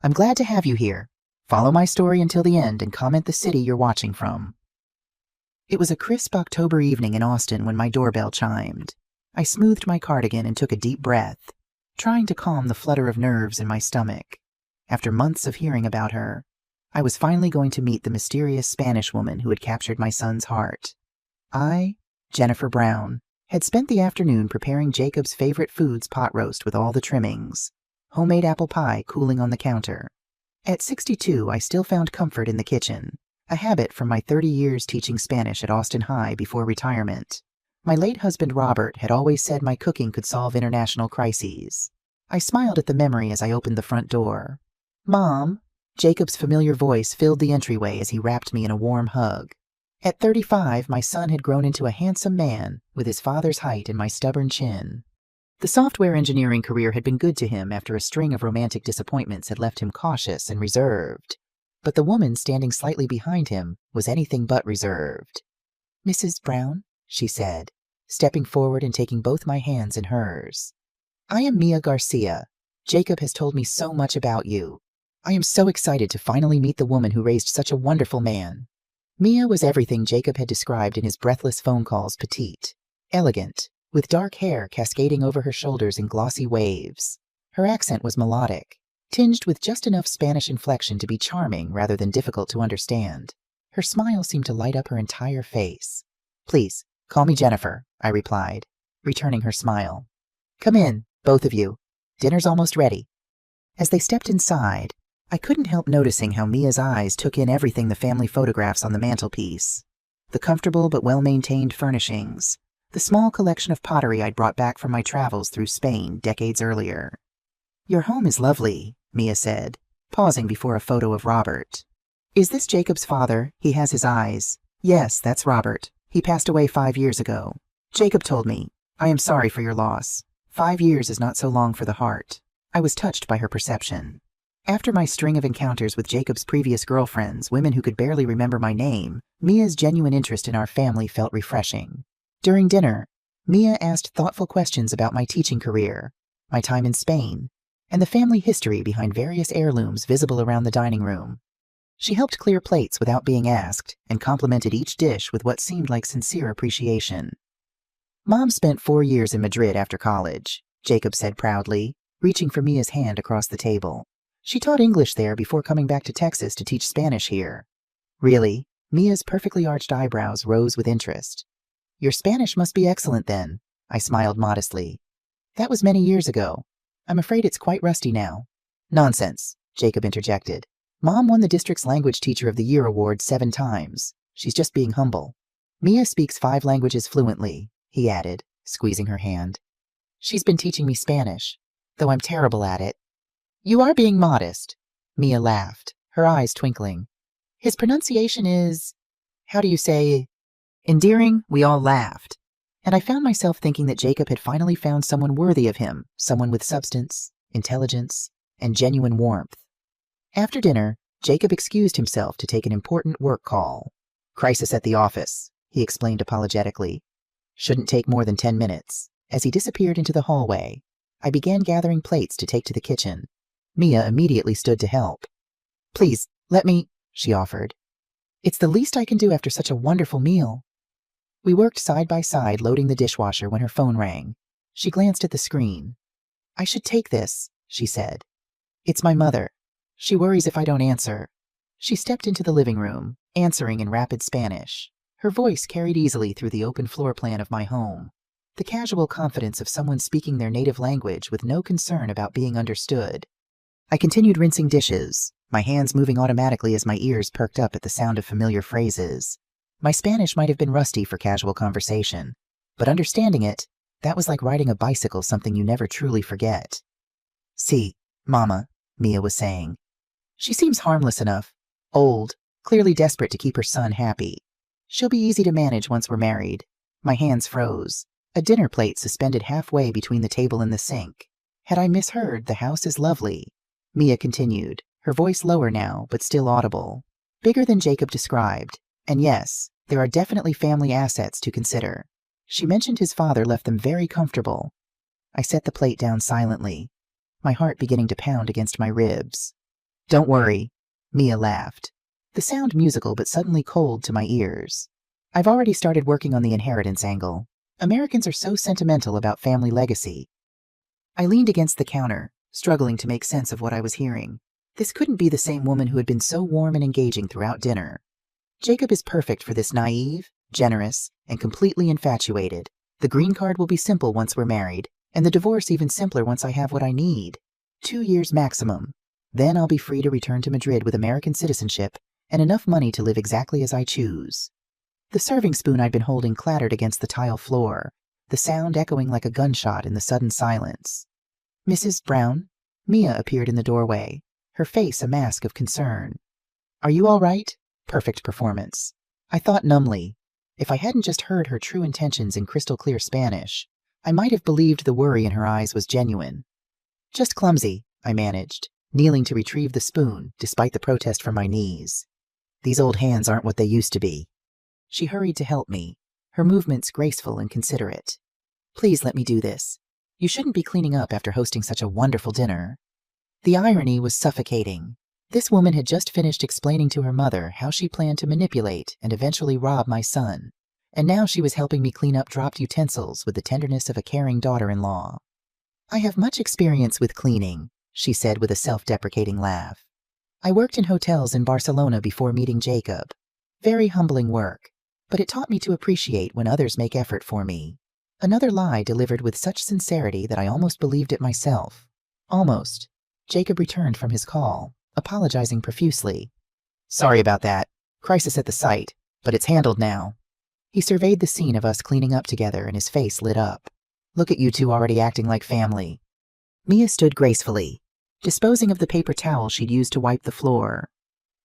I'm glad to have you here. Follow my story until the end and comment the city you're watching from. It was a crisp October evening in Austin when my doorbell chimed. I smoothed my cardigan and took a deep breath, trying to calm the flutter of nerves in my stomach. After months of hearing about her, I was finally going to meet the mysterious Spanish woman who had captured my son's heart. I, Jennifer Brown, had spent the afternoon preparing Jacob's favorite foods pot roast with all the trimmings, homemade apple pie cooling on the counter. At 62, I still found comfort in the kitchen, a habit from my 30 years teaching Spanish at Austin High before retirement. My late husband Robert had always said my cooking could solve international crises. I smiled at the memory as I opened the front door. "Mom," Jacob's familiar voice filled the entryway as he wrapped me in a warm hug. At 35, my son had grown into a handsome man with his father's height and my stubborn chin. The software engineering career had been good to him after a string of romantic disappointments had left him cautious and reserved. But the woman standing slightly behind him was anything but reserved. "Mrs. Brown," she said, stepping forward and taking both my hands in hers. "I am Mia Garcia. Jacob has told me so much about you. I am so excited to finally meet the woman who raised such a wonderful man." Mia was everything Jacob had described in his breathless phone calls: petite, elegant, with dark hair cascading over her shoulders in glossy waves. Her accent was melodic, tinged with just enough Spanish inflection to be charming rather than difficult to understand. Her smile seemed to light up her entire face. "Please, call me Jennifer," I replied, returning her smile. "Come in, both of you. Dinner's almost ready." As they stepped inside, I couldn't help noticing how Mia's eyes took in everything: the family photographs on the mantelpiece, the comfortable but well-maintained furnishings, the small collection of pottery I'd brought back from my travels through Spain decades earlier. "Your home is lovely," Mia said, pausing before a photo of Robert. "Is this Jacob's father? He has his eyes." "Yes, that's Robert. He passed away 5 years ago. Jacob told me. I am sorry for your loss. 5 years is not so long for the heart." I was touched by her perception. After my string of encounters with Jacob's previous girlfriends, women who could barely remember my name, Mia's genuine interest in our family felt refreshing. During dinner, Mia asked thoughtful questions about my teaching career, my time in Spain, and the family history behind various heirlooms visible around the dining room. She helped clear plates without being asked, and complimented each dish with what seemed like sincere appreciation. "Mom spent 4 years in Madrid after college," Jacob said proudly, reaching for Mia's hand across the table. "She taught English there before coming back to Texas to teach Spanish here." "Really?" Mia's perfectly arched eyebrows rose with interest. "Your Spanish must be excellent then," I smiled modestly. "That was many years ago. I'm afraid it's quite rusty now." "Nonsense," Jacob interjected. "Mom won the district's Language Teacher of the Year award 7 times. She's just being humble." "Mia speaks 5 languages fluently," he added, squeezing her hand. "She's been teaching me Spanish, though I'm terrible at it." "You are being modest," Mia laughed, her eyes twinkling. "His pronunciation is, how do you say, endearing." We all laughed, and I found myself thinking that Jacob had finally found someone worthy of him, someone with substance, intelligence, and genuine warmth. After dinner, Jacob excused himself to take an important work call. "Crisis at the office," he explained apologetically. "Shouldn't take more than 10 minutes." As he disappeared into the hallway, I began gathering plates to take to the kitchen. Mia immediately stood to help. "Please, let me," she offered. "It's the least I can do after such a wonderful meal." We worked side by side loading the dishwasher when her phone rang. She glanced at the screen. "I should take this," she said. "It's my mother. She worries if I don't answer." She stepped into the living room, answering in rapid Spanish. Her voice carried easily through the open floor plan of my home, the casual confidence of someone speaking their native language with no concern about being understood. I continued rinsing dishes, my hands moving automatically as my ears perked up at the sound of familiar phrases. My Spanish might have been rusty for casual conversation, but understanding it, that was like riding a bicycle, something you never truly forget. "See, Mama," Mia was saying. "She seems harmless enough, old, clearly desperate to keep her son happy. She'll be easy to manage once we're married." My hands froze, a dinner plate suspended halfway between the table and the sink. Had I misheard, "The house is lovely," Mia continued, her voice lower now, but still audible. "Bigger than Jacob described. And yes, there are definitely family assets to consider. She mentioned his father left them very comfortable." I set the plate down silently, my heart beginning to pound against my ribs. Don't worry, Mia laughed. The sound musical but suddenly cold to my ears. I've already started working on the inheritance angle. Americans are so sentimental about family legacy. I leaned against the counter, struggling to make sense of what I was hearing. This couldn't be the same woman who had been so warm and engaging throughout dinner. Jacob is perfect for this naive, generous, and completely infatuated. The green card will be simple once we're married, and the divorce even simpler once I have what I need. 2 years maximum. Then I'll be free to return to Madrid with American citizenship and enough money to live exactly as I choose. The serving spoon I'd been holding clattered against the tile floor, the sound echoing like a gunshot in the sudden silence. Mrs. Brown? Mia appeared in the doorway, her face a mask of concern. Are you all right? Perfect performance. I thought numbly. If I hadn't just heard her true intentions in crystal clear Spanish, I might have believed the worry in her eyes was genuine. Just clumsy, I managed, kneeling to retrieve the spoon, despite the protest from my knees. These old hands aren't what they used to be. She hurried to help me, her movements graceful and considerate. Please let me do this. You shouldn't be cleaning up after hosting such a wonderful dinner. The irony was suffocating. This woman had just finished explaining to her mother how she planned to manipulate and eventually rob my son, and now she was helping me clean up dropped utensils with the tenderness of a caring daughter-in-law. I have much experience with cleaning, she said with a self-deprecating laugh. I worked in hotels in Barcelona before meeting Jacob. Very humbling work, but it taught me to appreciate when others make effort for me. Another lie delivered with such sincerity that I almost believed it myself. Almost. Jacob returned from his call, apologizing profusely. Sorry about that. Crisis at the site, but it's handled now. He surveyed the scene of us cleaning up together and his face lit up. Look at you two already acting like family. Mia stood gracefully, disposing of the paper towel she'd used to wipe the floor.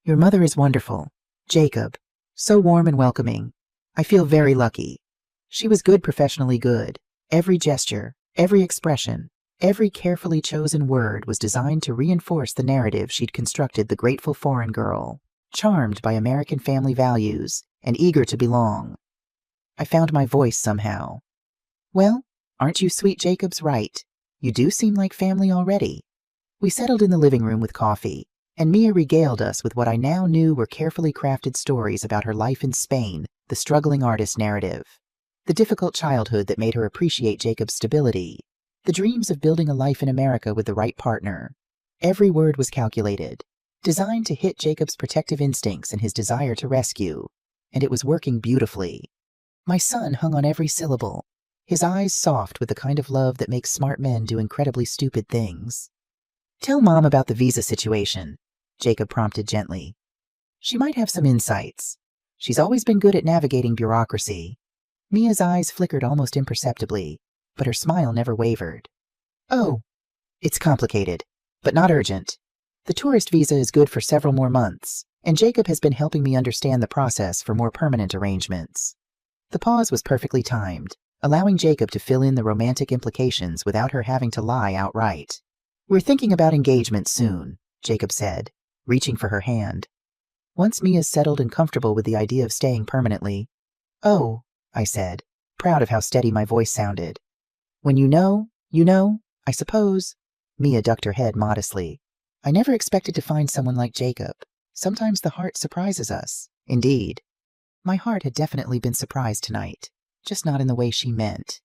Your mother is wonderful. Jacob. So warm and welcoming. I feel very lucky. She was good, professionally good. Every gesture, every expression, every carefully chosen word was designed to reinforce the narrative she'd constructed, the grateful foreign girl, charmed by American family values and eager to belong. I found my voice somehow. Well, aren't you sweet? Jacob's right. You do seem like family already. We settled in the living room with coffee, and Mia regaled us with what I now knew were carefully crafted stories about her life in Spain, the struggling artist narrative, the difficult childhood that made her appreciate Jacob's stability, the dreams of building a life in America with the right partner. Every word was calculated, designed to hit Jacob's protective instincts and his desire to rescue, and it was working beautifully. My son hung on every syllable, his eyes soft with the kind of love that makes smart men do incredibly stupid things. Tell Mom about the visa situation, Jacob prompted gently. She might have some insights. She's always been good at navigating bureaucracy. Mia's eyes flickered almost imperceptibly, but her smile never wavered. Oh, it's complicated, but not urgent. The tourist visa is good for several more months, and Jacob has been helping me understand the process for more permanent arrangements. The pause was perfectly timed, allowing Jacob to fill in the romantic implications without her having to lie outright. We're thinking about engagement soon, Jacob said, reaching for her hand. Once Mia's settled and comfortable with the idea of staying permanently. Oh, I said, proud of how steady my voice sounded. When you know, I suppose. Mia ducked her head modestly. I never expected to find someone like Jacob. Sometimes the heart surprises us. Indeed. My heart had definitely been surprised tonight, just not in the way she meant.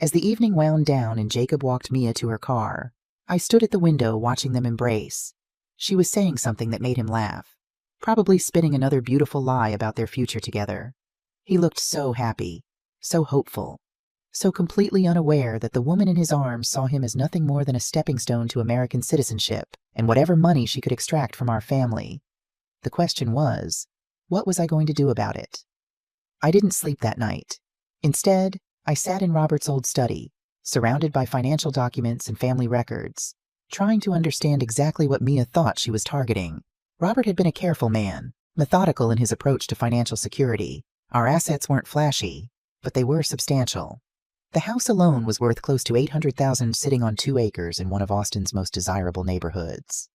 As the evening wound down and Jacob walked Mia to her car, I stood at the window watching them embrace. She was saying something that made him laugh, probably spinning another beautiful lie about their future together. He looked so happy, so hopeful, so completely unaware that the woman in his arms saw him as nothing more than a stepping stone to American citizenship and whatever money she could extract from our family. The question was, what was I going to do about it? I didn't sleep that night. Instead, I sat in Robert's old study, surrounded by financial documents and family records, trying to understand exactly what Mia thought she was targeting. Robert had been a careful man, methodical in his approach to financial security. Our assets weren't flashy, but they were substantial. The house alone was worth close to $800,000, sitting on 2 acres in one of Austin's most desirable neighborhoods.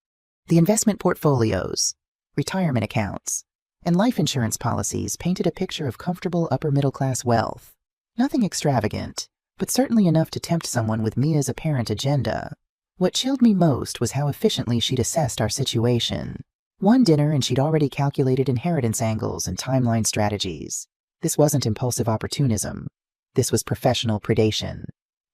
The investment portfolios, retirement accounts, and life insurance policies painted a picture of comfortable upper-middle-class wealth. Nothing extravagant, but certainly enough to tempt someone with Mia's apparent agenda. What chilled me most was how efficiently she'd assessed our situation. One dinner and she'd already calculated inheritance angles and timeline strategies. This wasn't impulsive opportunism. This was professional predation.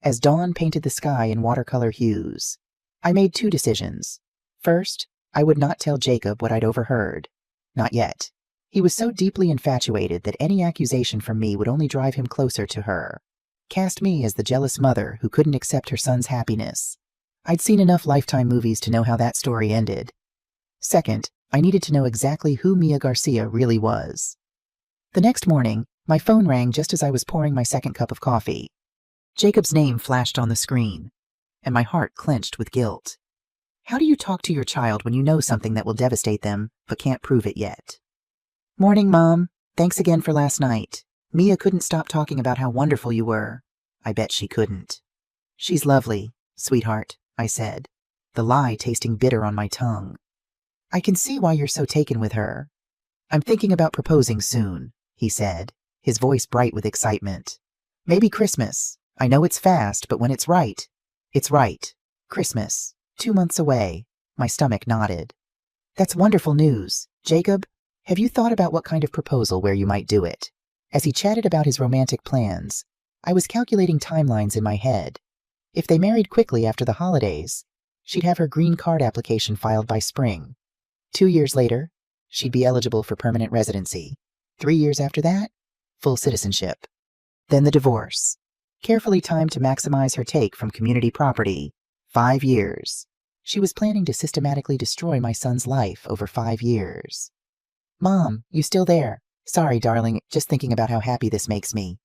As dawn painted the sky in watercolor hues, I made two decisions. First, I would not tell Jacob what I'd overheard. Not yet. He was so deeply infatuated that any accusation from me would only drive him closer to her. Cast me as the jealous mother who couldn't accept her son's happiness. I'd seen enough Lifetime movies to know how that story ended. Second, I needed to know exactly who Mia Garcia really was. The next morning, my phone rang just as I was pouring my second cup of coffee. Jacob's name flashed on the screen, and my heart clenched with guilt. How do you talk to your child when you know something that will devastate them, but can't prove it yet? Morning, Mom. Thanks again for last night. Mia couldn't stop talking about how wonderful you were. I bet she couldn't. She's lovely, sweetheart, I said, the lie tasting bitter on my tongue. I can see why you're so taken with her. I'm thinking about proposing soon, he said, his voice bright with excitement. Maybe Christmas. I know it's fast, but when it's right, it's right. Christmas. 2 months away. My stomach nodded. That's wonderful news. Jacob, have you thought about what kind of proposal where you might do it? As he chatted about his romantic plans, I was calculating timelines in my head. If they married quickly after the holidays, she'd have her green card application filed by spring. 2 years later, she'd be eligible for permanent residency. 3 years after that, full citizenship. Then the divorce. Carefully timed to maximize her take from community property. 5 years. She was planning to systematically destroy my son's life over 5 years. Mom, you still there? Sorry, darling, just thinking about how happy this makes me.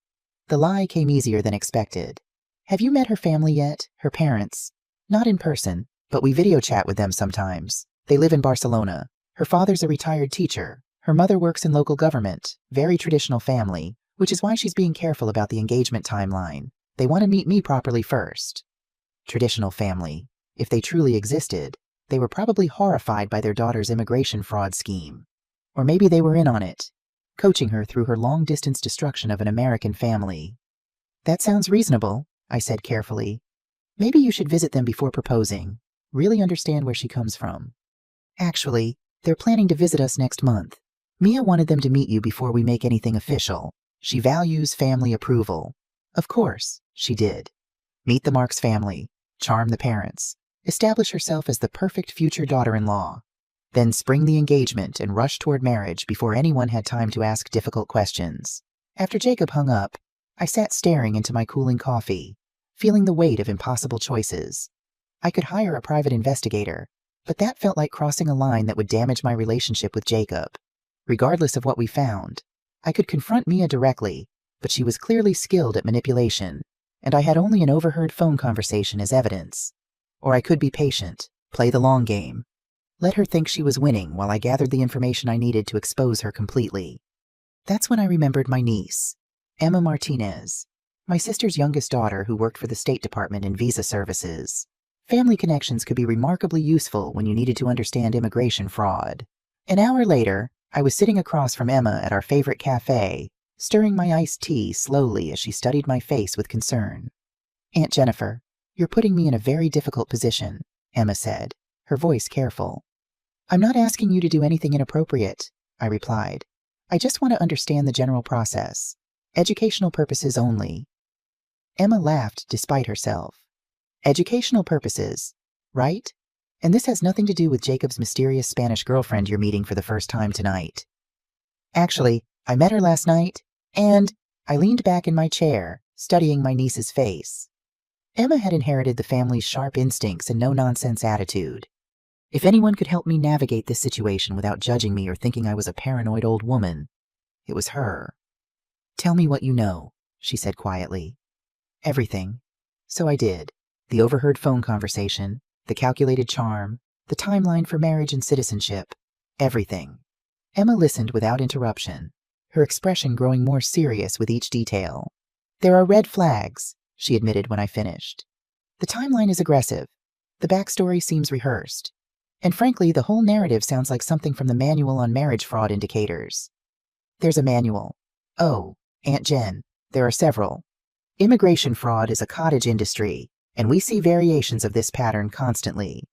The lie came easier than expected. Have you met her family yet? Her parents? Not in person, but we video chat with them sometimes. They live in Barcelona. Her father's a retired teacher. Her mother works in local government. Very traditional family, which is why she's being careful about the engagement timeline. They want to meet me properly first. Traditional family. If they truly existed, they were probably horrified by their daughter's immigration fraud scheme. Or maybe they were in on it, coaching her through her long-distance destruction of an American family. That sounds reasonable, I said carefully. Maybe you should visit them before proposing. Really understand where she comes from. Actually, they're planning to visit us next month. Mia wanted them to meet you before we make anything official. She values family approval. Of course, she did. Meet the Marks family, charm the parents, establish herself as the perfect future daughter-in-law, then spring the engagement and rush toward marriage before anyone had time to ask difficult questions. After Jacob hung up, I sat staring into my cooling coffee, feeling the weight of impossible choices. I could hire a private investigator, but that felt like crossing a line that would damage my relationship with Jacob. Regardless of what we found, I could confront Mia directly, but she was clearly skilled at manipulation, and I had only an overheard phone conversation as evidence. Or I could be patient, play the long game. Let her think she was winning while I gathered the information I needed to expose her completely. That's when I remembered my niece, Emma Martinez, my sister's youngest daughter who worked for the State Department in visa services. Family connections could be remarkably useful when you needed to understand immigration fraud. An hour later, I was sitting across from Emma at our favorite cafe, stirring my iced tea slowly as she studied my face with concern. Aunt Jennifer, you're putting me in a very difficult position, Emma said, her voice careful. I'm not asking you to do anything inappropriate, I replied. I just want to understand the general process. Educational purposes only. Emma laughed despite herself. Educational purposes, right? And this has nothing to do with Jacob's mysterious Spanish girlfriend you're meeting for the first time tonight. Actually, I met her last night, and I leaned back in my chair, studying my niece's face. Emma had inherited the family's sharp instincts and no-nonsense attitude. If anyone could help me navigate this situation without judging me or thinking I was a paranoid old woman, it was her. Tell me what you know, she said quietly. Everything. So I did. The overheard phone conversation, the calculated charm, the timeline for marriage and citizenship. Everything. Emma listened without interruption, her expression growing more serious with each detail. There are red flags, she admitted when I finished. The timeline is aggressive. The backstory seems rehearsed. And frankly, the whole narrative sounds like something from the Manual on Marriage Fraud Indicators. There's a manual. Oh, Aunt Jen, there are several. Immigration fraud is a cottage industry, And we see variations of this pattern constantly.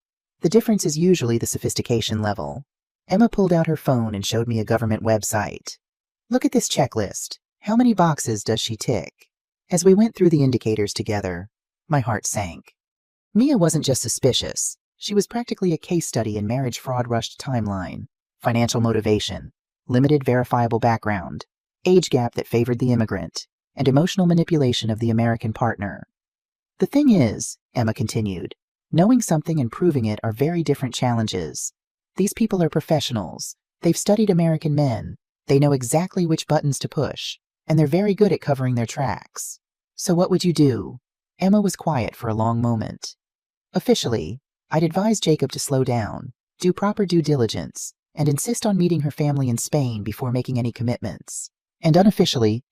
The difference is usually the sophistication level. Emma pulled out her phone and showed me a government website. Look at this checklist. How many boxes does she tick? As we went through the indicators together, my heart sank. Mia wasn't just suspicious. She was practically a case study in marriage fraud rushed timeline, financial motivation, limited verifiable background, age gap that favored the immigrant, and emotional manipulation of the American partner. The thing is, Emma continued, knowing something and proving it are very different challenges. These people are professionals. They've studied American men. They know exactly which buttons to push, and they're very good at covering their tracks. So what would you do? Emma was quiet for a long moment. Officially, I'd advise Jacob to slow down, do proper due diligence, and insist on meeting her family in Spain before making any commitments. And unofficially,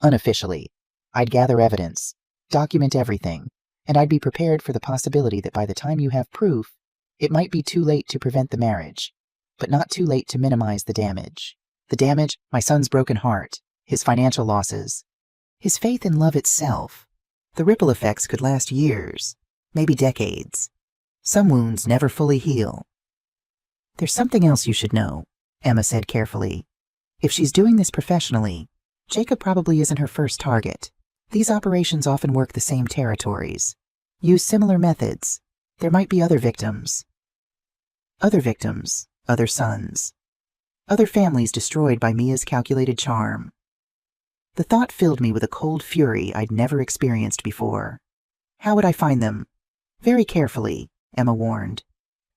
I'd gather evidence, document everything, and I'd be prepared for the possibility that by the time you have proof, it might be too late to prevent the marriage, but not too late to minimize the damage. The damage, my son's broken heart, his financial losses, his faith in love itself. The ripple effects could last years, maybe decades. Some wounds never fully heal. There's something else you should know, Emma said carefully. If she's doing this professionally, Jacob probably isn't her first target. These operations often work the same territories, use similar methods. There might be other victims. Other sons. Other families destroyed by Mia's calculated charm. The thought filled me with a cold fury I'd never experienced before. How would I find them? Very carefully, Emma warned,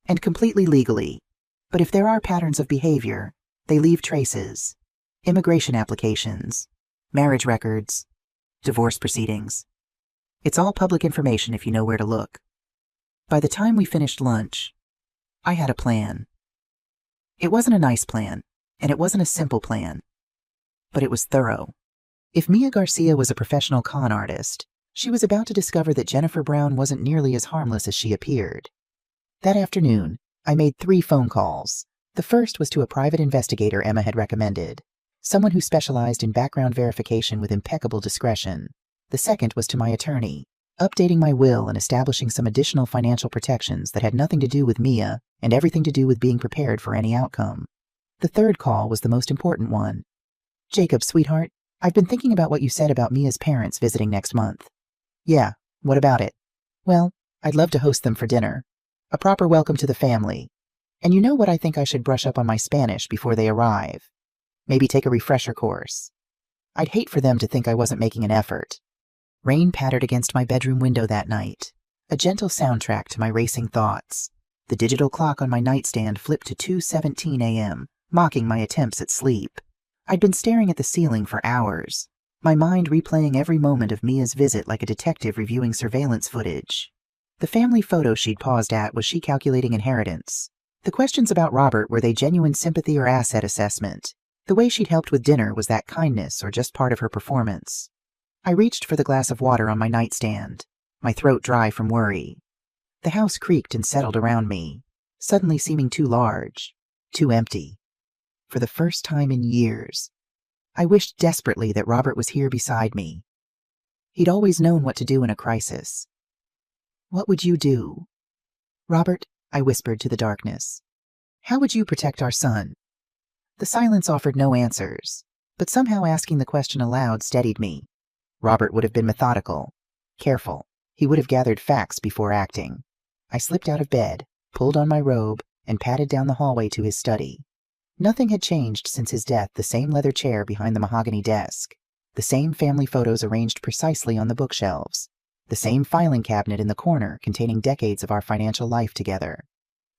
and completely legally. But if there are patterns of behavior, they leave traces. Immigration applications, marriage records, divorce proceedings. It's all public information if you know where to look. By the time we finished lunch, I had a plan. It wasn't a nice plan, and it wasn't a simple plan, but it was thorough. If Mia Garcia was a professional con artist, she was about to discover that Jennifer Brown wasn't nearly as harmless as she appeared. That afternoon, I made 3 phone calls. The first was to a private investigator Emma had recommended, someone who specialized in background verification with impeccable discretion. The second was to my attorney, updating my will and establishing some additional financial protections that had nothing to do with Mia and everything to do with being prepared for any outcome. The third call was the most important one. Jacob, sweetheart, I've been thinking about what you said about Mia's parents visiting next month. Yeah, what about it? Well, I'd love to host them for dinner. A proper welcome to the family. And you know what, I think I should brush up on my Spanish before they arrive. Maybe take a refresher course. I'd hate for them to think I wasn't making an effort. Rain pattered against my bedroom window that night, a gentle soundtrack to my racing thoughts. The digital clock on my nightstand flipped to 2:17 a.m., mocking my attempts at sleep. I'd been staring at the ceiling for hours, my mind replaying every moment of Mia's visit like a detective reviewing surveillance footage. The family photo she'd paused at, was she calculating inheritance? The questions about Robert, were they genuine sympathy or asset assessment? The way she'd helped with dinner, was that kindness or just part of her performance? I reached for the glass of water on my nightstand, my throat dry from worry. The house creaked and settled around me, suddenly seeming too large, too empty. For the first time in years, I wished desperately that Robert was here beside me. He'd always known what to do in a crisis. What would you do? Robert, I whispered to the darkness. How would you protect our son? The silence offered no answers, but somehow asking the question aloud steadied me. Robert would have been methodical, careful. He would have gathered facts before acting. I slipped out of bed, pulled on my robe, and padded down the hallway to his study. Nothing had changed since his death. The same leather chair behind the mahogany desk, the same family photos arranged precisely on the bookshelves, the same filing cabinet in the corner containing decades of our financial life together.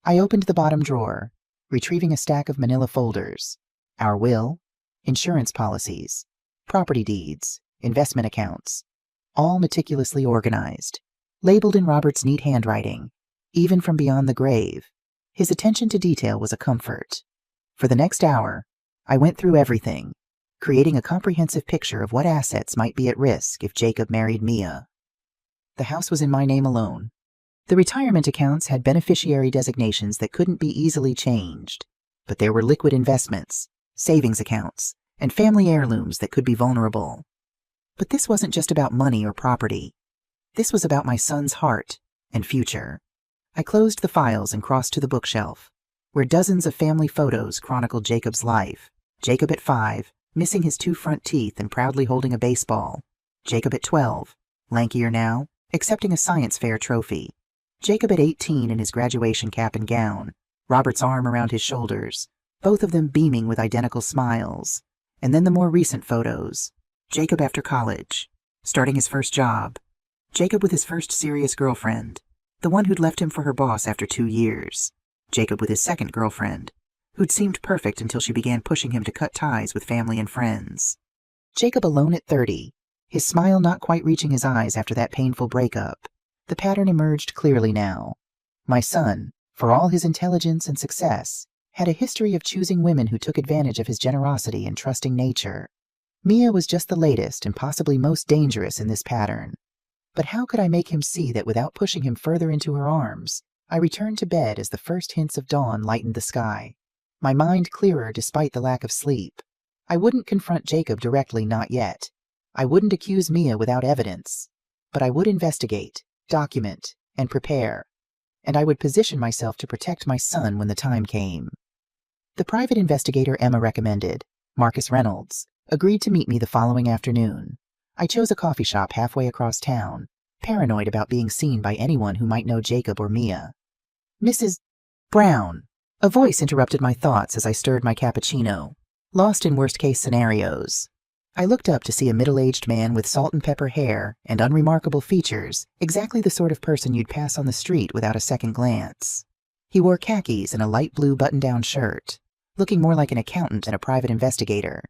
I opened the bottom drawer, retrieving a stack of manila folders. Our will, insurance policies, property deeds, investment accounts, all meticulously organized, labeled in Robert's neat handwriting, even from beyond the grave. His attention to detail was a comfort. For the next hour, I went through everything, creating a comprehensive picture of what assets might be at risk if Jacob married Mia. The house was in my name alone. The retirement accounts had beneficiary designations that couldn't be easily changed, but there were liquid investments, savings accounts, and family heirlooms that could be vulnerable. But this wasn't just about money or property. This was about my son's heart, and future. I closed the files and crossed to the bookshelf, where dozens of family photos chronicled Jacob's life. Jacob at 5, missing his 2 front teeth and proudly holding a baseball. Jacob at 12, lankier now, accepting a science fair trophy. Jacob at 18 in his graduation cap and gown, Robert's arm around his shoulders, both of them beaming with identical smiles. And then the more recent photos. Jacob after college, starting his first job. Jacob with his first serious girlfriend, the one who'd left him for her boss after 2 years. Jacob with his second girlfriend, who'd seemed perfect until she began pushing him to cut ties with family and friends. Jacob alone at 30, his smile not quite reaching his eyes after that painful breakup. The pattern emerged clearly now. My son, for all his intelligence and success, had a history of choosing women who took advantage of his generosity and trusting nature. Mia was just the latest and possibly most dangerous in this pattern. But how could I make him see that without pushing him further into her arms? I returned to bed as the first hints of dawn lightened the sky, my mind clearer despite the lack of sleep. I wouldn't confront Jacob directly, not yet. I wouldn't accuse Mia without evidence. But I would investigate, document, and prepare. And I would position myself to protect my son when the time came. The private investigator Emma recommended, Marcus Reynolds, agreed to meet me the following afternoon. I chose a coffee shop halfway across town, paranoid about being seen by anyone who might know Jacob or Mia. Mrs. Brown. A voice interrupted my thoughts as I stirred my cappuccino, lost in worst-case scenarios. I looked up to see a middle-aged man with salt and pepper hair and unremarkable features, exactly the sort of person you'd pass on the street without a second glance. He wore khakis and a light blue button-down shirt, looking more like an accountant than a private investigator.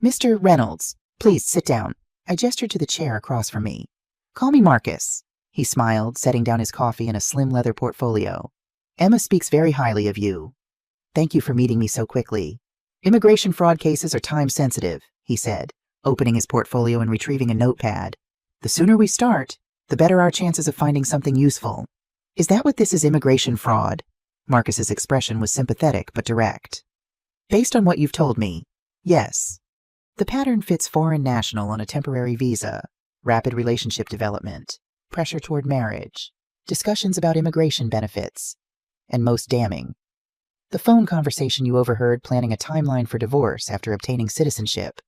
Mr. Reynolds, please sit down. I gestured to the chair across from me. Call me Marcus, he smiled, setting down his coffee in a slim leather portfolio. Emma speaks very highly of you. Thank you for meeting me so quickly. Immigration fraud cases are time-sensitive, he said, opening his portfolio and retrieving a notepad. The sooner we start, the better our chances of finding something useful. Is that what this is, immigration fraud? Marcus's expression was sympathetic but direct. Based on what you've told me, yes. The pattern fits foreign national on a temporary visa, rapid relationship development, pressure toward marriage, discussions about immigration benefits, and most damning, the phone conversation you overheard planning a timeline for divorce after obtaining citizenship.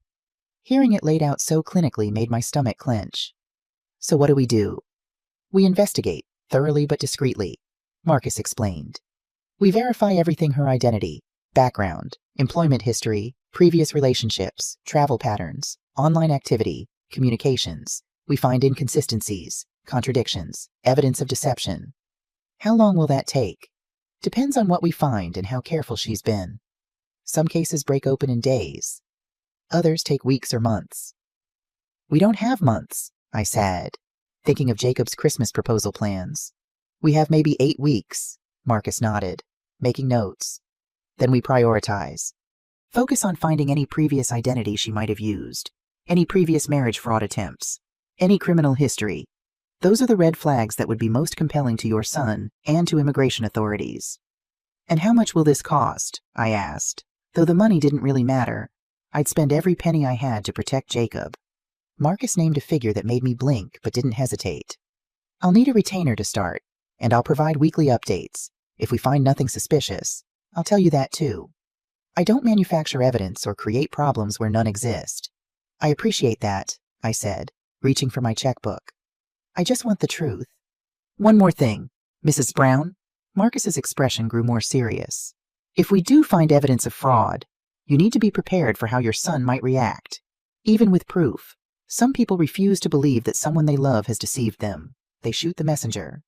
Hearing it laid out so clinically made my stomach clench. So what do? We investigate, thoroughly but discreetly, Marcus explained. We verify everything: her identity, background, employment history, previous relationships, travel patterns, online activity, communications. We find inconsistencies, contradictions, evidence of deception. How long will that take? Depends on what we find and how careful she's been. Some cases break open in days. Others take weeks or months. We don't have months, I said, thinking of Jacob's Christmas proposal plans. We have maybe 8 weeks, Marcus nodded, making notes. Then we prioritize. Focus on finding any previous identity she might have used, any previous marriage fraud attempts, any criminal history. Those are the red flags that would be most compelling to your son and to immigration authorities. And how much will this cost? I asked. Though the money didn't really matter, I'd spend every penny I had to protect Jacob. Marcus named a figure that made me blink but didn't hesitate. I'll need a retainer to start, and I'll provide weekly updates. If we find nothing suspicious, I'll tell you that too. I don't manufacture evidence or create problems where none exist. I appreciate that, I said, reaching for my checkbook. I just want the truth. One more thing, Mrs. Brown. Marcus's expression grew more serious. If we do find evidence of fraud, you need to be prepared for how your son might react. Even with proof, some people refuse to believe that someone they love has deceived them. They shoot the messenger.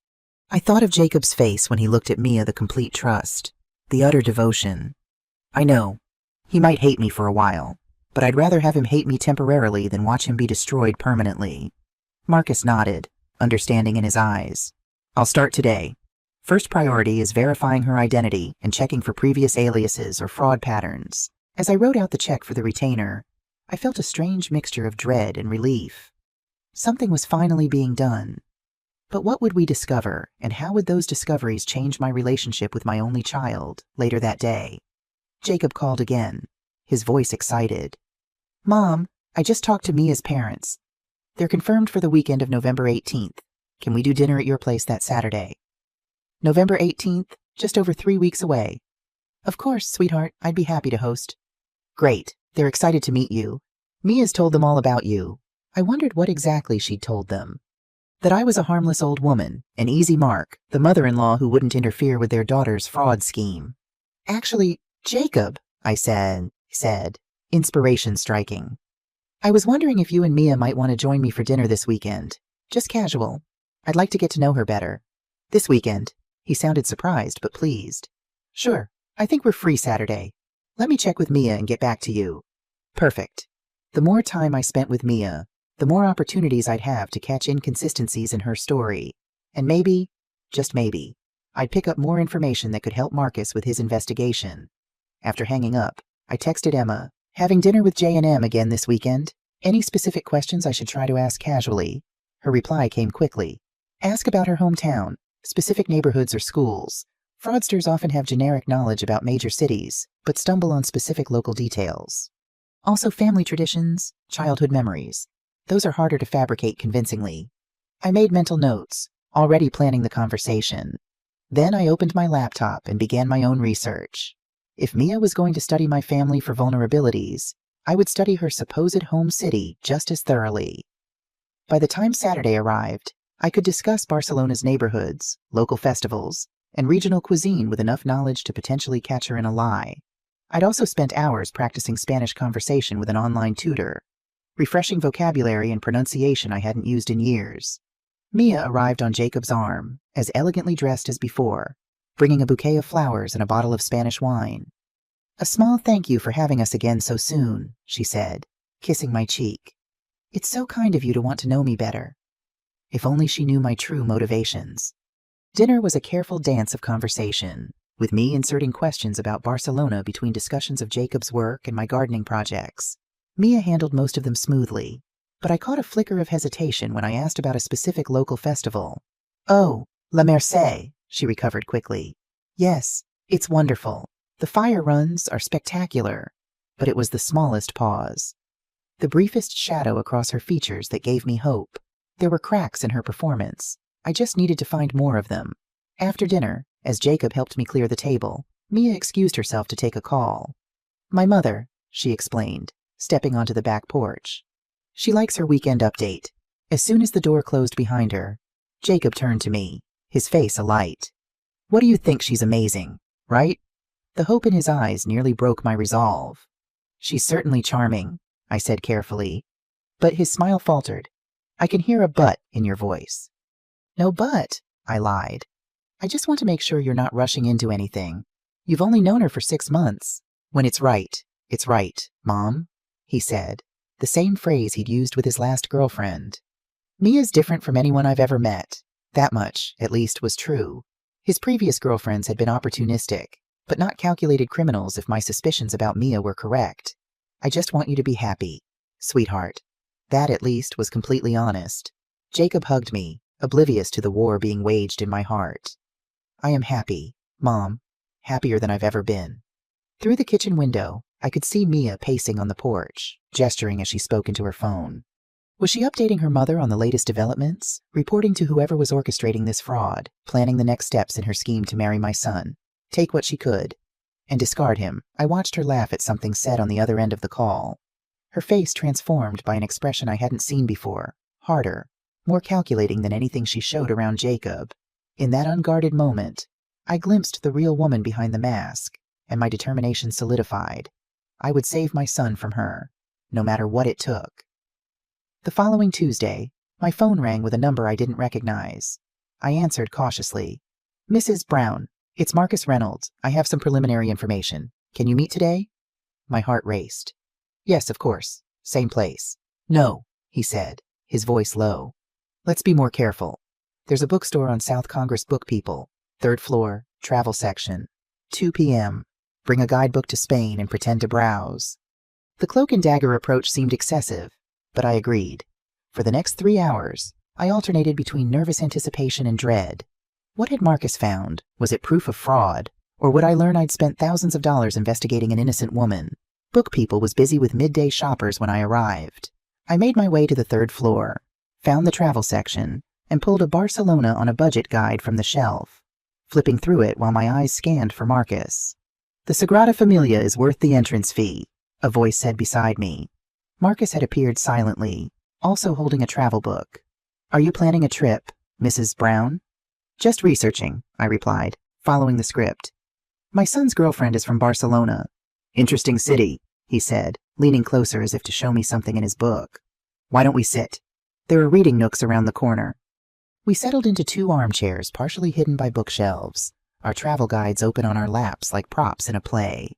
I thought of Jacob's face when he looked at Mia, the complete trust, the utter devotion. I know, he might hate me for a while, but I'd rather have him hate me temporarily than watch him be destroyed permanently. Marcus nodded, understanding in his eyes. I'll start today. First priority is verifying her identity and checking for previous aliases or fraud patterns. As I wrote out the check for the retainer, I felt a strange mixture of dread and relief. Something was finally being done. But what would we discover, and how would those discoveries change my relationship with my only child later that day? Jacob called again, his voice excited. Mom, I just talked to Mia's parents. They're confirmed for the weekend of November 18th. Can we do dinner at your place that Saturday? November 18th, just over 3 weeks away. Of course, sweetheart, I'd be happy to host. Great, they're excited to meet you. Mia's told them all about you. I wondered what exactly she'd told them. That I was a harmless old woman, an easy mark, the mother-in-law who wouldn't interfere with their daughter's fraud scheme. Actually, Jacob, I said, inspiration striking. I was wondering if you and Mia might want to join me for dinner this weekend. Just casual. I'd like to get to know her better. This weekend. He sounded surprised but pleased. Sure, I think we're free Saturday. Let me check with Mia and get back to you. Perfect. The more time I spent with Mia, the more opportunities I'd have to catch inconsistencies in her story. And maybe, just maybe, I'd pick up more information that could help Marcus with his investigation. After hanging up, I texted Emma, having dinner with J&M again this weekend? Any specific questions I should try to ask casually? Her reply came quickly. Ask about her hometown, specific neighborhoods or schools. Fraudsters often have generic knowledge about major cities, but stumble on specific local details. Also family traditions, childhood memories. Those are harder to fabricate convincingly. I made mental notes, already planning the conversation. Then I opened my laptop and began my own research. If Mia was going to study my family for vulnerabilities, I would study her supposed home city just as thoroughly. By the time Saturday arrived, I could discuss Barcelona's neighborhoods, local festivals, and regional cuisine with enough knowledge to potentially catch her in a lie. I'd also spent hours practicing Spanish conversation with an online tutor, refreshing vocabulary and pronunciation I hadn't used in years. Mia arrived on Jacob's arm, as elegantly dressed as before, bringing a bouquet of flowers and a bottle of Spanish wine. A small thank you for having us again so soon, she said, kissing my cheek. It's so kind of you to want to know me better. If only she knew my true motivations. Dinner was a careful dance of conversation, with me inserting questions about Barcelona between discussions of Jacob's work and my gardening projects. Mia handled most of them smoothly, but I caught a flicker of hesitation when I asked about a specific local festival. Oh, La Merced, she recovered quickly. Yes, it's wonderful. The fire runs are spectacular, but it was the smallest pause. The briefest shadow across her features that gave me hope. There were cracks in her performance. I just needed to find more of them. After dinner, as Jacob helped me clear the table, Mia excused herself to take a call. My mother, she explained, stepping onto the back porch. She likes her weekend update. As soon as the door closed behind her, Jacob turned to me, his face alight. What do you think? She's amazing, right? The hope in his eyes nearly broke my resolve. She's certainly charming, I said carefully. But his smile faltered. I can hear a but in your voice. No but, I lied. I just want to make sure you're not rushing into anything. You've only known her for 6 months. When it's right, Mom, he said, the same phrase he'd used with his last girlfriend. Mia's different from anyone I've ever met. That much, at least, was true. His previous girlfriends had been opportunistic, but not calculated criminals if my suspicions about Mia were correct. I just want you to be happy, sweetheart. That, at least, was completely honest. Jacob hugged me, oblivious to the war being waged in my heart. I am happy, Mom, happier than I've ever been. Through the kitchen window, I could see Mia pacing on the porch, gesturing as she spoke into her phone. Was she updating her mother on the latest developments, reporting to whoever was orchestrating this fraud, planning the next steps in her scheme to marry my son, take what she could, and discard him? I watched her laugh at something said on the other end of the call. Her face transformed by an expression I hadn't seen before, harder, more calculating than anything she showed around Jacob. In that unguarded moment, I glimpsed the real woman behind the mask, and my determination solidified. I would save my son from her, no matter what it took. The following Tuesday, my phone rang with a number I didn't recognize. I answered cautiously. Mrs. Brown, it's Marcus Reynolds. I have some preliminary information. Can you meet today? My heart raced. Yes, of course. Same place. No, he said, his voice low. Let's be more careful. There's a bookstore on South Congress. Book People, 3rd floor, travel section. 2 p.m. Bring a guidebook to Spain and pretend to browse. The cloak and dagger approach seemed excessive, but I agreed. For the next 3 hours, I alternated between nervous anticipation and dread. What had Marcus found? Was it proof of fraud? Or would I learn I'd spent thousands of dollars investigating an innocent woman? Book People was busy with midday shoppers when I arrived. I made my way to the 3rd floor, found the travel section, and pulled a Barcelona on a budget guide from the shelf, flipping through it while my eyes scanned for Marcus. "The Sagrada Familia is worth the entrance fee," a voice said beside me. Marcus had appeared silently, also holding a travel book. "Are you planning a trip, Mrs. Brown?" "Just researching," I replied, following the script. "My son's girlfriend is from Barcelona." "Interesting city," he said, leaning closer as if to show me something in his book. "Why don't we sit? There are reading nooks around the corner." We settled into 2 armchairs partially hidden by bookshelves, our travel guides open on our laps like props in a play.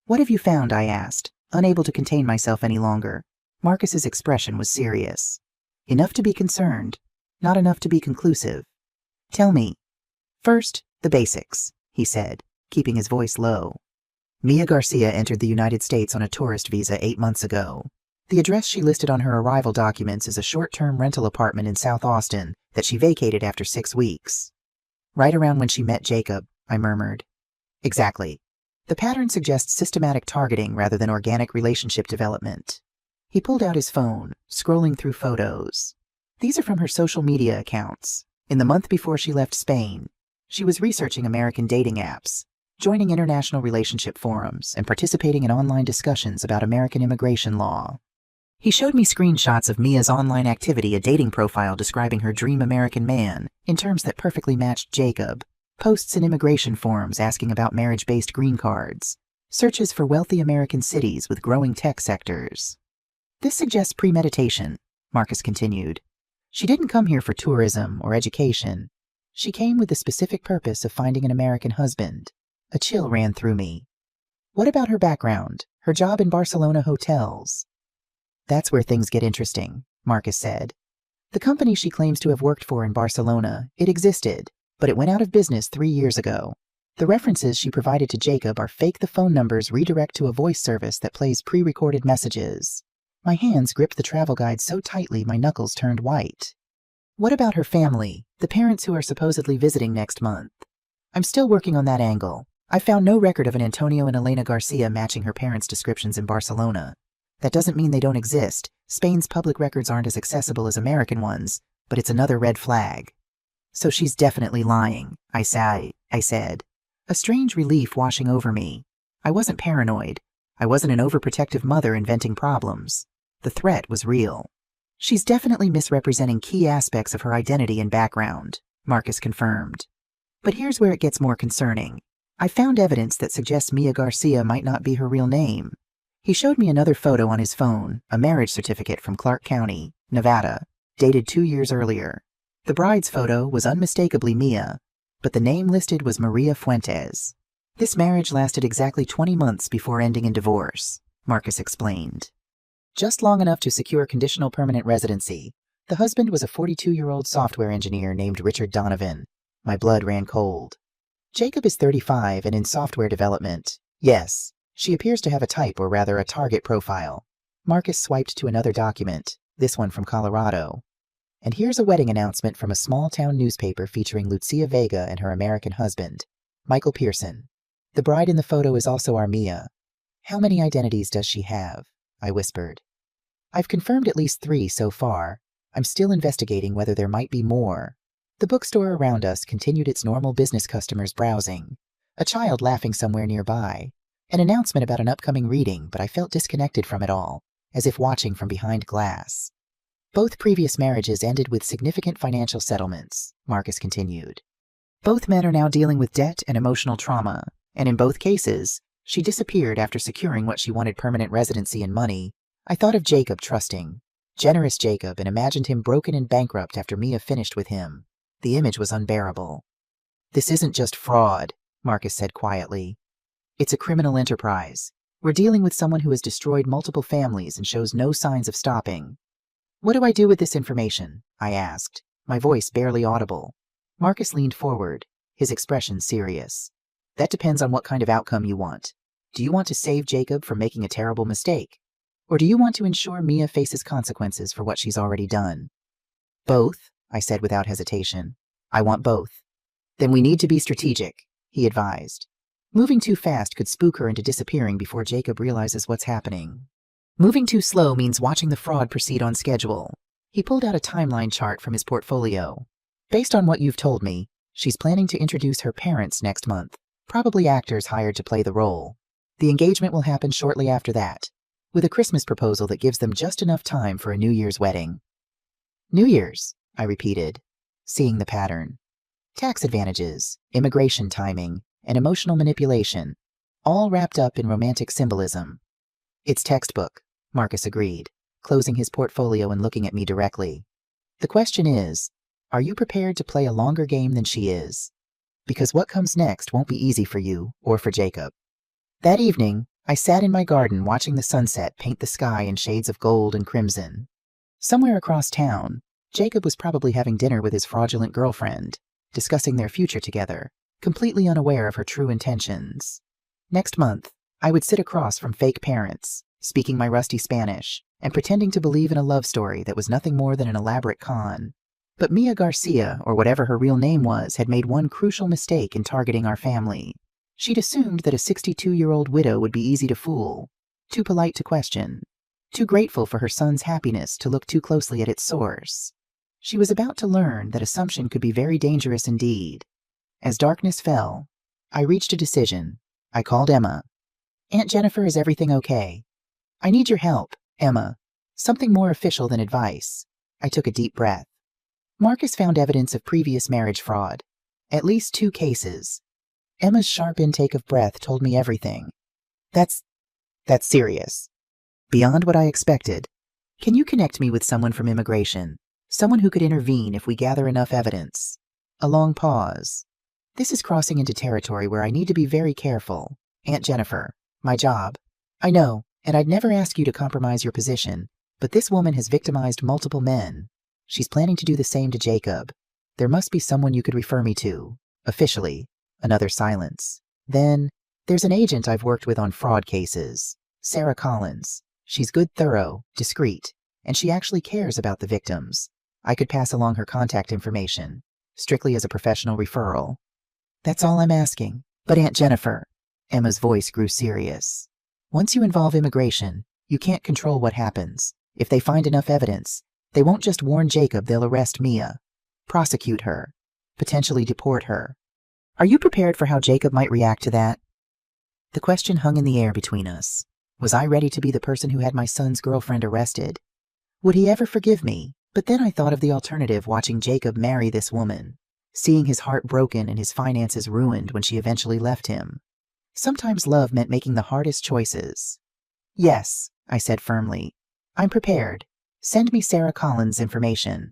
"What have you found?" I asked, unable to contain myself any longer. Marcus's expression was serious. Enough to be concerned, not enough to be conclusive. "Tell me." "First, the basics," he said, keeping his voice low. "Mia Garcia entered the United States on a tourist visa 8 months ago. The address she listed on her arrival documents is a short-term rental apartment in South Austin that she vacated after 6 weeks. Right around when she met Jacob," I murmured. "Exactly. The pattern suggests systematic targeting rather than organic relationship development." He pulled out his phone, scrolling through photos. "These are from her social media accounts. In the month before she left Spain, she was researching American dating apps, joining international relationship forums, and participating in online discussions about American immigration law." He showed me screenshots of Mia's online activity, a dating profile describing her dream American man in terms that perfectly matched Jacob, posts in immigration forums asking about marriage-based green cards, searches for wealthy American cities with growing tech sectors. "This suggests premeditation," Marcus continued. "She didn't come here for tourism or education. She came with the specific purpose of finding an American husband." A chill ran through me. "What about her background, her job in Barcelona hotels?" "That's where things get interesting," Marcus said. "The company she claims to have worked for in Barcelona, it existed, but it went out of business 3 years ago. The references she provided to Jacob are fake. The phone numbers redirect to a voice service that plays pre-recorded messages." My hands gripped the travel guide so tightly my knuckles turned white. "What about her family, the parents who are supposedly visiting next month?" "I'm still working on that angle. I found no record of an Antonio and Elena Garcia matching her parents' descriptions in Barcelona. That doesn't mean they don't exist. Spain's public records aren't as accessible as American ones, but it's another red flag." "So she's definitely lying," I said, a strange relief washing over me. I wasn't paranoid. I wasn't an overprotective mother inventing problems. The threat was real. "She's definitely misrepresenting key aspects of her identity and background," Marcus confirmed. "But here's where it gets more concerning. I found evidence that suggests Mia Garcia might not be her real name." He showed me another photo on his phone, a marriage certificate from Clark County, Nevada, dated 2 years earlier. The bride's photo was unmistakably Mia, but the name listed was Maria Fuentes. "This marriage lasted exactly 20 months before ending in divorce," Marcus explained. "Just long enough to secure conditional permanent residency. The husband was a 42-year-old software engineer named Richard Donovan." My blood ran cold. "Jacob is 35 and in software development. Yes. She appears to have a type, or rather a target profile." Marcus swiped to another document, this one from Colorado. "And here's a wedding announcement from a small-town newspaper featuring Lucia Vega and her American husband, Michael Pearson. The bride in the photo is also our Mia." "How many identities does she have?" I whispered. "I've confirmed at least 3 so far. I'm still investigating whether there might be more." The bookstore around us continued its normal business customers browsing, a child laughing somewhere nearby. An announcement about an upcoming reading, but I felt disconnected from it all, as if watching from behind glass. "Both previous marriages ended with significant financial settlements," Marcus continued. "Both men are now dealing with debt and emotional trauma, and in both cases, she disappeared after securing what she wanted: permanent residency and money. I thought of Jacob, trusting, generous Jacob, and imagined him broken and bankrupt after Mia finished with him. The image was unbearable." "This isn't just fraud," Marcus said quietly. "It's a criminal enterprise. We're dealing with someone who has destroyed multiple families and shows no signs of stopping." "What do I do with this information?" I asked, my voice barely audible. Marcus leaned forward, his expression serious. "That depends on what kind of outcome you want. Do you want to save Jacob from making a terrible mistake? Or do you want to ensure Mia faces consequences for what she's already done?" "Both," I said without hesitation. "I want both." "Then we need to be strategic," he advised. "Moving too fast could spook her into disappearing before Jacob realizes what's happening. Moving too slow means watching the fraud proceed on schedule. He pulled out a timeline chart from his portfolio. Based on what you've told me, she's planning to introduce her parents next month, probably actors hired to play the role. The engagement will happen shortly after that, with a Christmas proposal that gives them just enough time for a New Year's wedding. New Year's, I repeated, seeing the pattern. Tax advantages, immigration timing, and emotional manipulation, all wrapped up in romantic symbolism. It's textbook, Marcus agreed, closing his portfolio and looking at me directly. The question is, are you prepared to play a longer game than she is? Because what comes next won't be easy for you or for Jacob. That evening, I sat in my garden watching the sunset paint the sky in shades of gold and crimson. Somewhere across town, Jacob was probably having dinner with his fraudulent girlfriend, discussing their future together, completely unaware of her true intentions. Next month, I would sit across from fake parents, speaking my rusty Spanish, and pretending to believe in a love story that was nothing more than an elaborate con. But Mia Garcia, or whatever her real name was, had made one crucial mistake in targeting our family. She'd assumed that a 62-year-old widow would be easy to fool, too polite to question, too grateful for her son's happiness to look too closely at its source. She was about to learn that assumption could be very dangerous indeed. As darkness fell, I reached a decision. I called Emma. "Aunt Jennifer, is everything okay? I need your help, Emma. Something more official than advice." I took a deep breath. Marcus found evidence of previous marriage fraud. At least 2 cases. Emma's sharp intake of breath told me everything. That's serious. Beyond what I expected. Can you connect me with someone from immigration? Someone who could intervene if we gather enough evidence. A long pause. This is crossing into territory where I need to be very careful. Aunt Jennifer, my job. I know, and I'd never ask you to compromise your position, but this woman has victimized multiple men. She's planning to do the same to Jacob. There must be someone you could refer me to. Officially. Another silence. Then, there's an agent I've worked with on fraud cases. Sarah Collins. She's good, thorough, discreet, and she actually cares about the victims. I could pass along her contact information, strictly as a professional referral. That's all I'm asking. But Aunt Jennifer, Emma's voice grew serious. Once you involve immigration, you can't control what happens. If they find enough evidence, they won't just warn Jacob, they'll arrest Mia, prosecute her, potentially deport her. Are you prepared for how Jacob might react to that? The question hung in the air between us. Was I ready to be the person who had my son's girlfriend arrested? Would he ever forgive me? But then I thought of the alternative, watching Jacob marry this woman, seeing his heart broken and his finances ruined when she eventually left him. Sometimes love meant making the hardest choices. Yes, I said firmly. I'm prepared. Send me Sarah Collins' information.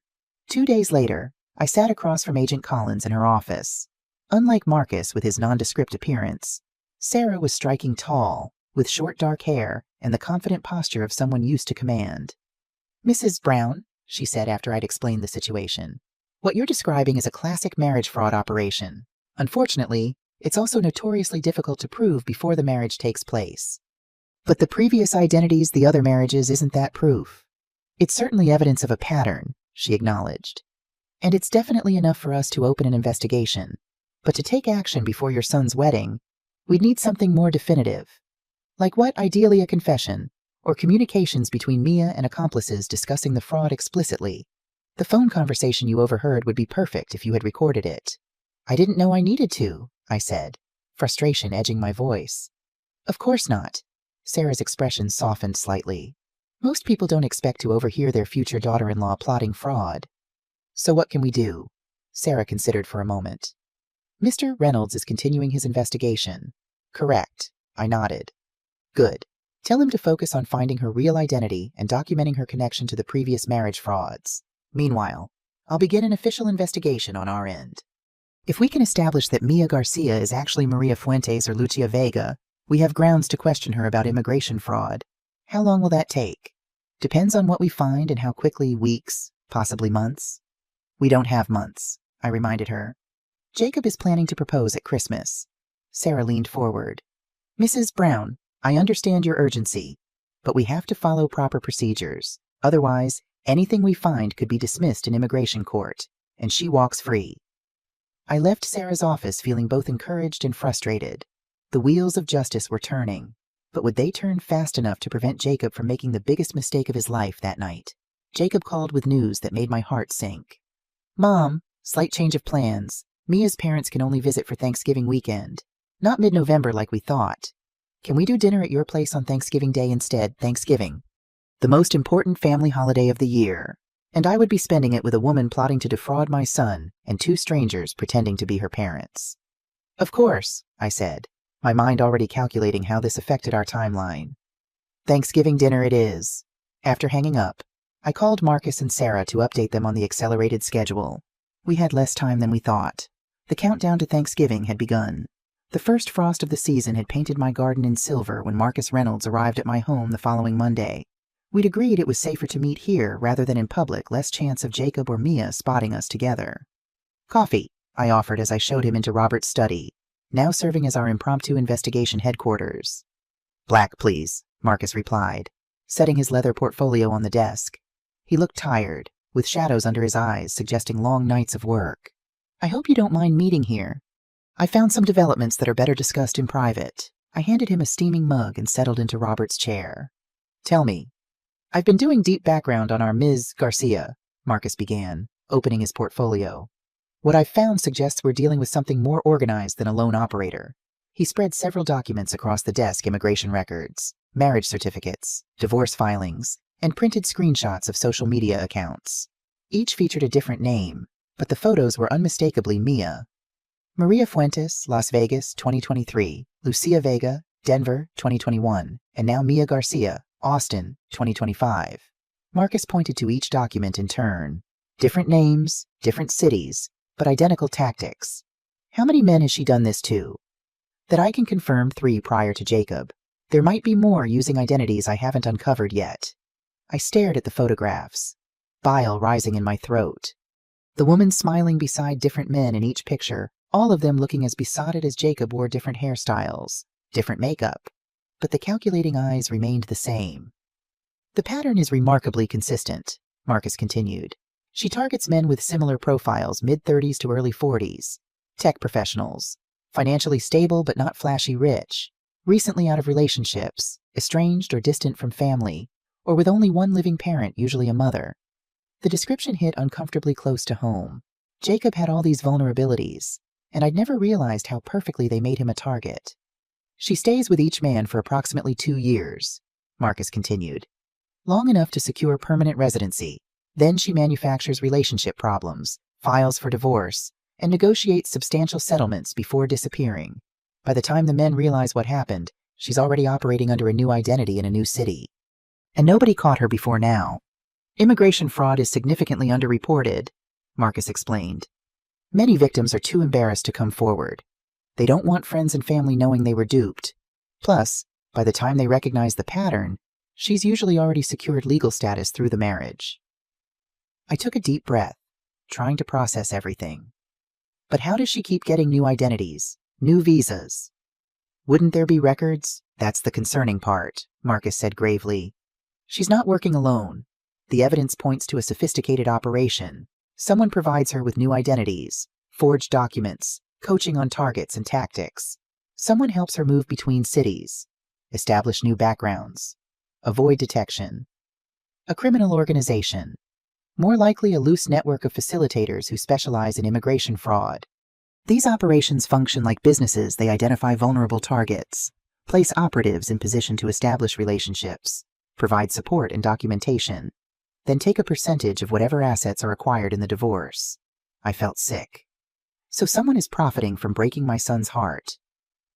2 days later, I sat across from Agent Collins in her office. Unlike Marcus with his nondescript appearance, Sarah was striking tall, with short dark hair and the confident posture of someone used to command. "Mrs. Brown," she said after I'd explained the situation, "what you're describing is a classic marriage fraud operation. Unfortunately, it's also notoriously difficult to prove before the marriage takes place. But the previous identities, the other marriages, isn't that proof? It's certainly evidence of a pattern," she acknowledged. "And it's definitely enough for us to open an investigation. But to take action before your son's wedding, we'd need something more definitive. Like what? Ideally a confession, or communications between Mia and accomplices discussing the fraud explicitly. The phone conversation you overheard would be perfect if you had recorded it." "I didn't know I needed to," I said, frustration edging my voice. "Of course not." Sarah's expression softened slightly. "Most people don't expect to overhear their future daughter-in-law plotting fraud." "So what can we do?" Sarah considered for a moment. "Mr. Reynolds is continuing his investigation." "Correct." I nodded. "Good. Tell him to focus on finding her real identity and documenting her connection to the previous marriage frauds. Meanwhile, I'll begin an official investigation on our end. If we can establish that Mia Garcia is actually Maria Fuentes or Lucia Vega, we have grounds to question her about immigration fraud. How long will that take? Depends on what we find and how quickly. Weeks, possibly months." "We don't have months," I reminded her. "Jacob is planning to propose at Christmas." Sarah leaned forward. "Mrs. Brown, I understand your urgency, but we have to follow proper procedures. Otherwise, anything we find could be dismissed in immigration court, and she walks free." I left Sarah's office feeling both encouraged and frustrated. The wheels of justice were turning, but would they turn fast enough to prevent Jacob from making the biggest mistake of his life that night? Jacob called with news that made my heart sink. Mom, slight change of plans. Mia's parents can only visit for Thanksgiving weekend. Not mid-November like we thought. Can we do dinner at your place on Thanksgiving Day instead? Thanksgiving, the most important family holiday of the year. And I would be spending it with a woman plotting to defraud my son and two strangers pretending to be her parents. Of course, I said, my mind already calculating how this affected our timeline. Thanksgiving dinner it is. After hanging up, I called Marcus and Sarah to update them on the accelerated schedule. We had less time than we thought. The countdown to Thanksgiving had begun. The first frost of the season had painted my garden in silver when Marcus Reynolds arrived at my home the following Monday. We'd agreed it was safer to meet here rather than in public, less chance of Jacob or Mia spotting us together. Coffee, I offered as I showed him into Robert's study, now serving as our impromptu investigation headquarters. Black, please, Marcus replied, setting his leather portfolio on the desk. He looked tired, with shadows under his eyes suggesting long nights of work. I hope you don't mind meeting here. I found some developments that are better discussed in private. I handed him a steaming mug and settled into Robert's chair. Tell me. I've been doing deep background on our Ms. Garcia, Marcus began, opening his portfolio. What I've found suggests we're dealing with something more organized than a lone operator. He spread several documents across the desk: immigration records, marriage certificates, divorce filings, and printed screenshots of social media accounts. Each featured a different name, but the photos were unmistakably Mia. Maria Fuentes, Las Vegas, 2023, Lucia Vega, Denver, 2021, and now Mia Garcia, Austin, 2025. Marcus pointed to each document in turn. Different names, different cities, but identical tactics. How many men has she done this to? That I can confirm 3 prior to Jacob. There might be more using identities I haven't uncovered yet. I stared at the photographs, bile rising in my throat. The woman smiling beside different men in each picture, all of them looking as besotted as Jacob, wore different hairstyles, different makeup, but the calculating eyes remained the same. The pattern is remarkably consistent, Marcus continued. She targets men with similar profiles, mid-30s to early 40s, tech professionals, financially stable but not flashy rich, recently out of relationships, estranged or distant from family, or with only one living parent, usually a mother. The description hit uncomfortably close to home. Jacob had all these vulnerabilities, and I'd never realized how perfectly they made him a target. She stays with each man for approximately 2 years, Marcus continued, long enough to secure permanent residency. Then she manufactures relationship problems, files for divorce, and negotiates substantial settlements before disappearing. By the time the men realize what happened, she's already operating under a new identity in a new city. And nobody caught her before now. Immigration fraud is significantly underreported, Marcus explained. Many victims are too embarrassed to come forward. They don't want friends and family knowing they were duped. Plus, by the time they recognize the pattern, she's usually already secured legal status through the marriage. I took a deep breath, trying to process everything. But how does she keep getting new identities, new visas? Wouldn't there be records? That's the concerning part, Marcus said gravely. She's not working alone. The evidence points to a sophisticated operation. Someone provides her with new identities, forged documents, coaching on targets and tactics. Someone helps her move between cities, establish new backgrounds, avoid detection. A criminal organization. More likely a loose network of facilitators who specialize in immigration fraud. These operations function like businesses. They identify vulnerable targets, place operatives in position to establish relationships, provide support and documentation, then take a percentage of whatever assets are acquired in the divorce. I felt sick. So someone is profiting from breaking my son's heart.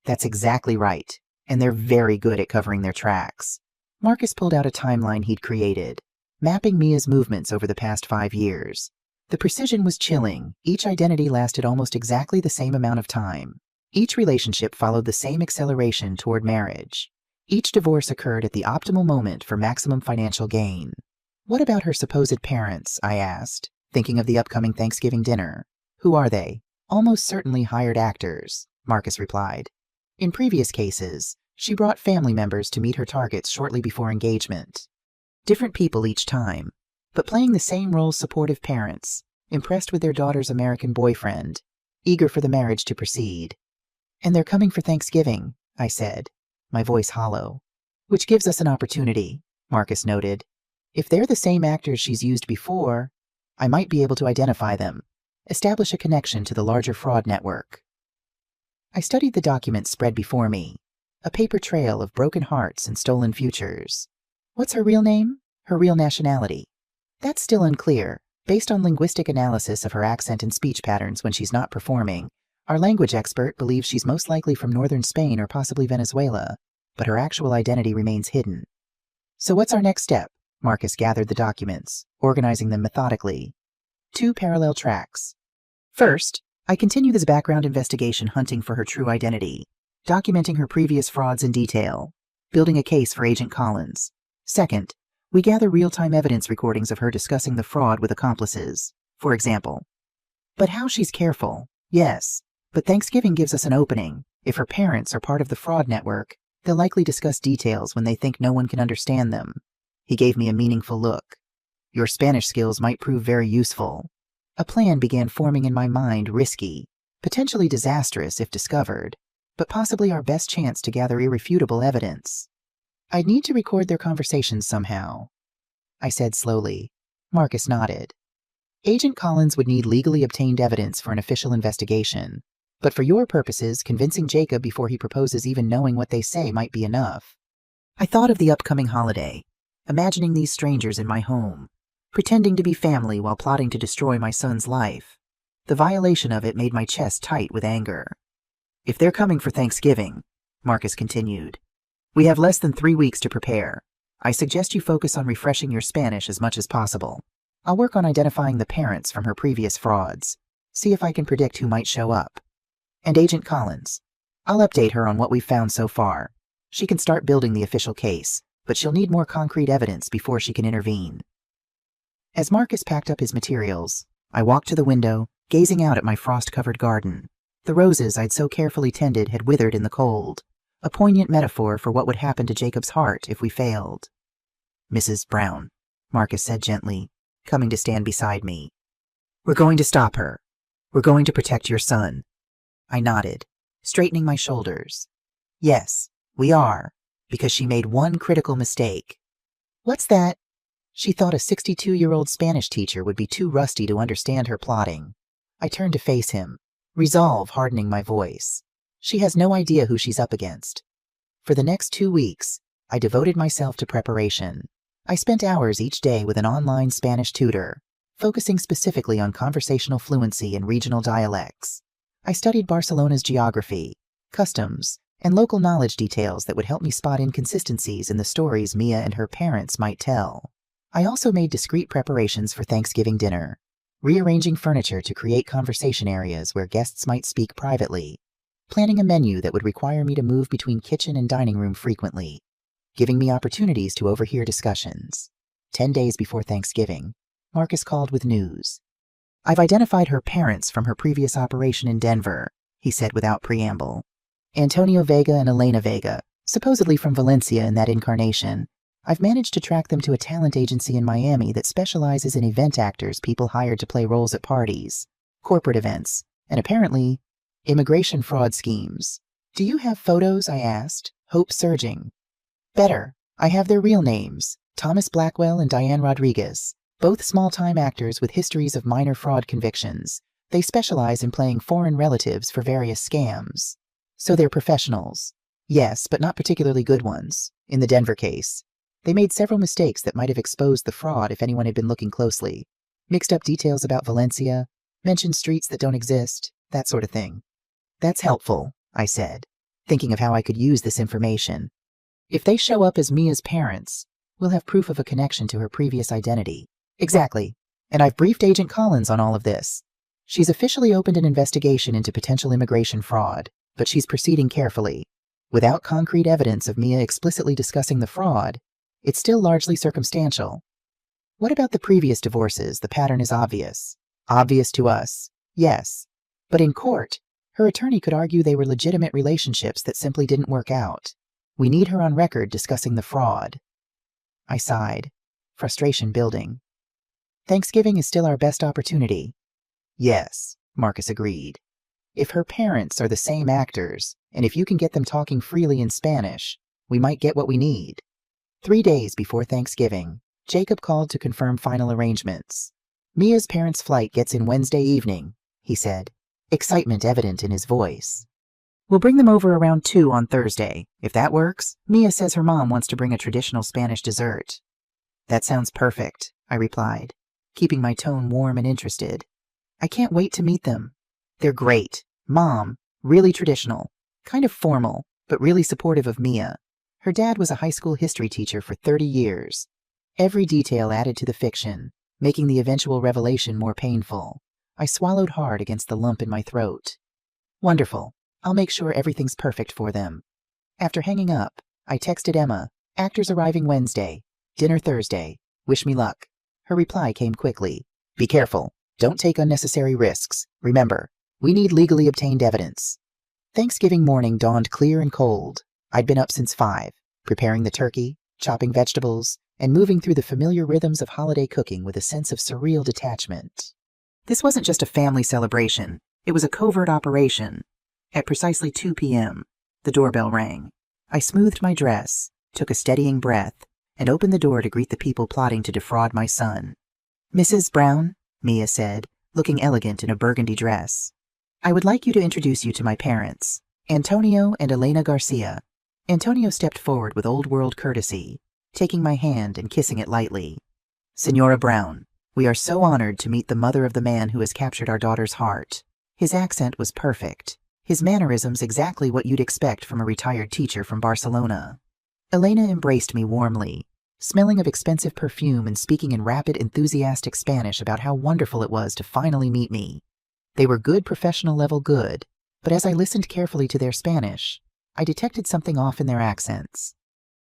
That's exactly right, and they're very good at covering their tracks. Marcus pulled out a timeline he'd created, mapping Mia's movements over the past 5 years. The precision was chilling. Each identity lasted almost exactly the same amount of time. Each relationship followed the same acceleration toward marriage. Each divorce occurred at the optimal moment for maximum financial gain. What about her supposed parents? I asked, thinking of the upcoming Thanksgiving dinner. Who are they? Almost certainly hired actors, Marcus replied. In previous cases, she brought family members to meet her targets shortly before engagement. Different people each time, but playing the same role: supportive parents, impressed with their daughter's American boyfriend, eager for the marriage to proceed. And they're coming for Thanksgiving, I said, my voice hollow. Which gives us an opportunity, Marcus noted. If they're the same actors she's used before, I might be able to identify them, establish a connection to the larger fraud network. I studied the documents spread before me, a paper trail of broken hearts and stolen futures. What's her real name? Her real nationality? That's still unclear. Based on linguistic analysis of her accent and speech patterns when she's not performing, our language expert believes she's most likely from northern Spain or possibly Venezuela, but her actual identity remains hidden. So what's our next step? Marcus gathered the documents, organizing them methodically. 2 parallel tracks. First, I continue this background investigation hunting for her true identity, documenting her previous frauds in detail, building a case for Agent Collins. Second, we gather real-time evidence recordings of her discussing the fraud with accomplices, for example. But how she's careful, yes, but Thanksgiving gives us an opening. If her parents are part of the fraud network, they'll likely discuss details when they think no one can understand them. He gave me a meaningful look. Your Spanish skills might prove very useful. A plan began forming in my mind, risky, potentially disastrous if discovered, but possibly our best chance to gather irrefutable evidence. I'd need to record their conversations somehow, I said slowly. Marcus nodded. Agent Collins would need legally obtained evidence for an official investigation, but for your purposes, convincing Jacob before he proposes even knowing what they say might be enough. I thought of the upcoming holiday, imagining these strangers in my home, pretending to be family while plotting to destroy my son's life. The violation of it made my chest tight with anger. If they're coming for Thanksgiving, Marcus continued, we have less than 3 weeks to prepare. I suggest you focus on refreshing your Spanish as much as possible. I'll work on identifying the parents from her previous frauds, see if I can predict who might show up. And Agent Collins, I'll update her on what we've found so far. She can start building the official case, but she'll need more concrete evidence before she can intervene. As Marcus packed up his materials, I walked to the window, gazing out at my frost-covered garden. The roses I'd so carefully tended had withered in the cold, a poignant metaphor for what would happen to Jacob's heart if we failed. Mrs. Brown, Marcus said gently, coming to stand beside me. We're going to stop her. We're going to protect your son. I nodded, straightening my shoulders. Yes, we are, because she made one critical mistake. What's that? She thought a 62-year-old Spanish teacher would be too rusty to understand her plotting. I turned to face him, resolve hardening my voice. She has no idea who she's up against. For the next 2 weeks, I devoted myself to preparation. I spent hours each day with an online Spanish tutor, focusing specifically on conversational fluency and regional dialects. I studied Barcelona's geography, customs, and local knowledge details that would help me spot inconsistencies in the stories Mia and her parents might tell. I also made discreet preparations for Thanksgiving dinner, rearranging furniture to create conversation areas where guests might speak privately, planning a menu that would require me to move between kitchen and dining room frequently, giving me opportunities to overhear discussions. 10 days before Thanksgiving, Marcus called with news. I've identified her parents from her previous operation in Denver, he said without preamble. Antonio Vega and Elena Vega, supposedly from Valencia in that incarnation. I've managed to track them to a talent agency in Miami that specializes in event actors people hired to play roles at parties, corporate events, and apparently, immigration fraud schemes. Do you have photos? I asked, hope surging. Better. I have their real names, Thomas Blackwell and Diane Rodriguez, both small-time actors with histories of minor fraud convictions. They specialize in playing foreign relatives for various scams. So they're professionals. Yes, but not particularly good ones. In the Denver case, they made several mistakes that might have exposed the fraud if anyone had been looking closely. Mixed up details about Valencia, mentioned streets that don't exist, that sort of thing. That's helpful, I said, thinking of how I could use this information. If they show up as Mia's parents, we'll have proof of a connection to her previous identity. Exactly. And I've briefed Agent Collins on all of this. She's officially opened an investigation into potential immigration fraud, but she's proceeding carefully. Without concrete evidence of Mia explicitly discussing the fraud, it's still largely circumstantial. What about the previous divorces? The pattern is obvious. Obvious to us, yes. But in court, her attorney could argue they were legitimate relationships that simply didn't work out. We need her on record discussing the fraud. I sighed, frustration building. Thanksgiving is still our best opportunity. Yes, Marcus agreed. If her parents are the same actors, and if you can get them talking freely in Spanish, we might get what we need. 3 days before Thanksgiving, Jacob called to confirm final arrangements. Mia's parents' flight gets in Wednesday evening, he said, excitement evident in his voice. We'll bring them over around 2 on Thursday. If that works, Mia says her mom wants to bring a traditional Spanish dessert. That sounds perfect, I replied, keeping my tone warm and interested. I can't wait to meet them. They're great. Mom, really traditional, kind of formal, but really supportive of Mia. Her dad was a high school history teacher for 30 years. Every detail added to the fiction, making the eventual revelation more painful. I swallowed hard against the lump in my throat. Wonderful. I'll make sure everything's perfect for them. After hanging up, I texted Emma, actors arriving Wednesday, dinner Thursday, wish me luck. Her reply came quickly. Be careful. Don't take unnecessary risks. Remember, we need legally obtained evidence. Thanksgiving morning dawned clear and cold. I'd been up since 5, preparing the turkey, chopping vegetables, and moving through the familiar rhythms of holiday cooking with a sense of surreal detachment. This wasn't just a family celebration. It was a covert operation. At precisely 2 p.m., the doorbell rang. I smoothed my dress, took a steadying breath, and opened the door to greet the people plotting to defraud my son. Mrs. Brown, Mia said, looking elegant in a burgundy dress. I would like you to introduce you to my parents, Antonio and Elena Garcia. Antonio stepped forward with old-world courtesy, taking my hand and kissing it lightly. Senora Brown, we are so honored to meet the mother of the man who has captured our daughter's heart. His accent was perfect. His mannerisms exactly what you'd expect from a retired teacher from Barcelona. Elena embraced me warmly, smelling of expensive perfume and speaking in rapid, enthusiastic Spanish about how wonderful it was to finally meet me. They were good professional level good, but as I listened carefully to their Spanish, I detected something off in their accents.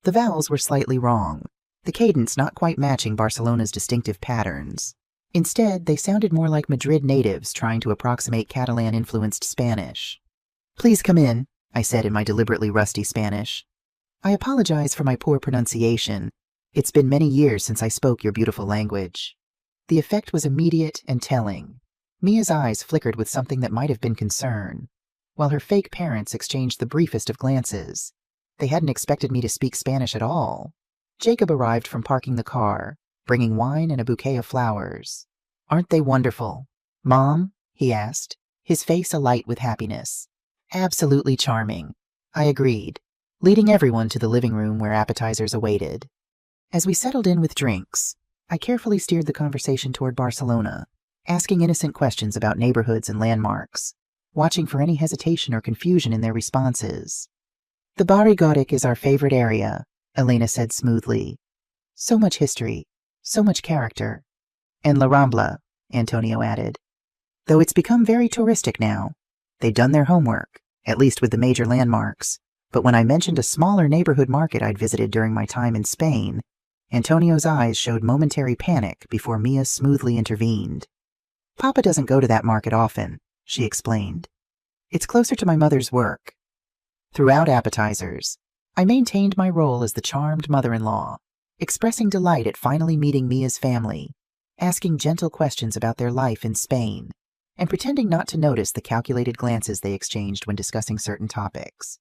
The vowels were slightly wrong, the cadence not quite matching Barcelona's distinctive patterns. Instead, they sounded more like Madrid natives trying to approximate Catalan-influenced Spanish. Please come in, I said in my deliberately rusty Spanish. I apologize for my poor pronunciation. It's been many years since I spoke your beautiful language. The effect was immediate and telling. Mia's eyes flickered with something that might have been concern, while her fake parents exchanged the briefest of glances. They hadn't expected me to speak Spanish at all. Jacob arrived from parking the car, bringing wine and a bouquet of flowers. Aren't they wonderful? Mom? He asked, his face alight with happiness. Absolutely charming, I agreed, leading everyone to the living room where appetizers awaited. As we settled in with drinks, I carefully steered the conversation toward Barcelona, asking innocent questions about neighborhoods and landmarks, watching for any hesitation or confusion in their responses. The Barri Gothic is our favorite area, Elena said smoothly. So much history, so much character. And La Rambla, Antonio added. Though it's become very touristic now. They'd done their homework, at least with the major landmarks, but when I mentioned a smaller neighborhood market I'd visited during my time in Spain, Antonio's eyes showed momentary panic before Mia smoothly intervened. Papa doesn't go to that market often, she explained. It's closer to my mother's work. Throughout appetizers, I maintained my role as the charmed mother-in-law, expressing delight at finally meeting Mia's family, asking gentle questions about their life in Spain, and pretending not to notice the calculated glances they exchanged when discussing certain topics.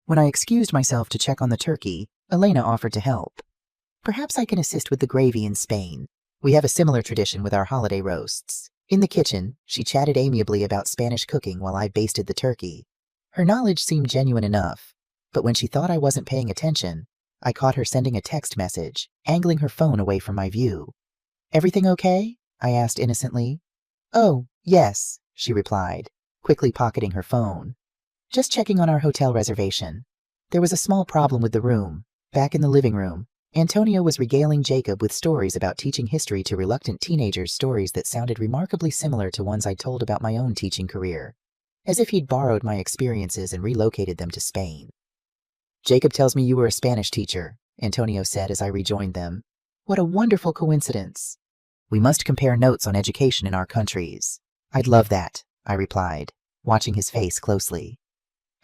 When I excused myself to check on the turkey, Elena offered to help. Perhaps I can assist with the gravy in Spain. We have a similar tradition with our holiday roasts. In the kitchen, she chatted amiably about Spanish cooking while I basted the turkey. Her knowledge seemed genuine enough, but when she thought I wasn't paying attention, I caught her sending a text message, angling her phone away from my view. Everything okay? I asked innocently. Oh, yes, she replied, quickly pocketing her phone. Just checking on our hotel reservation. There was a small problem with the room. Back in the living room, Antonio was regaling Jacob with stories about teaching history to reluctant teenagers, stories that sounded remarkably similar to ones I'd told about my own teaching career, as if he'd borrowed my experiences and relocated them to Spain. Jacob tells me you were a Spanish teacher, Antonio said as I rejoined them. What a wonderful coincidence. We must compare notes on education in our countries. I'd love that, I replied, watching his face closely.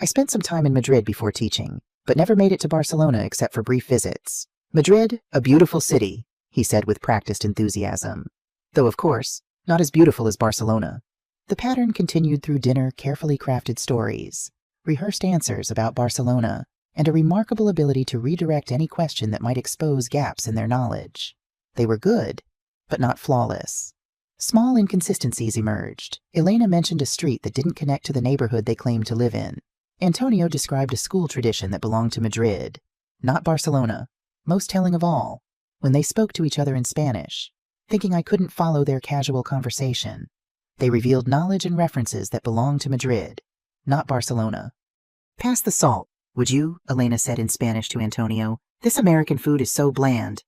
I spent some time in Madrid before teaching, but never made it to Barcelona except for brief visits. Madrid, a beautiful city, he said with practiced enthusiasm. Though, of course, not as beautiful as Barcelona. The pattern continued through dinner, carefully crafted stories, rehearsed answers about Barcelona, and a remarkable ability to redirect any question that might expose gaps in their knowledge. They were good, but not flawless. Small inconsistencies emerged. Elena mentioned a street that didn't connect to the neighborhood they claimed to live in. Antonio described a school tradition that belonged to Madrid, not Barcelona. Most telling of all, when they spoke to each other in Spanish, thinking I couldn't follow their casual conversation, they revealed knowledge and references that belonged to Madrid, not Barcelona. "Pass the salt, would you?" Elena said in Spanish to Antonio. "This American food is so bland."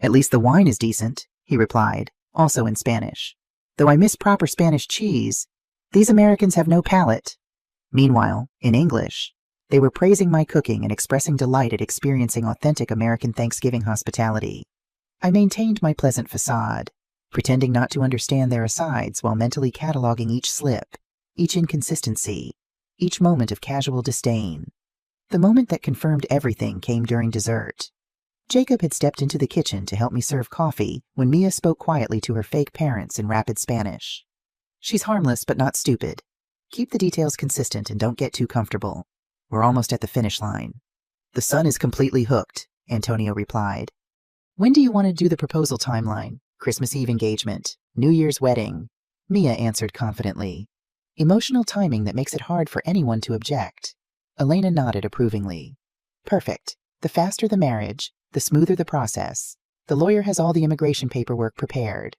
"At least the wine is decent," he replied, also in Spanish. "Though I miss proper Spanish cheese, these Americans have no palate." Meanwhile, in English, they were praising my cooking and expressing delight at experiencing authentic American Thanksgiving hospitality. I maintained my pleasant facade, pretending not to understand their asides while mentally cataloging each slip, each inconsistency, each moment of casual disdain. The moment that confirmed everything came during dessert. Jacob had stepped into the kitchen to help me serve coffee when Mia spoke quietly to her fake parents in rapid Spanish. "She's harmless but not stupid. Keep the details consistent and don't get too comfortable. We're almost at the finish line." "The son is completely hooked," Antonio replied. "When do you want to do the proposal timeline? Christmas Eve engagement, New Year's wedding?" Mia answered confidently. "Emotional timing that makes it hard for anyone to object." Elena nodded approvingly. "Perfect. The faster the marriage, the smoother the process. The lawyer has all the immigration paperwork prepared."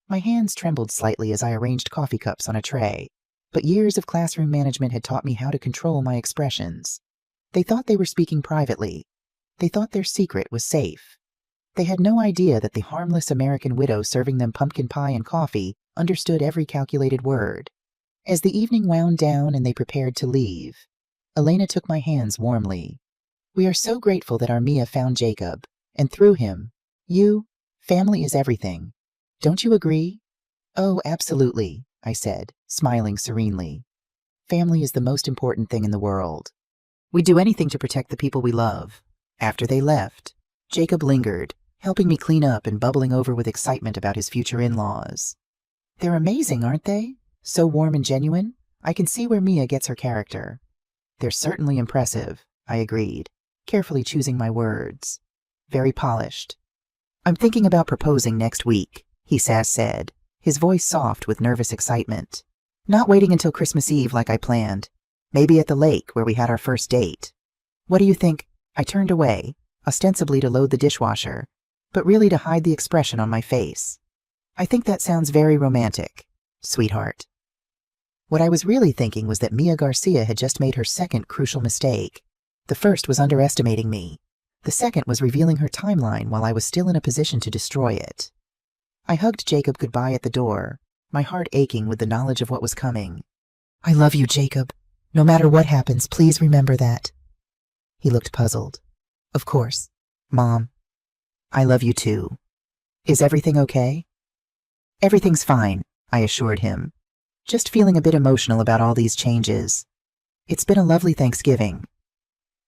My hands trembled slightly as I arranged coffee cups on a tray, but years of classroom management had taught me how to control my expressions. They thought they were speaking privately. They thought their secret was safe. They had no idea that the harmless American widow serving them pumpkin pie and coffee understood every calculated word. As the evening wound down and they prepared to leave, Elena took my hands warmly. "We are so grateful that our Mia found Jacob, and through him, family is everything. Don't you agree?" "Oh, absolutely," I said, smiling serenely. "Family is the most important thing in the world. We'd do anything to protect the people we love." After they left, Jacob lingered, helping me clean up and bubbling over with excitement about his future in-laws. "They're amazing, aren't they? So warm and genuine. I can see where Mia gets her character." "They're certainly impressive," I agreed, carefully choosing my words. "Very polished." "I'm thinking about proposing next week," he said, his voice soft with nervous excitement. "Not waiting until Christmas Eve like I planned. Maybe at the lake where we had our first date. What do you think?" I turned away, ostensibly to load the dishwasher, but really to hide the expression on my face. "I think that sounds very romantic, sweetheart." What I was really thinking was that Mia Garcia had just made her second crucial mistake. The first was underestimating me. The second was revealing her timeline while I was still in a position to destroy it. I hugged Jacob goodbye at the door, my heart aching with the knowledge of what was coming. "I love you, Jacob. No matter what happens, please remember that." He looked puzzled. "Of course, Mom. I love you too. Is everything okay?" "Everything's fine," I assured him. "Just feeling a bit emotional about all these changes. It's been a lovely Thanksgiving."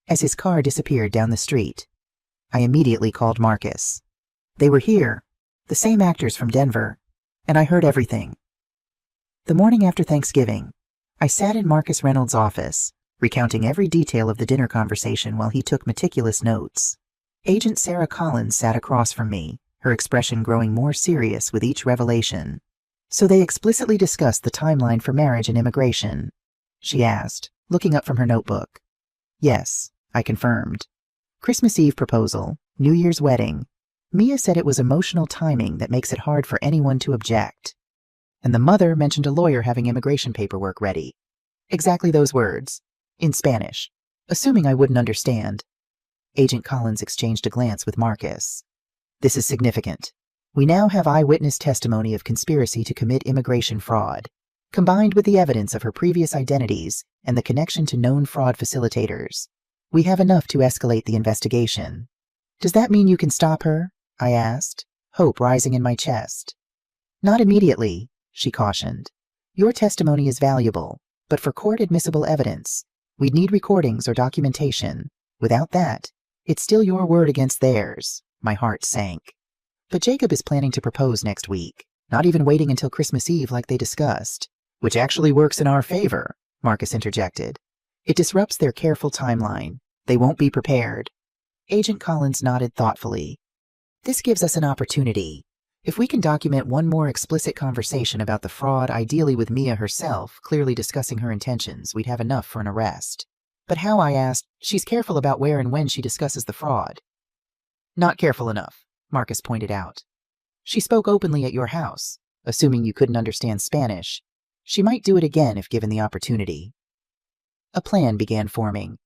As his car disappeared down the street, I immediately called Marcus. They were here, the same actors from Denver, and I heard everything. The morning after Thanksgiving, I sat in Marcus Reynolds' office, recounting every detail of the dinner conversation while he took meticulous notes. Agent Sarah Collins sat across from me, her expression growing more serious with each revelation. "So they explicitly discussed the timeline for marriage and immigration?" she asked, looking up from her notebook. "Yes," I confirmed. "Christmas Eve proposal, New Year's wedding. Mia said it was emotional timing that makes it hard for anyone to object. And the mother mentioned a lawyer having immigration paperwork ready. Exactly those words, in Spanish, assuming I wouldn't understand." Agent Collins exchanged a glance with Marcus. "This is significant. We now have eyewitness testimony of conspiracy to commit immigration fraud, combined with the evidence of her previous identities and the connection to known fraud facilitators. We have enough to escalate the investigation." "Does that mean you can stop her?" I asked, hope rising in my chest. "Not immediately," she cautioned. "Your testimony is valuable, but for court-admissible evidence, we'd need recordings or documentation. Without that, it's still your word against theirs." My heart sank. "But Jacob is planning to propose next week, not even waiting until Christmas Eve like they discussed." "Which actually works in our favor," Marcus interjected. "It disrupts their careful timeline. They won't be prepared. Agent Collins nodded thoughtfully. This gives us an opportunity. If we can document one more explicit conversation about the fraud, ideally with Mia herself, clearly discussing her intentions, we'd have enough for an arrest. But how, I asked, she's careful about where and when she discusses the fraud. Not careful enough, Marcus pointed out. She spoke openly at your house, assuming you couldn't understand Spanish. She might do it again if given the opportunity. A plan began forming.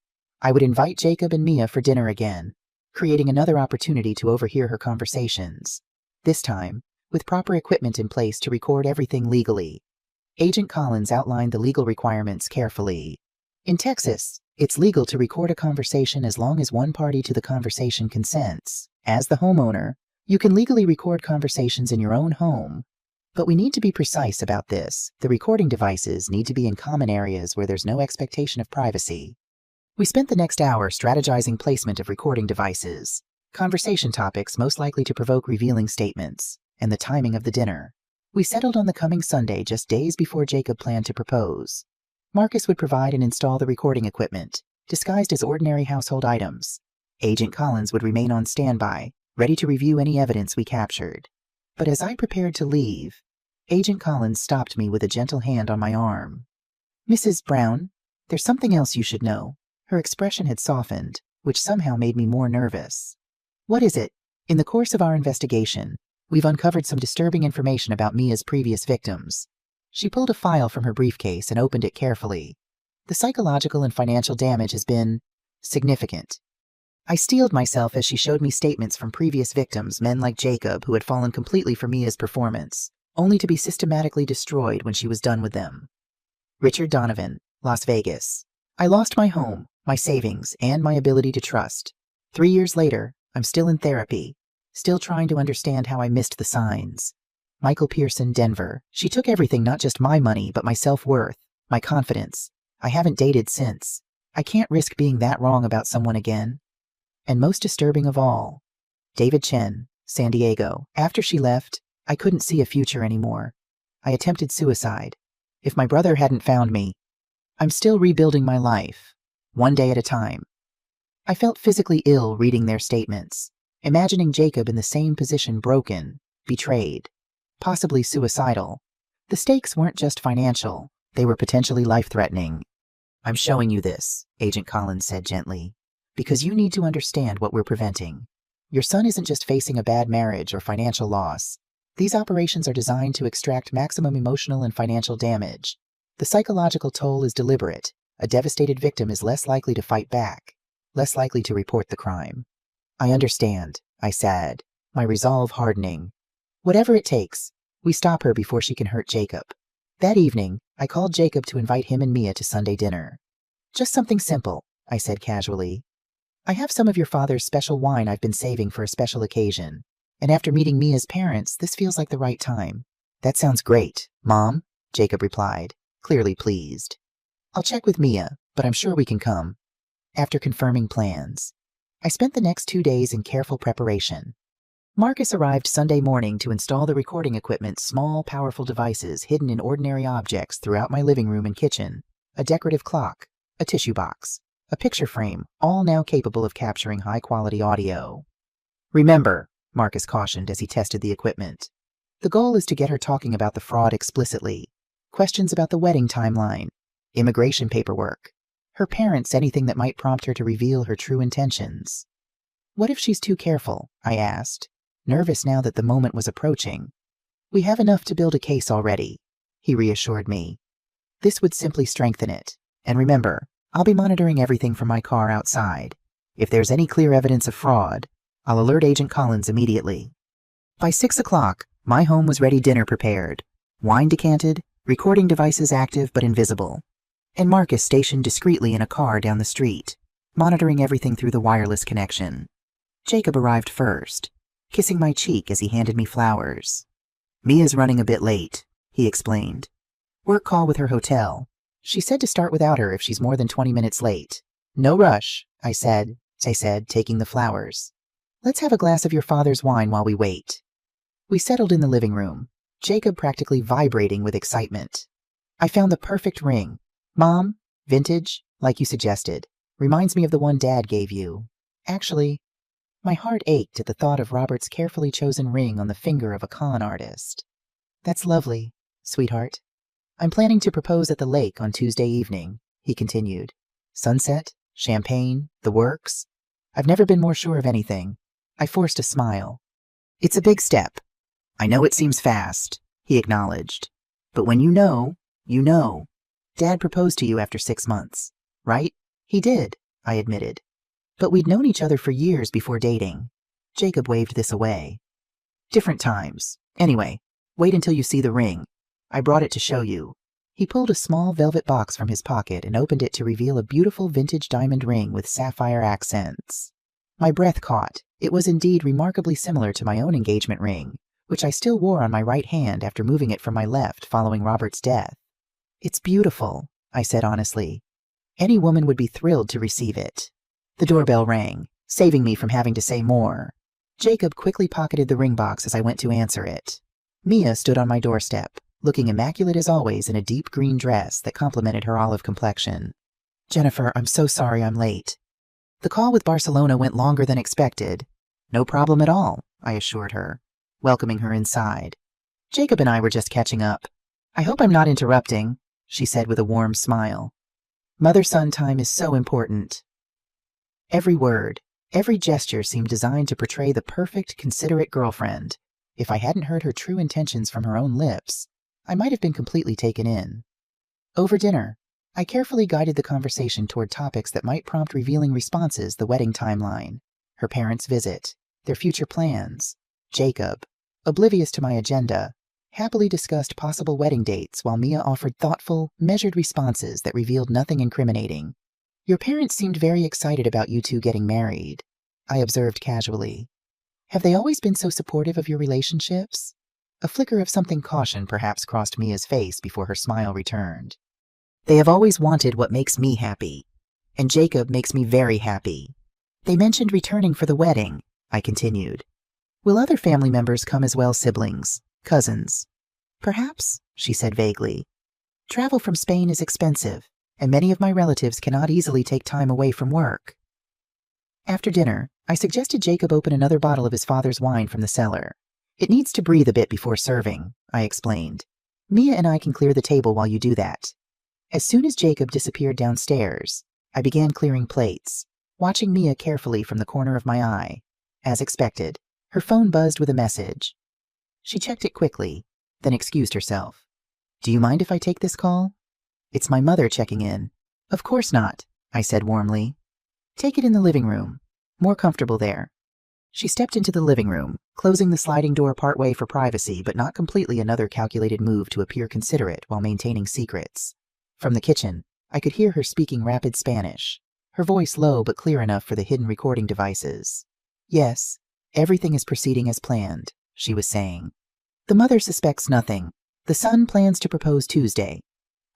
I would invite Jacob and Mia for dinner again, creating another opportunity to overhear her conversations. This time, with proper equipment in place to record everything legally. Agent Collins outlined the legal requirements carefully. In Texas, it's legal to record a conversation as long as one party to the conversation consents. As the homeowner, you can legally record conversations in your own home. But we need to be precise about this. The recording devices need to be in common areas where there's no expectation of privacy. We spent the next hour strategizing placement of recording devices, conversation topics most likely to provoke revealing statements, and the timing of the dinner. We settled on the coming Sunday just days before Jacob planned to propose. Marcus would provide and install the recording equipment, disguised as ordinary household items. Agent Collins would remain on standby, ready to review any evidence we captured. But as I prepared to leave, Agent Collins stopped me with a gentle hand on my arm. Mrs. Brown, there's something else you should know. Her expression had softened, which somehow made me more nervous. What is it? In the course of our investigation, we've uncovered some disturbing information about Mia's previous victims. She pulled a file from her briefcase and opened it carefully. The psychological and financial damage has been significant. I steeled myself as she showed me statements from previous victims, men like Jacob, who had fallen completely for Mia's performance, only to be systematically destroyed when she was done with them. Richard Donovan, Las Vegas. I lost my home, my savings, and my ability to trust. 3 years later, I'm still in therapy, still trying to understand how I missed the signs. Michael Pearson, Denver. She took everything, not just my money, but my self-worth, my confidence. I haven't dated since. I can't risk being that wrong about someone again. And most disturbing of all, David Chen, San Diego. After she left, I couldn't see a future anymore. I attempted suicide. If my brother hadn't found me, I'm still rebuilding my life, one day at a time. I felt physically ill reading their statements, imagining Jacob in the same position, broken, betrayed, possibly suicidal. The stakes weren't just financial, they were potentially life-threatening. I'm showing you this, Agent Collins said gently, because you need to understand what we're preventing. Your son isn't just facing a bad marriage or financial loss. These operations are designed to extract maximum emotional and financial damage. The psychological toll is deliberate. A devastated victim is less likely to fight back, less likely to report the crime. I understand, I said, my resolve hardening. Whatever it takes, we stop her before she can hurt Jacob. That evening, I called Jacob to invite him and Mia to Sunday dinner. Just something simple, I said casually. I have some of your father's special wine I've been saving for a special occasion, and after meeting Mia's parents, this feels like the right time. That sounds great, Mom, Jacob replied, clearly pleased. I'll check with Mia, but I'm sure we can come. After confirming plans, I spent the next 2 days in careful preparation. Marcus arrived Sunday morning to install the recording equipment, small, powerful devices hidden in ordinary objects throughout my living room and kitchen, a decorative clock, a tissue box, a picture frame, all now capable of capturing high-quality audio. Remember, Marcus cautioned as he tested the equipment, the goal is to get her talking about the fraud explicitly. Questions about the wedding timeline, immigration paperwork, her parents, anything that might prompt her to reveal her true intentions. What if she's too careful? I asked, nervous now that the moment was approaching. We have enough to build a case already, he reassured me. This would simply strengthen it. And remember, I'll be monitoring everything from my car outside. If there's any clear evidence of fraud, I'll alert Agent Collins immediately. By 6 o'clock, my home was ready, dinner prepared, wine decanted, recording devices active but invisible, and Marcus stationed discreetly in a car down the street, monitoring everything through the wireless connection. Jacob arrived first, kissing my cheek as he handed me flowers. Mia's running a bit late, he explained. Work call with her hotel. She said to start without her if she's more than 20 minutes late. No rush, I said, taking the flowers. Let's have a glass of your father's wine while we wait. We settled in the living room, Jacob practically vibrating with excitement. I found the perfect ring. Mom, vintage, like you suggested. Reminds me of the one Dad gave you. Actually, my heart ached at the thought of Robert's carefully chosen ring on the finger of a con artist. That's lovely, sweetheart. I'm planning to propose at the lake on Tuesday evening, he continued. Sunset, champagne, the works. I've never been more sure of anything. I forced a smile. It's a big step. I know it seems fast, he acknowledged. But when you know, you know. Dad proposed to you after 6 months, right? He did, I admitted. But we'd known each other for years before dating. Jacob waved this away. Different times. Anyway, wait until you see the ring. I brought it to show you. He pulled a small velvet box from his pocket and opened it to reveal a beautiful vintage diamond ring with sapphire accents. My breath caught. It was indeed remarkably similar to my own engagement ring, which I still wore on my right hand after moving it from my left following Robert's death. It's beautiful, I said honestly. Any woman would be thrilled to receive it. The doorbell rang, saving me from having to say more. Jacob quickly pocketed the ring box as I went to answer it. Mia stood on my doorstep, looking immaculate as always in a deep green dress that complemented her olive complexion. Jennifer, I'm so sorry I'm late. The call with Barcelona went longer than expected. No problem at all, I assured her, welcoming her inside. Jacob and I were just catching up. I hope I'm not interrupting, she said with a warm smile. Mother-son time is so important. Every word, every gesture seemed designed to portray the perfect, considerate girlfriend. If I hadn't heard her true intentions from her own lips, I might have been completely taken in. Over dinner, I carefully guided the conversation toward topics that might prompt revealing responses: the wedding timeline, her parents' visit, their future plans. Jacob, oblivious to my agenda, happily discussed possible wedding dates while Mia offered thoughtful, measured responses that revealed nothing incriminating. Your parents seemed very excited about you two getting married, I observed casually. Have they always been so supportive of your relationships? A flicker of something caution perhaps crossed Mia's face before her smile returned. They have always wanted what makes me happy, and Jacob makes me very happy. They mentioned returning for the wedding, I continued. Will other family members come as well, siblings, cousins? Perhaps, she said vaguely. Travel from Spain is expensive, and many of my relatives cannot easily take time away from work. After dinner, I suggested Jacob open another bottle of his father's wine from the cellar. It needs to breathe a bit before serving, I explained. Mia and I can clear the table while you do that. As soon as Jacob disappeared downstairs, I began clearing plates, watching Mia carefully from the corner of my eye. As expected, her phone buzzed with a message. She checked it quickly, then excused herself. Do you mind if I take this call? It's my mother checking in. Of course not, I said warmly. Take it in the living room. More comfortable there. She stepped into the living room, closing the sliding door partway for privacy, but not completely, another calculated move to appear considerate while maintaining secrets. From the kitchen, I could hear her speaking rapid Spanish, her voice low but clear enough for the hidden recording devices. Yes, everything is proceeding as planned, she was saying. The mother suspects nothing. The son plans to propose Tuesday.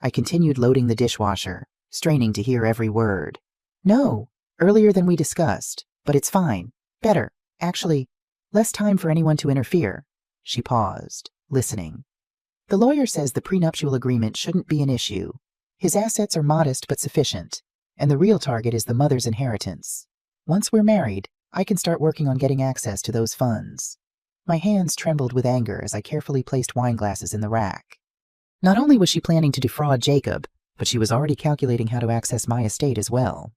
I continued loading the dishwasher, straining to hear every word. No, earlier than we discussed, but it's fine. Better, actually. Less time for anyone to interfere. She paused, listening. The lawyer says the prenuptial agreement shouldn't be an issue. His assets are modest but sufficient, and the real target is the mother's inheritance. Once we're married, I can start working on getting access to those funds. My hands trembled with anger as I carefully placed wine glasses in the rack. Not only was she planning to defraud Jacob, but she was already calculating how to access my estate as well.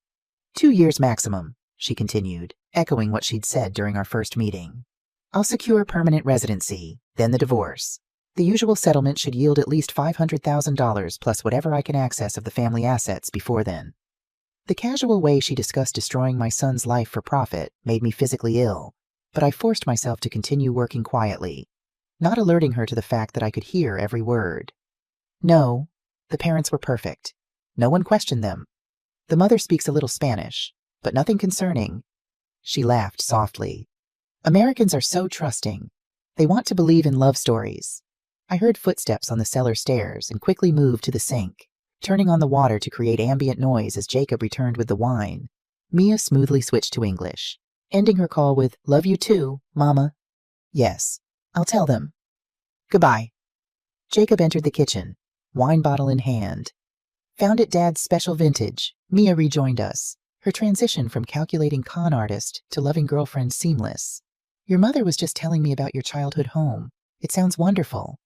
2 years maximum, she continued, echoing what she'd said during our first meeting. I'll secure permanent residency, then the divorce. The usual settlement should yield at least $500,000 plus whatever I can access of the family assets before then. The casual way she discussed destroying my son's life for profit made me physically ill, but I forced myself to continue working quietly, not alerting her to the fact that I could hear every word. No, the parents were perfect. No one questioned them. The mother speaks a little Spanish, but nothing concerning. She laughed softly. Americans are so trusting. They want to believe in love stories. I heard footsteps on the cellar stairs and quickly moved to the sink, turning on the water to create ambient noise as Jacob returned with the wine. Mia smoothly switched to English, ending her call with, "Love you too, Mama." Yes, I'll tell them. Goodbye. Jacob entered the kitchen, wine bottle in hand. Found it Dad's special vintage. Mia rejoined us, Her transition from calculating con artist to loving girlfriend seamless. Your mother was just telling me about your childhood home. It sounds wonderful.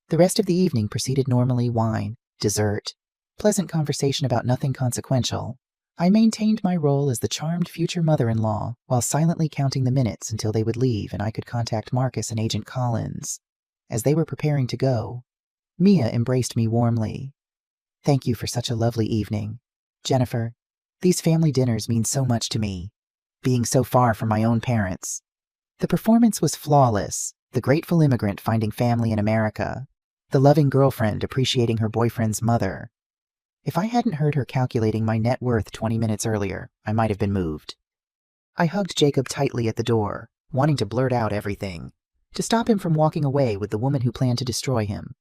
The rest of the evening proceeded normally: wine, dessert, pleasant conversation about nothing consequential. I maintained my role as the charmed future mother-in-law while silently counting the minutes until they would leave and I could contact Marcus and Agent Collins. As they were preparing to go, Mia embraced me warmly. Thank you for such a lovely evening. Jennifer, these family dinners mean so much to me, being so far from my own parents. The performance was flawless, the grateful immigrant finding family in America, the loving girlfriend appreciating her boyfriend's mother. If I hadn't heard her calculating my net worth 20 minutes earlier, I might have been moved. I hugged Jacob tightly at the door, wanting to blurt out everything, to stop him from walking away with the woman who planned to destroy him.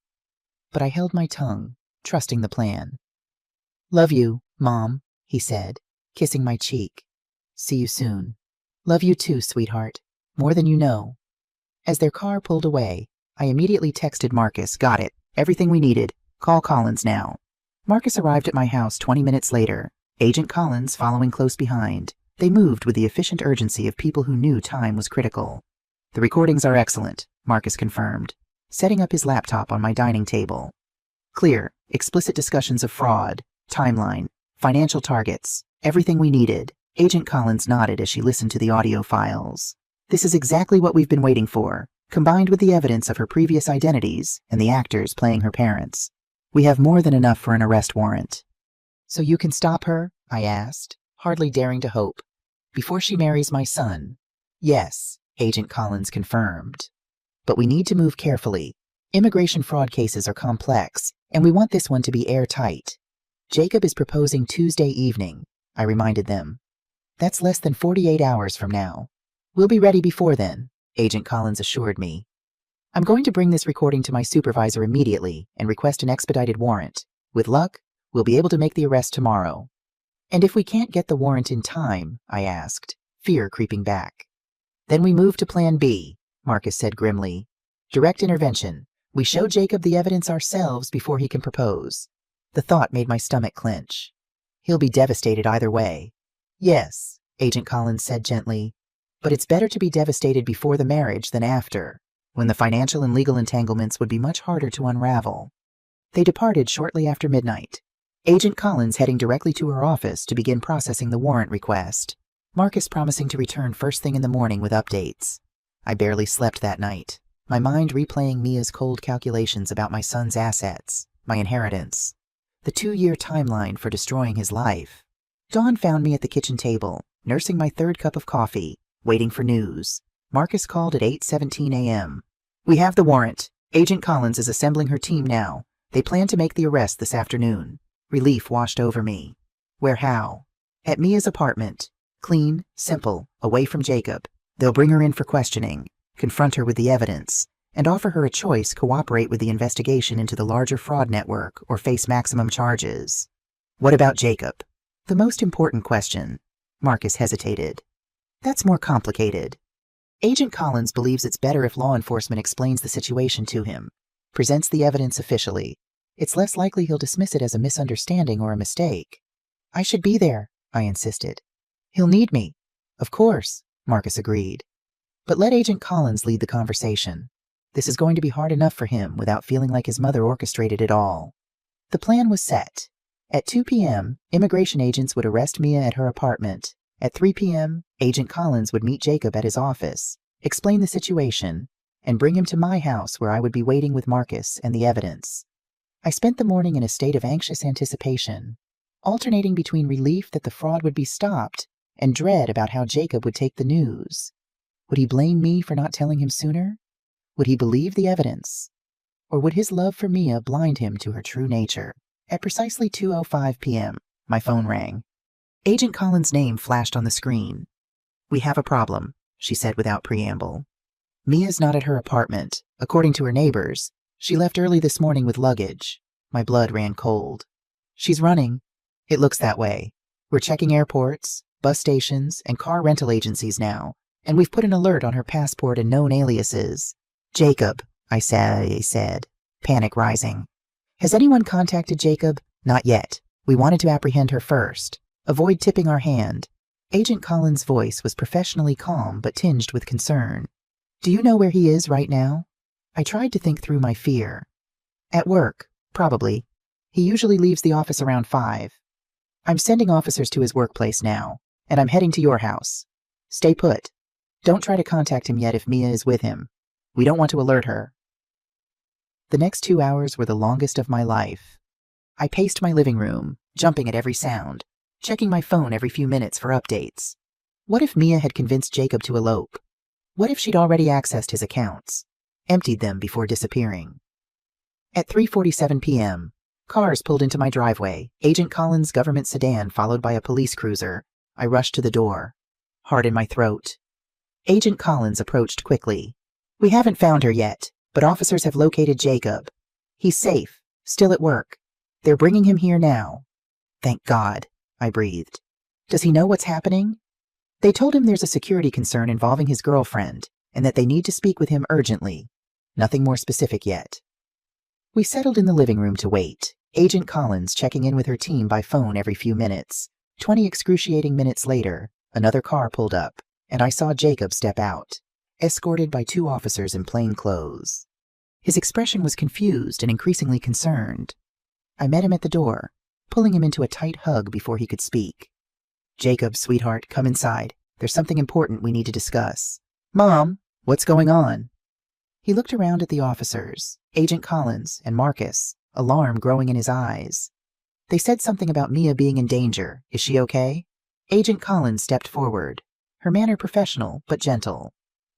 But I held my tongue, trusting the plan. Love you, Mom, he said, kissing my cheek. See you soon. Love you too, sweetheart. More than you know. As their car pulled away, I immediately texted Marcus. Got it. Everything we needed. Call Collins now. Marcus arrived at my house 20 minutes later, Agent Collins following close behind. They moved with the efficient urgency of people who knew time was critical. The recordings are excellent, Marcus confirmed, setting up his laptop on my dining table. Clear, explicit discussions of fraud, timeline, financial targets, everything we needed. Agent Collins nodded as she listened to the audio files. This is exactly what we've been waiting for, combined with the evidence of her previous identities and the actors playing her parents. We have more than enough for an arrest warrant. So you can stop her? I asked, hardly daring to hope. Before she marries my son? Yes, Agent Collins confirmed. But we need to move carefully. Immigration fraud cases are complex, and we want this one to be airtight. Jacob is proposing Tuesday evening, I reminded them. That's less than 48 hours from now. We'll be ready before then, Agent Collins assured me. I'm going to bring this recording to my supervisor immediately and request an expedited warrant. With luck, we'll be able to make the arrest tomorrow. And if we can't get the warrant in time, I asked, fear creeping back. Then we move to Plan B, Marcus said grimly. Direct intervention. We show Jacob the evidence ourselves before he can propose. The thought made my stomach clench. He'll be devastated either way. Yes, Agent Collins said gently, but it's better to be devastated before the marriage than after, when the financial and legal entanglements would be much harder to unravel. They departed shortly after midnight, Agent Collins heading directly to her office to begin processing the warrant request, Marcus promising to return first thing in the morning with updates. I barely slept that night, my mind replaying Mia's cold calculations about my son's assets, my inheritance, the 2-year timeline for destroying his life. Dawn found me at the kitchen table, nursing my 3rd cup of coffee, waiting for news. Marcus called at 8:17 a.m. We have the warrant. Agent Collins is assembling her team now. They plan to make the arrest this afternoon. Relief washed over me. Where how? At Mia's apartment. Clean, simple, away from Jacob. They'll bring her in for questioning, confront her with the evidence, and offer her a choice: cooperate with the investigation into the larger fraud network or face maximum charges. What about Jacob? The most important question. Marcus hesitated. That's more complicated. Agent Collins believes it's better if law enforcement explains the situation to him, presents the evidence officially. It's less likely he'll dismiss it as a misunderstanding or a mistake. I should be there, I insisted. He'll need me. Of course, Marcus agreed. But let Agent Collins lead the conversation. This is going to be hard enough for him without feeling like his mother orchestrated it all. The plan was set. At 2 p.m., immigration agents would arrest Mia at her apartment. At 3 p.m., Agent Collins would meet Jacob at his office, explain the situation, and bring him to my house where I would be waiting with Marcus and the evidence. I spent the morning in a state of anxious anticipation, alternating between relief that the fraud would be stopped and dread about how Jacob would take the news. Would he blame me for not telling him sooner? Would he believe the evidence? Or would his love for Mia blind him to her true nature? At precisely 2:05 p.m., my phone rang. Agent Collins' name flashed on the screen. We have a problem, she said without preamble. Mia's not at her apartment. According to her neighbors, she left early this morning with luggage. My blood ran cold. She's running. It looks that way. We're checking airports, bus stations, and car rental agencies now, and we've put an alert on her passport and known aliases. Jacob, I said, panic rising. Has anyone contacted Jacob? Not yet. We wanted to apprehend her first. Avoid tipping our hand. Agent Collins' voice was professionally calm but tinged with concern. Do you know where he is right now? I tried to think through my fear. At work, probably. He usually leaves the office around 5. I'm sending officers to his workplace now, and I'm heading to your house. Stay put. Don't try to contact him yet if Mia is with him. We don't want to alert her. The next 2 hours were the longest of my life. I paced my living room, jumping at every sound, checking my phone every few minutes for updates. What if Mia had convinced Jacob to elope? What if she'd already accessed his accounts, emptied them before disappearing? At 3:47 p.m., cars pulled into my driveway, Agent Collins' government sedan followed by a police cruiser. I rushed to the door, heart in my throat. Agent Collins approached quickly. We haven't found her yet, but officers have located Jacob. He's safe, still at work. They're bringing him here now. Thank God, I breathed. Does he know what's happening? They told him there's a security concern involving his girlfriend, and that they need to speak with him urgently. Nothing more specific yet. We settled in the living room to wait, Agent Collins checking in with her team by phone every few minutes. 20 excruciating minutes later, another car pulled up, and I saw Jacob step out, escorted by 2 officers in plain clothes. His expression was confused and increasingly concerned. I met him at the door, pulling him into a tight hug before he could speak. Jacob, sweetheart, come inside. There's something important we need to discuss. Mom, what's going on? He looked around at the officers, Agent Collins and Marcus, alarm growing in his eyes. They said something about Mia being in danger. Is she okay? Agent Collins stepped forward, her manner professional but gentle.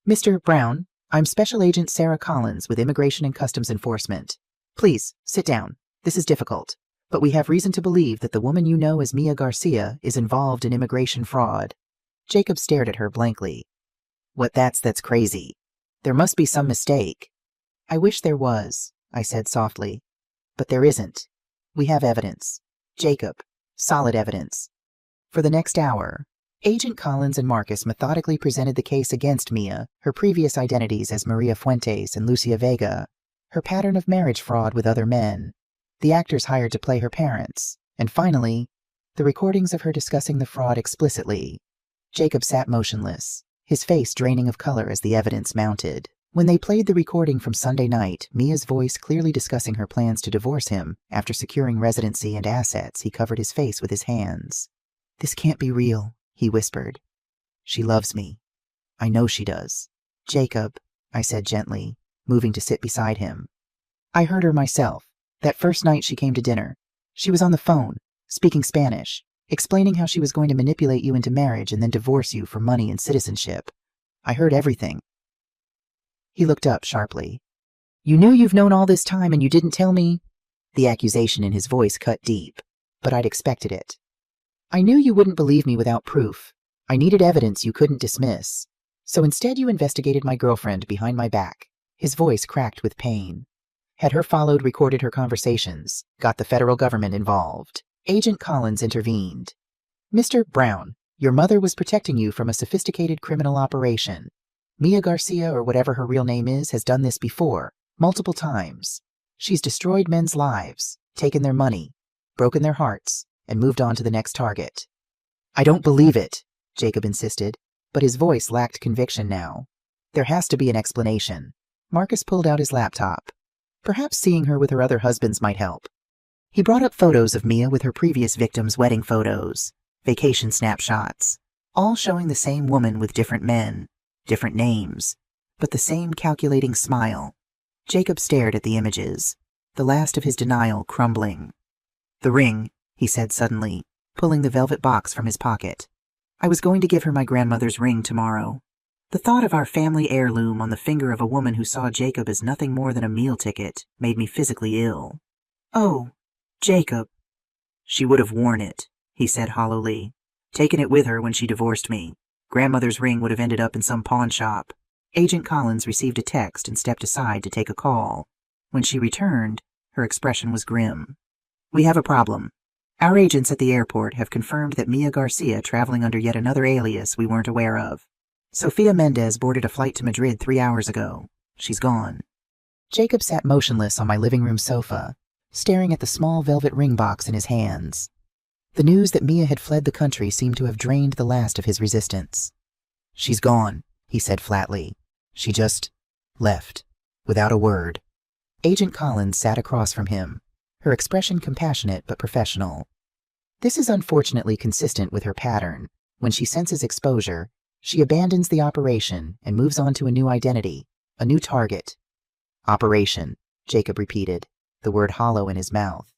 Mr. Brown, I'm Special Agent Sarah Collins with Immigration and Customs Enforcement. Please, sit down. This is difficult, but we have reason to believe that the woman you know as Mia Garcia is involved in immigration fraud. Jacob stared at her blankly. That's crazy. There must be some mistake. I wish there was, I said softly. But there isn't. We have evidence. Jacob, solid evidence. For the next hour, Agent Collins and Marcus methodically presented the case against Mia, her previous identities as Maria Fuentes and Lucia Vega, her pattern of marriage fraud with other men, the actors hired to play her parents, and finally, the recordings of her discussing the fraud explicitly. Jacob sat motionless, his face draining of color as the evidence mounted. When they played the recording from Sunday night, Mia's voice clearly discussing her plans to divorce him, after securing residency and assets, he covered his face with his hands. This can't be real, he whispered. She loves me. I know she does. Jacob, I said gently, moving to sit beside him. I heard her myself. That first night she came to dinner. She was on the phone, speaking Spanish, explaining how she was going to manipulate you into marriage and then divorce you for money and citizenship. I heard everything. He looked up sharply. You knew you've known all this time and you didn't tell me? The accusation in his voice cut deep, but I'd expected it. I knew you wouldn't believe me without proof. I needed evidence you couldn't dismiss. So instead you investigated my girlfriend behind my back. His voice cracked with pain. Had her followed, recorded her conversations, got the federal government involved. Agent Collins intervened. Mr. Brown, your mother was protecting you from a sophisticated criminal operation. Mia Garcia, or whatever her real name is, has done this before, multiple times. She's destroyed men's lives, taken their money, broken their hearts, and moved on to the next target. I don't believe it, Jacob insisted, but his voice lacked conviction now. There has to be an explanation. Marcus pulled out his laptop. Perhaps seeing her with her other husbands might help. He brought up photos of Mia with her previous victims' wedding photos, vacation snapshots, all showing the same woman with different men, different names, but the same calculating smile. Jacob stared at the images, the last of his denial crumbling. The ring, he said suddenly, pulling the velvet box from his pocket. I was going to give her my grandmother's ring tomorrow. The thought of our family heirloom on the finger of a woman who saw Jacob as nothing more than a meal ticket made me physically ill. Oh, Jacob. She would have worn it, he said hollowly. Taken it with her when she divorced me. Grandmother's ring would have ended up in some pawn shop. Agent Collins received a text and stepped aside to take a call. When she returned, her expression was grim. We have a problem. Our agents at the airport have confirmed that Mia Garcia traveling under yet another alias we weren't aware of. Sofia Mendez boarded a flight to Madrid 3 hours ago. She's gone. Jacob sat motionless on my living room sofa, staring at the small velvet ring box in his hands. The news that Mia had fled the country seemed to have drained the last of his resistance. "She's gone," he said flatly. "She just left, without a word." Agent Collins sat across from him, her expression compassionate but professional. This is unfortunately consistent with her pattern. When she senses exposure, she abandons the operation and moves on to a new identity, a new target. "Operation," Jacob repeated, the word hollow in his mouth.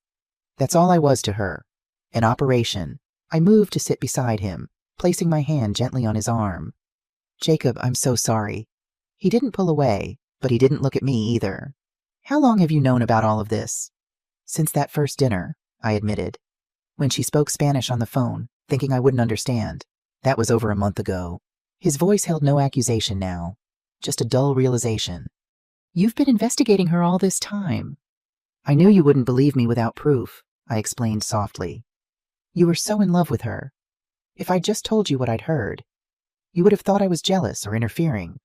"That's all I was to her. An operation." I moved to sit beside him, placing my hand gently on his arm. "Jacob, I'm so sorry." He didn't pull away, but he didn't look at me either. "How long have you known about all of this?" "Since that first dinner," I admitted. "When she spoke Spanish on the phone, thinking I wouldn't understand. That was over a month ago." His voice held no accusation now, just a dull realization. "You've been investigating her all this time." "I knew you wouldn't believe me without proof," I explained softly. "You were so in love with her. If I'd just told you what I'd heard, you would have thought I was jealous or interfering."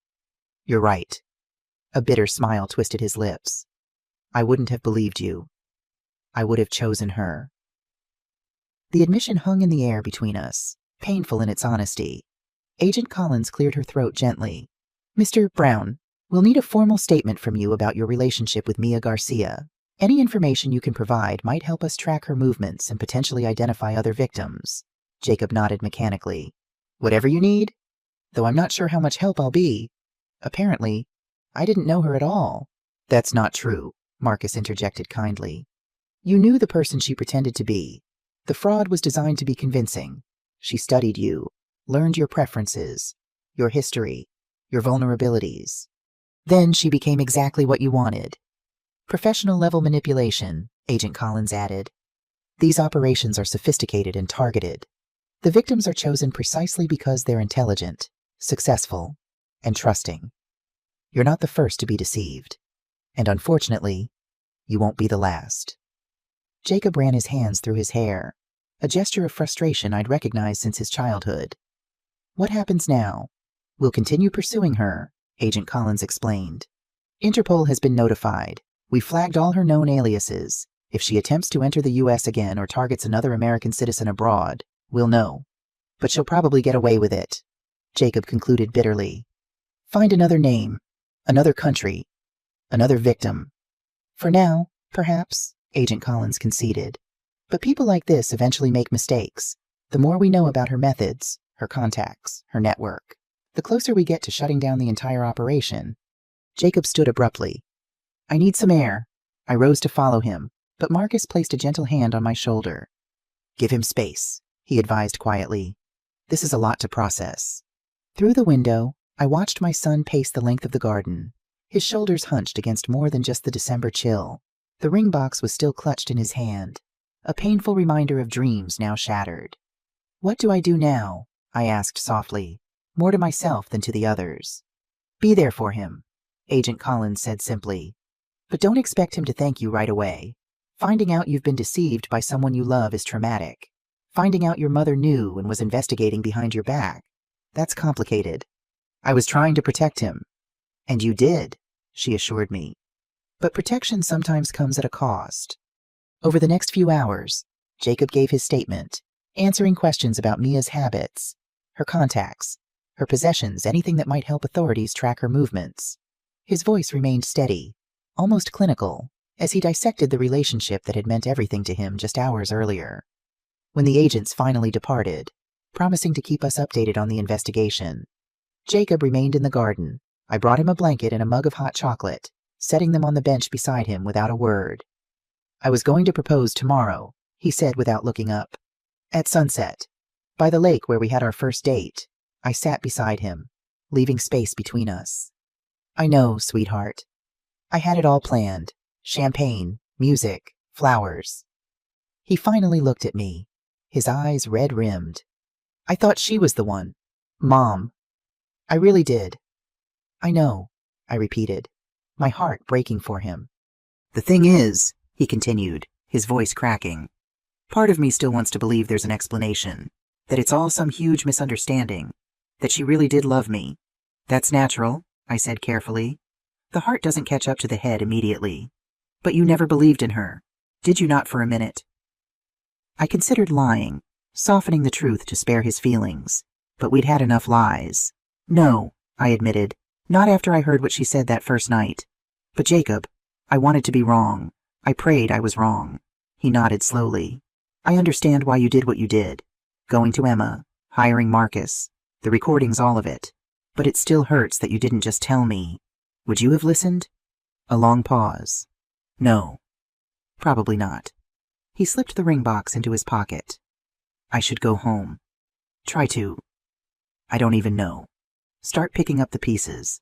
"You're right." A bitter smile twisted his lips. "I wouldn't have believed you. I would have chosen her." The admission hung in the air between us, painful in its honesty. Agent Collins cleared her throat gently. "Mr. Brown, we'll need a formal statement from you about your relationship with Mia Garcia. Any information you can provide might help us track her movements and potentially identify other victims." Jacob nodded mechanically. "Whatever you need? Though I'm not sure how much help I'll be. Apparently, I didn't know her at all." "That's not true," Marcus interjected kindly. "You knew the person she pretended to be. The fraud was designed to be convincing. She studied you, learned your preferences, your history, your vulnerabilities. Then she became exactly what you wanted." "Professional-level manipulation," Agent Collins added. "These operations are sophisticated and targeted. The victims are chosen precisely because they're intelligent, successful, and trusting. You're not the first to be deceived. And unfortunately, you won't be the last." Jacob ran his hands through his hair, a gesture of frustration I'd recognized since his childhood. "What happens now?" "We'll continue pursuing her," Agent Collins explained. "Interpol has been notified. We flagged all her known aliases. If she attempts to enter the U.S. again or targets another American citizen abroad, we'll know. But she'll probably get away with it," Jacob concluded bitterly. "Find another name, another country, another victim." "For now, perhaps," Agent Collins conceded. "But people like this eventually make mistakes. The more we know about her methods, her contacts, her network, the closer we get to shutting down the entire operation." Jacob stood abruptly. "I need some air." I rose to follow him, but Marcus placed a gentle hand on my shoulder. "Give him space," he advised quietly. "This is a lot to process." Through the window, I watched my son pace the length of the garden, his shoulders hunched against more than just the December chill. The ring box was still clutched in his hand, a painful reminder of dreams now shattered. "What do I do now?" I asked softly, more to myself than to the others. "Be there for him," Agent Collins said simply. "But don't expect him to thank you right away. Finding out you've been deceived by someone you love is traumatic. Finding out your mother knew and was investigating behind your back, that's complicated. I was trying to protect him." "And you did," she assured me. "But protection sometimes comes at a cost." Over the next few hours, Jacob gave his statement, answering questions about Mia's habits, her contacts, her possessions, anything that might help authorities track her movements. His voice remained steady, almost clinical, as he dissected the relationship that had meant everything to him just hours earlier. When the agents finally departed, promising to keep us updated on the investigation, Jacob remained in the garden. I brought him a blanket and a mug of hot chocolate, setting them on the bench beside him without a word. "I was going to propose tomorrow," he said without looking up. "At sunset, by the lake where we had our first date." I sat beside him, leaving space between us. "I know, sweetheart. I had it all planned. Champagne, music, flowers." He finally looked at me, his eyes red-rimmed. "I thought she was the one. Mom. I really did." "I know," I repeated, my heart breaking for him. "The thing is," he continued, his voice cracking, "part of me still wants to believe there's an explanation, that it's all some huge misunderstanding, that she really did love me." "That's natural," I said carefully. "The heart doesn't catch up to the head immediately. But you never believed in her, did you not for a minute?" I considered lying, softening the truth to spare his feelings, but we'd had enough lies. No, I admitted, not after I heard what she said that first night. But Jacob, I wanted to be wrong. I prayed I was wrong. He nodded slowly. I understand why you did what you did. Going to Emma, hiring Marcus, the recordings, all of it. But it still hurts that you didn't just tell me. Would you have listened? A long pause. No. Probably not. He slipped the ring box into his pocket. I should go home. Try to. I don't even know. Start picking up the pieces.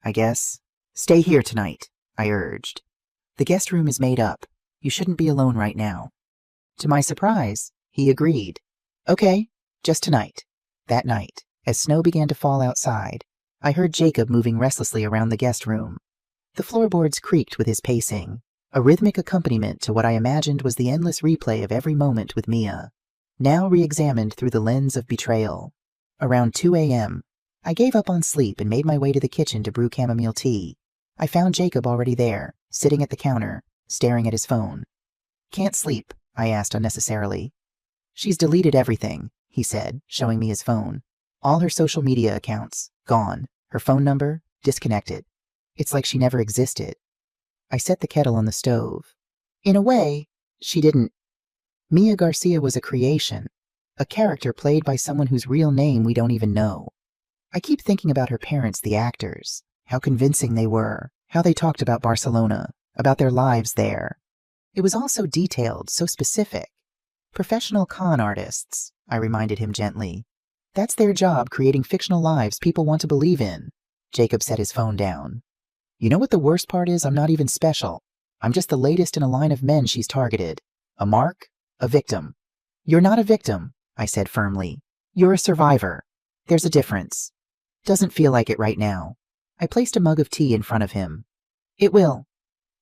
I guess. Stay here tonight, I urged. The guest room is made up. You shouldn't be alone right now. To my surprise, he agreed. Okay, just tonight. That night, as snow began to fall outside, I heard Jacob moving restlessly around the guest room. The floorboards creaked with his pacing, a rhythmic accompaniment to what I imagined was the endless replay of every moment with Mia, now re-examined through the lens of betrayal. Around 2 a.m., I gave up on sleep and made my way to the kitchen to brew chamomile tea. I found Jacob already there, sitting at the counter, staring at his phone. Can't sleep, I asked unnecessarily. She's deleted everything, he said, showing me his phone. All her social media accounts, gone. Her phone number, disconnected. It's like she never existed. I set the kettle on the stove. In a way, she didn't. Mia Garcia was a creation, a character played by someone whose real name we don't even know. I keep thinking about her parents, the actors, how convincing they were, how they talked about Barcelona, about their lives there. It was all so detailed, so specific. Professional con artists, I reminded him gently. That's their job, creating fictional lives people want to believe in. Jacob set his phone down. You know what the worst part is? I'm not even special. I'm just the latest in a line of men she's targeted. A mark, a victim. You're not a victim, I said firmly. You're a survivor. There's a difference. Doesn't feel like it right now. I placed a mug of tea in front of him. It will.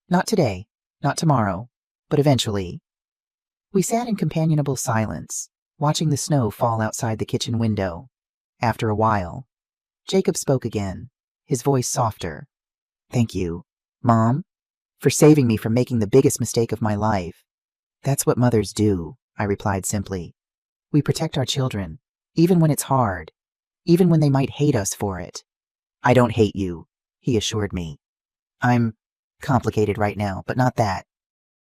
Not today, not tomorrow, but eventually. We sat in companionable silence, watching the snow fall outside the kitchen window. After a while, Jacob spoke again, his voice softer. Thank you, Mom, for saving me from making the biggest mistake of my life. That's what mothers do, I replied simply. We protect our children, even when it's hard, even when they might hate us for it. I don't hate you, he assured me. I'm complicated right now, but not that.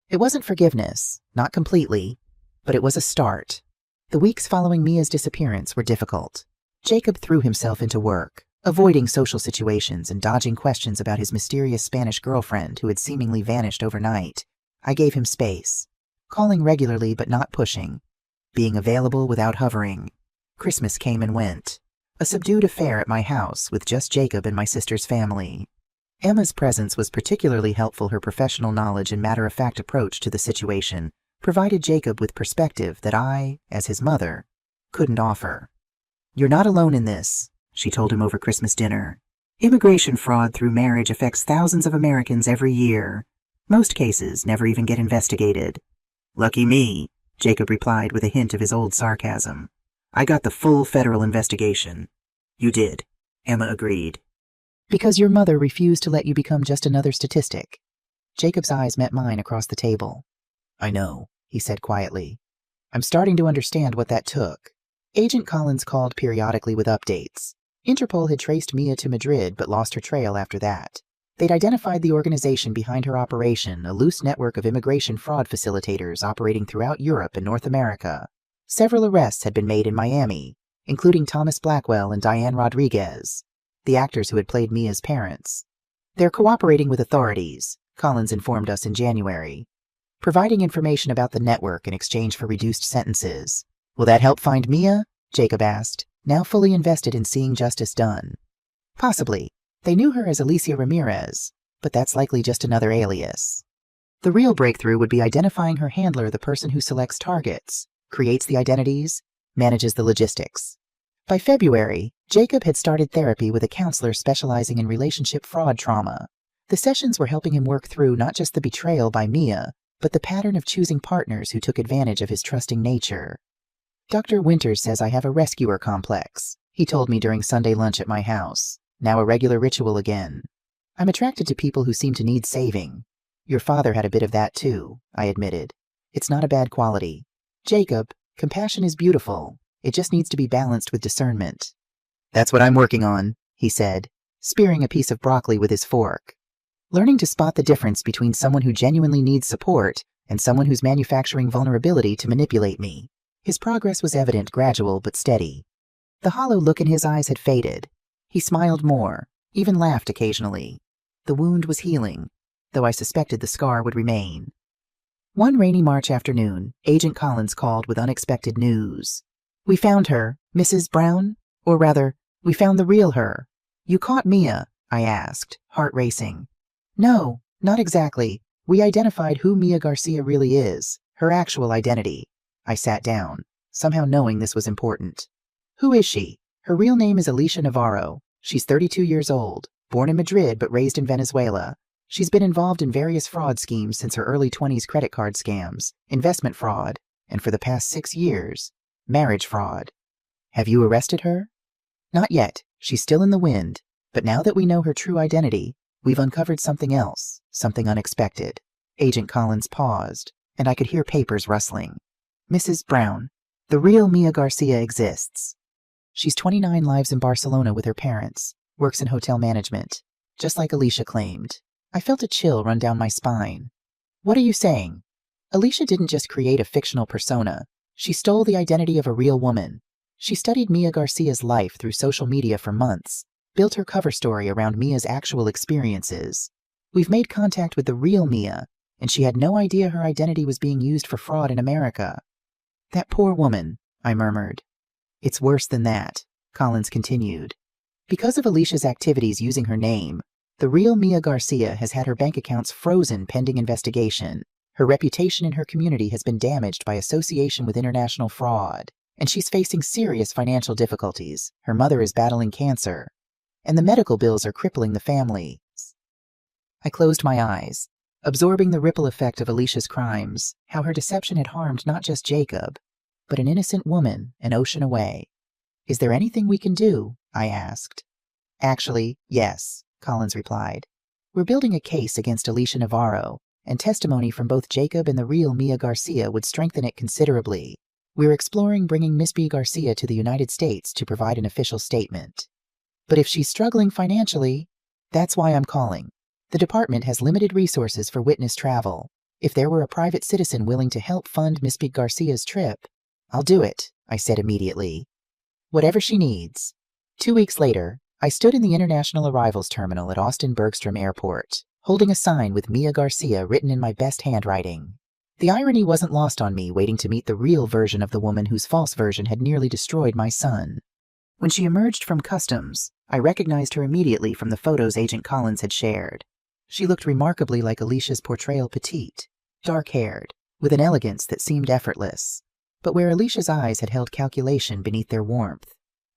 It wasn't forgiveness, not completely, but it was a start. The weeks following Mia's disappearance were difficult. Jacob threw himself into work, avoiding social situations and dodging questions about his mysterious Spanish girlfriend who had seemingly vanished overnight. I gave him space, calling regularly but not pushing, being available without hovering. Christmas came and went, a subdued affair at my house with just Jacob and my sister's family. Emma's presence was particularly helpful. Her professional knowledge and matter-of-fact approach to the situation provided Jacob with perspective that I, as his mother, couldn't offer. You're not alone in this, she told him over Christmas dinner. Immigration fraud through marriage affects thousands of Americans every year. Most cases never even get investigated. Lucky me, Jacob replied with a hint of his old sarcasm. I got the full federal investigation. You did, Emma agreed. Because your mother refused to let you become just another statistic. Jacob's eyes met mine across the table. I know, he said quietly. I'm starting to understand what that took. Agent Collins called periodically with updates. Interpol had traced Mia to Madrid but lost her trail after that. They'd identified the organization behind her operation, a loose network of immigration fraud facilitators operating throughout Europe and North America. Several arrests had been made in Miami, including Thomas Blackwell and Diane Rodriguez, the actors who had played Mia's parents. They're cooperating with authorities, Collins informed us in January, providing information about the network in exchange for reduced sentences. Will that help find Mia? Jacob asked, now fully invested in seeing justice done. Possibly. They knew her as Alicia Ramirez, but that's likely just another alias. The real breakthrough would be identifying her handler, the person who selects targets, creates the identities, manages the logistics. By February, Jacob had started therapy with a counselor specializing in relationship fraud trauma. The sessions were helping him work through not just the betrayal by Mia, but the pattern of choosing partners who took advantage of his trusting nature. Dr. Winters says I have a rescuer complex, he told me during Sunday lunch at my house, now a regular ritual again. I'm attracted to people who seem to need saving. Your father had a bit of that too, I admitted. It's not a bad quality, Jacob, compassion is beautiful. It just needs to be balanced with discernment. That's what I'm working on, he said, spearing a piece of broccoli with his fork. Learning to spot the difference between someone who genuinely needs support and someone who's manufacturing vulnerability to manipulate me. His progress was evident, gradual but steady. The hollow look in his eyes had faded. He smiled more, even laughed occasionally. The wound was healing, though I suspected the scar would remain. One rainy March afternoon, Agent Collins called with unexpected news. We found her, Mrs. Brown, or rather, we found the real her. You caught Mia? I asked, heart racing. No, not exactly. We identified who Mia Garcia really is, her actual identity. I sat down, somehow knowing this was important. Who is she? Her real name is Alicia Navarro. She's 32 years old, born in Madrid but raised in Venezuela. She's been involved in various fraud schemes since her early 20s: credit card scams, investment fraud, and for the past 6 years, marriage fraud. Have you arrested her? Not yet. She's still in the wind. But now that we know her true identity, we've uncovered something else, something unexpected. Agent Collins paused, and I could hear papers rustling. Mrs. Brown, the real Mia Garcia exists. She's 29, lives in Barcelona with her parents, works in hotel management, just like Alicia claimed. I felt a chill run down my spine. What are you saying? Alicia didn't just create a fictional persona. She stole the identity of a real woman. She studied Mia Garcia's life through social media for months, built her cover story around Mia's actual experiences. We've made contact with the real Mia, and she had no idea her identity was being used for fraud in America. That poor woman, I murmured. It's worse than that, Collins continued. Because of Alicia's activities using her name, the real Mia Garcia has had her bank accounts frozen pending investigation. Her reputation in her community has been damaged by association with international fraud, and she's facing serious financial difficulties. Her mother is battling cancer, and the medical bills are crippling the family. I closed my eyes, absorbing the ripple effect of Alicia's crimes, how her deception had harmed not just Jacob, but an innocent woman an ocean away. Is there anything we can do? I asked. Actually, yes, Collins replied. We're building a case against Alicia Navarro, and testimony from both Jacob and the real Mia Garcia would strengthen it considerably. We're exploring bringing Miss B. Garcia to the United States to provide an official statement. But if she's struggling financially, that's why I'm calling. The department has limited resources for witness travel. If there were a private citizen willing to help fund Miss B. Garcia's trip, I'll do it, I said immediately. Whatever she needs. 2 weeks later, I stood in the International Arrivals Terminal at Austin Bergstrom Airport, holding a sign with Mia Garcia written in my best handwriting. The irony wasn't lost on me waiting to meet the real version of the woman whose false version had nearly destroyed my son. When she emerged from customs, I recognized her immediately from the photos Agent Collins had shared. She looked remarkably like Alicia's portrayal, petite, dark-haired, with an elegance that seemed effortless. But where Alicia's eyes had held calculation beneath their warmth,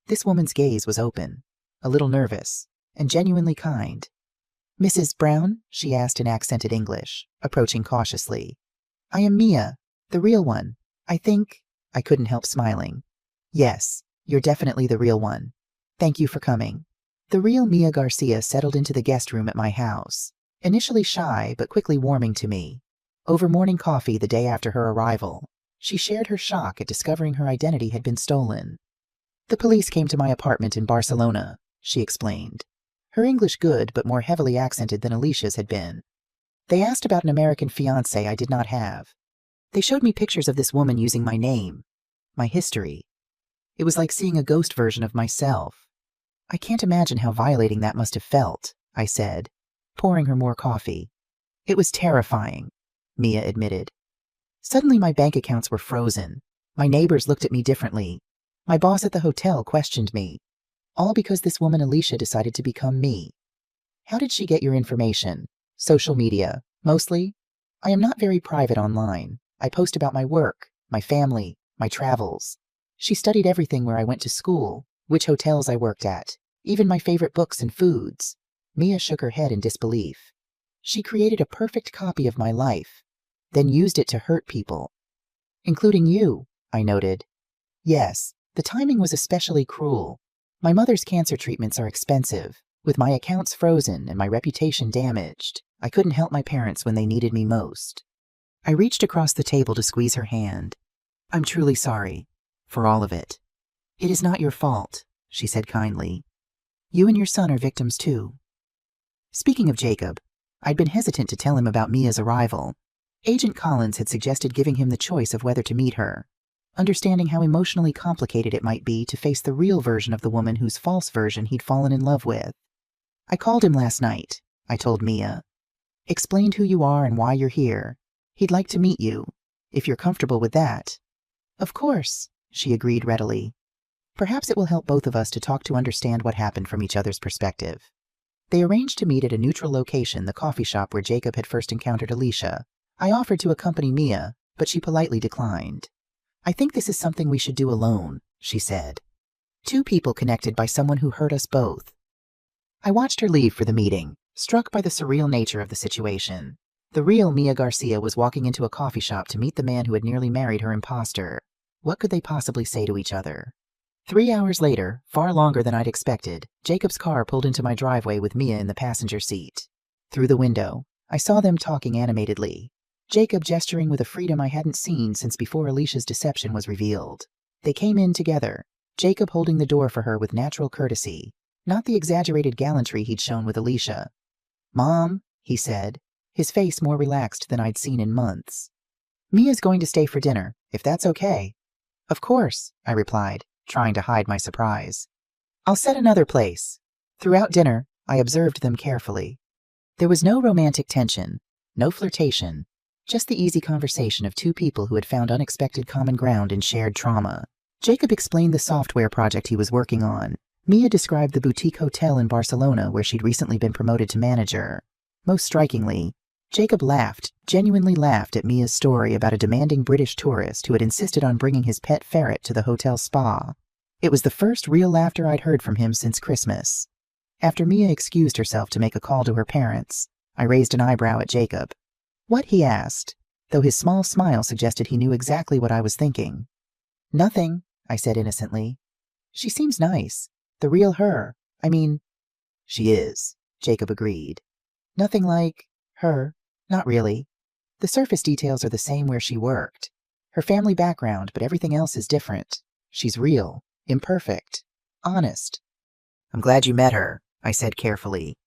this woman's gaze was open, a little nervous, and genuinely kind. Mrs. Brown? She asked in accented English, approaching cautiously. I am Mia, the real one. I think... I couldn't help smiling. Yes, you're definitely the real one. Thank you for coming. The real Mia Garcia settled into the guest room at my house, initially shy but quickly warming to me. Over morning coffee the day after her arrival, she shared her shock at discovering her identity had been stolen. The police came to my apartment in Barcelona, she explained. Her English good but more heavily accented than Alicia's had been. They asked about an American fiancé I did not have. They showed me pictures of this woman using my name, my history. It was like seeing a ghost version of myself. I can't imagine how violating that must have felt, I said, pouring her more coffee. It was terrifying, Mia admitted. Suddenly my bank accounts were frozen. My neighbors looked at me differently. My boss at the hotel questioned me. All because this woman Alicia decided to become me. How did she get your information? Social media, mostly? I am not very private online. I post about my work, my family, my travels. She studied everything: where I went to school, which hotels I worked at, even my favorite books and foods. Mia shook her head in disbelief. She created a perfect copy of my life, then used it to hurt people. Including you, I noted. Yes, the timing was especially cruel. My mother's cancer treatments are expensive. With my accounts frozen and my reputation damaged, I couldn't help my parents when they needed me most. I reached across the table to squeeze her hand. I'm truly sorry. For all of it. It is not your fault, she said kindly. You and your son are victims too. Speaking of Jacob, I'd been hesitant to tell him about Mia's arrival. Agent Collins had suggested giving him the choice of whether to meet her, understanding how emotionally complicated it might be to face the real version of the woman whose false version he'd fallen in love with. I called him last night, I told Mia. Explained who you are and why you're here. He'd like to meet you, if you're comfortable with that. Of course, she agreed readily. Perhaps it will help both of us to understand what happened from each other's perspective. They arranged to meet at a neutral location, the coffee shop where Jacob had first encountered Alicia. I offered to accompany Mia, but she politely declined. I think this is something we should do alone, she said. Two people connected by someone who hurt us both. I watched her leave for the meeting, struck by the surreal nature of the situation. The real Mia Garcia was walking into a coffee shop to meet the man who had nearly married her imposter. What could they possibly say to each other? 3 hours later, far longer than I'd expected, Jacob's car pulled into my driveway with Mia in the passenger seat. Through the window, I saw them talking animatedly, Jacob gesturing with a freedom I hadn't seen since before Alicia's deception was revealed. They came in together, Jacob holding the door for her with natural courtesy, not the exaggerated gallantry he'd shown with Alicia. "Mom," he said, his face more relaxed than I'd seen in months. "Mia's going to stay for dinner, if that's okay." "Of course," I replied, trying to hide my surprise. "I'll set another place." Throughout dinner, I observed them carefully. There was no romantic tension, no flirtation, just the easy conversation of two people who had found unexpected common ground in shared trauma. Jacob explained the software project he was working on. Mia described the boutique hotel in Barcelona where she'd recently been promoted to manager. Most strikingly, Jacob laughed, genuinely laughed at Mia's story about a demanding British tourist who had insisted on bringing his pet ferret to the hotel spa. It was the first real laughter I'd heard from him since Christmas. After Mia excused herself to make a call to her parents, I raised an eyebrow at Jacob. "What?" he asked, though his small smile suggested he knew exactly what I was thinking. "Nothing," I said innocently. "She seems nice. The real her. I mean..." "She is," Jacob agreed. "Nothing like her. Not really. The surface details are the same where she worked. Her family background, but everything else is different. She's real, imperfect, honest." "I'm glad you met her," I said carefully.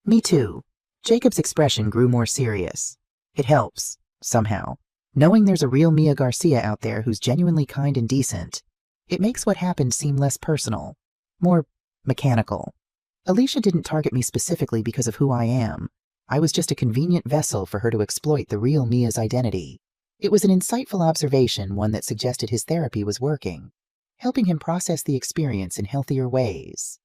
"Me too." Jacob's expression grew more serious. It helps, somehow, knowing there's a real Mia Garcia out there who's genuinely kind and decent. It makes what happened seem less personal, more mechanical. Alicia didn't target me specifically because of who I am. I was just a convenient vessel for her to exploit the real Mia's identity. It was an insightful observation, one that suggested his therapy was working, helping him process the experience in healthier ways.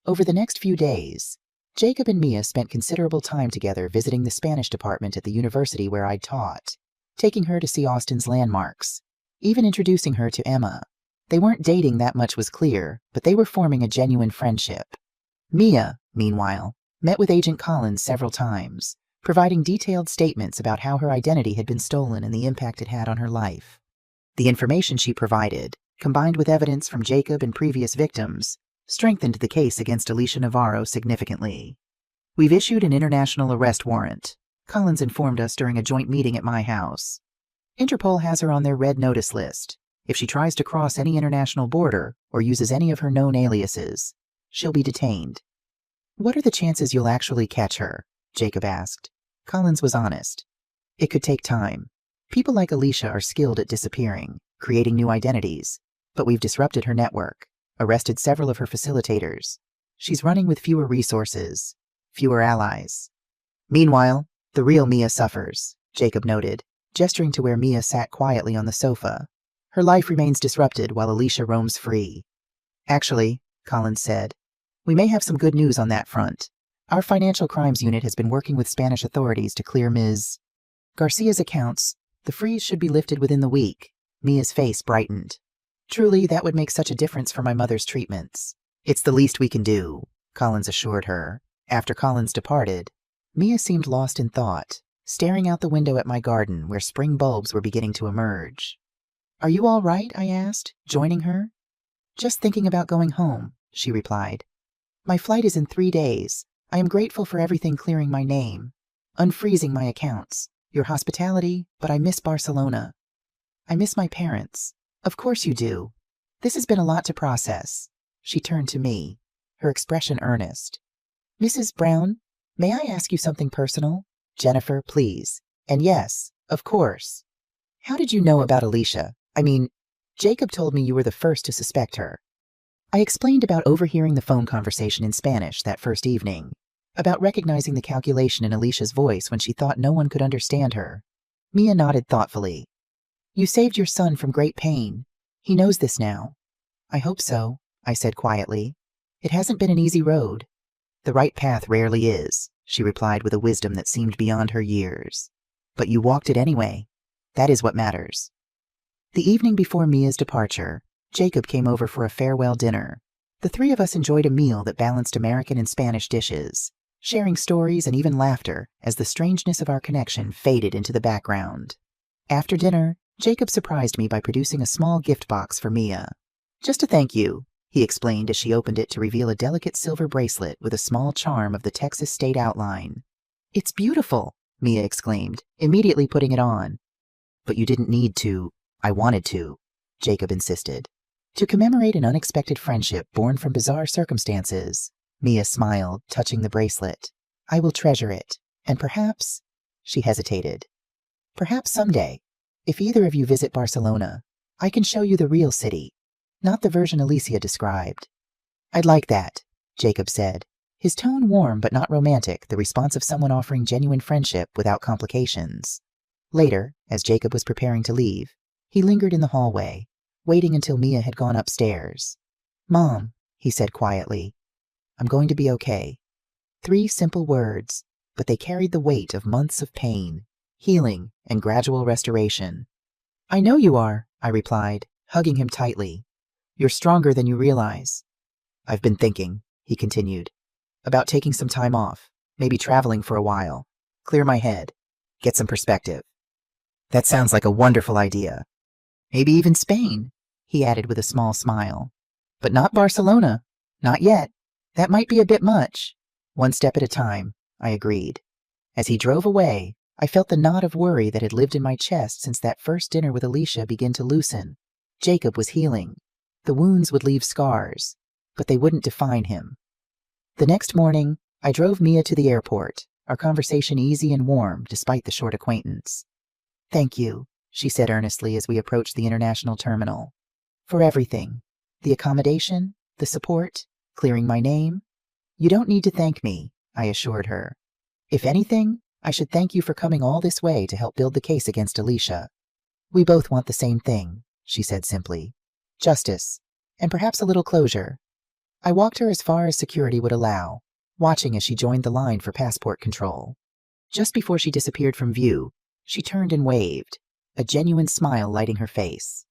Over the next few days, Jacob and Mia spent considerable time together visiting the Spanish department at the university where I'd taught, taking her to see Austin's landmarks, even introducing her to Emma. They weren't dating, that much was clear, but they were forming a genuine friendship. Mia, meanwhile, met with Agent Collins several times, providing detailed statements about how her identity had been stolen and the impact it had on her life. The information she provided, combined with evidence from Jacob and previous victims, strengthened the case against Alicia Navarro significantly. "We've issued an international arrest warrant," Collins informed us during a joint meeting at my house. "Interpol has her on their red notice list. If she tries to cross any international border or uses any of her known aliases, she'll be detained." "What are the chances you'll actually catch her?" Jacob asked. Collins was honest. "It could take time. People like Alicia are skilled at disappearing, creating new identities, but we've disrupted her network, arrested several of her facilitators. She's running with fewer resources, fewer allies. Meanwhile, the real Mia suffers," Jacob noted, gesturing to where Mia sat quietly on the sofa. "Her life remains disrupted while Alicia roams free." "Actually," Collins said, "we may have some good news on that front. Our financial crimes unit has been working with Spanish authorities to clear Ms. Garcia's accounts. The freeze should be lifted within the week." Mia's face brightened. "Truly, that would make such a difference for my mother's treatments." "It's the least we can do," Collins assured her. After Collins departed, Mia seemed lost in thought, staring out the window at my garden where spring bulbs were beginning to emerge. "Are you all right?" I asked, joining her. "Just thinking about going home," she replied. "My flight is in 3 days. I am grateful for everything clearing my name, unfreezing my accounts, your hospitality, but I miss Barcelona. I miss my parents. Of course you do. This has been a lot to process. She turned to me, her expression earnest. Mrs. Brown, may I ask you something personal? Jennifer, please. And yes, of course. How did you know about Alicia? I mean, Jacob told me you were the first to suspect her. I explained about overhearing the phone conversation in Spanish that first evening, about recognizing the calculation in Alicia's voice when she thought no one could understand her. Mia nodded thoughtfully. You saved your son from great pain. He knows this now. I hope so, I said quietly. It hasn't been an easy road. The right path rarely is, she replied with a wisdom that seemed beyond her years. But you walked it anyway. That is what matters. The evening before Mia's departure, Jacob came over for a farewell dinner. The three of us enjoyed a meal that balanced American and Spanish dishes, sharing stories and even laughter as the strangeness of our connection faded into the background. After dinner, Jacob surprised me by producing a small gift box for Mia. Just to thank you, he explained as she opened it to reveal a delicate silver bracelet with a small charm of the Texas state outline. It's beautiful, Mia exclaimed, immediately putting it on. But you didn't need to. I wanted to, Jacob insisted. To commemorate an unexpected friendship born from bizarre circumstances, Mia smiled, touching the bracelet. I will treasure it, and perhaps, she hesitated. Perhaps someday, if either of you visit Barcelona, I can show you the real city, not the version Alicia described. I'd like that, Jacob said, his tone warm but not romantic, the response of someone offering genuine friendship without complications. Later, as Jacob was preparing to leave, he lingered in the hallway, waiting until Mia had gone upstairs. Mom, he said quietly, I'm going to be okay. 3 simple words, but they carried the weight of months of pain, healing, and gradual restoration. I know you are, I replied, hugging him tightly. You're stronger than you realize. I've been thinking, he continued, about taking some time off, maybe traveling for a while, clear my head, get some perspective. That sounds like a wonderful idea. Maybe even Spain, he added with a small smile. But not Barcelona. Not yet. That might be a bit much. One step at a time, I agreed. As he drove away, I felt the knot of worry that had lived in my chest since that first dinner with Alicia begin to loosen. Jacob was healing. The wounds would leave scars, but they wouldn't define him. The next morning, I drove Mia to the airport, our conversation easy and warm despite the short acquaintance. Thank you, she said earnestly as we approached the international terminal. For everything. The accommodation, the support, clearing my name. You don't need to thank me, I assured her. If anything, I should thank you for coming all this way to help build the case against Alicia. We both want the same thing, she said simply. Justice, and perhaps a little closure. I walked her as far as security would allow, watching as she joined the line for passport control. Just before she disappeared from view, she turned and waved, a genuine smile lighting her face.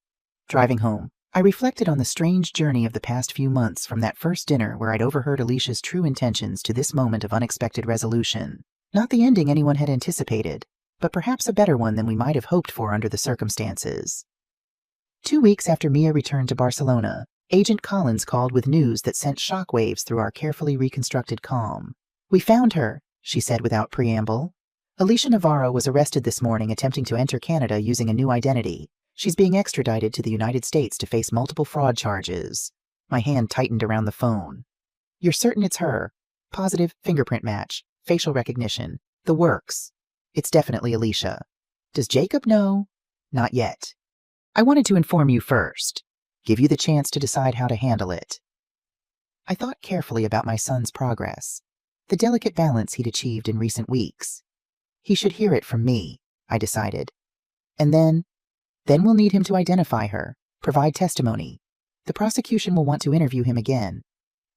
Driving home, I reflected on the strange journey of the past few months from that first dinner where I'd overheard Alicia's true intentions to this moment of unexpected resolution. Not the ending anyone had anticipated, but perhaps a better one than we might have hoped for under the circumstances. 2 weeks after Mia returned to Barcelona, Agent Collins called with news that sent shockwaves through our carefully reconstructed calm. We found her, she said without preamble. Alicia Navarro was arrested this morning attempting to enter Canada using a new identity. She's being extradited to the United States to face multiple fraud charges. My hand tightened around the phone. You're certain it's her? Positive fingerprint match, facial recognition, the works. It's definitely Alicia. Does Jacob know? Not yet. I wanted to inform you first. Give you the chance to decide how to handle it. I thought carefully about my son's progress, the delicate balance he'd achieved in recent weeks. He should hear it from me, I decided. And then we'll need him to identify her, provide testimony. The prosecution will want to interview him again.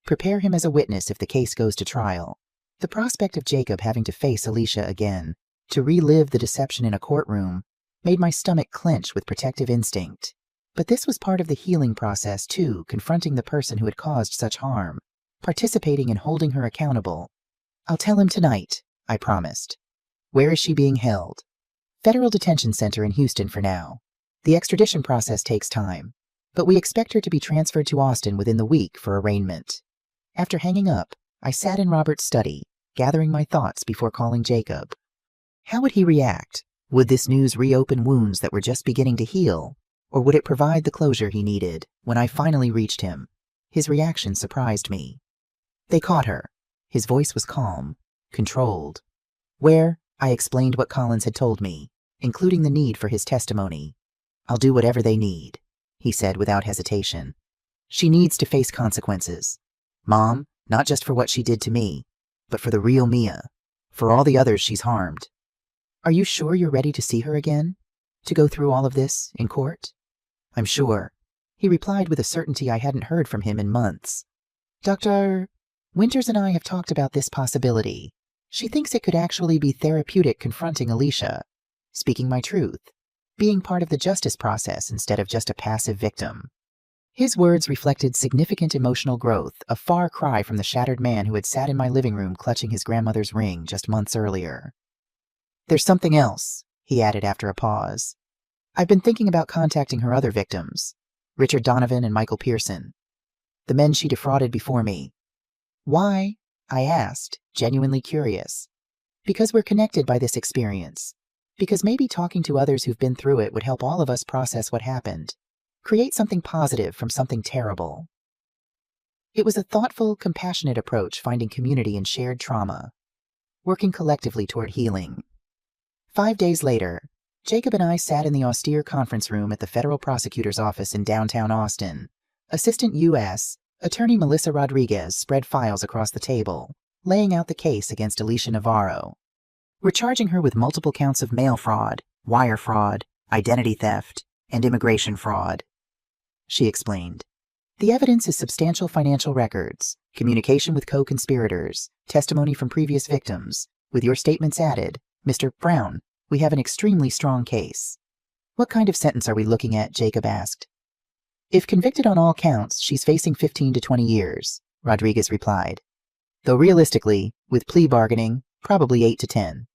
Prepare him as a witness if the case goes to trial. The prospect of Jacob having to face Alicia again, to relive the deception in a courtroom, made my stomach clench with protective instinct. But this was part of the healing process too, confronting the person who had caused such harm, participating in holding her accountable. I'll tell him tonight, I promised. Where is she being held? Federal Detention Center in Houston for now. The extradition process takes time, but we expect her to be transferred to Austin within the week for arraignment. After hanging up, I sat in Robert's study, gathering my thoughts before calling Jacob. How would he react? Would this news reopen wounds that were just beginning to heal? Or would it provide the closure he needed when I finally reached him? His reaction surprised me. They caught her. His voice was calm, controlled. Where? I explained what Collins had told me, including the need for his testimony. I'll do whatever they need, he said without hesitation. She needs to face consequences. Mom, not just for what she did to me, but for the real Mia, for all the others she's harmed. Are you sure you're ready to see her again? To go through all of this in court? I'm sure, he replied with a certainty I hadn't heard from him in months. Dr. Winters and I have talked about this possibility. She thinks it could actually be therapeutic confronting Alicia, speaking my truth, being part of the justice process instead of just a passive victim. His words reflected significant emotional growth, a far cry from the shattered man who had sat in my living room clutching his grandmother's ring just months earlier. There's something else, he added after a pause. I've been thinking about contacting her other victims, Richard Donovan and Michael Pearson, the men she defrauded before me. Why? I asked, genuinely curious. Because we're connected by this experience. Because maybe talking to others who've been through it would help all of us process what happened. Create something positive from something terrible. It was a thoughtful, compassionate approach, finding community in shared trauma, working collectively toward healing. 5 days later, Jacob and I sat in the austere conference room at the federal prosecutor's office in downtown Austin. Assistant U.S. Attorney Melissa Rodriguez spread files across the table, laying out the case against Alicia Navarro. We're charging her with multiple counts of mail fraud, wire fraud, identity theft, and immigration fraud, she explained. The evidence is substantial financial records, communication with co-conspirators, testimony from previous victims. With your statements added, Mr. Brown, we have an extremely strong case. What kind of sentence are we looking at? Jacob asked. If convicted on all counts, she's facing 15 to 20 years, Rodriguez replied. Though realistically, with plea bargaining, probably 8 to 10.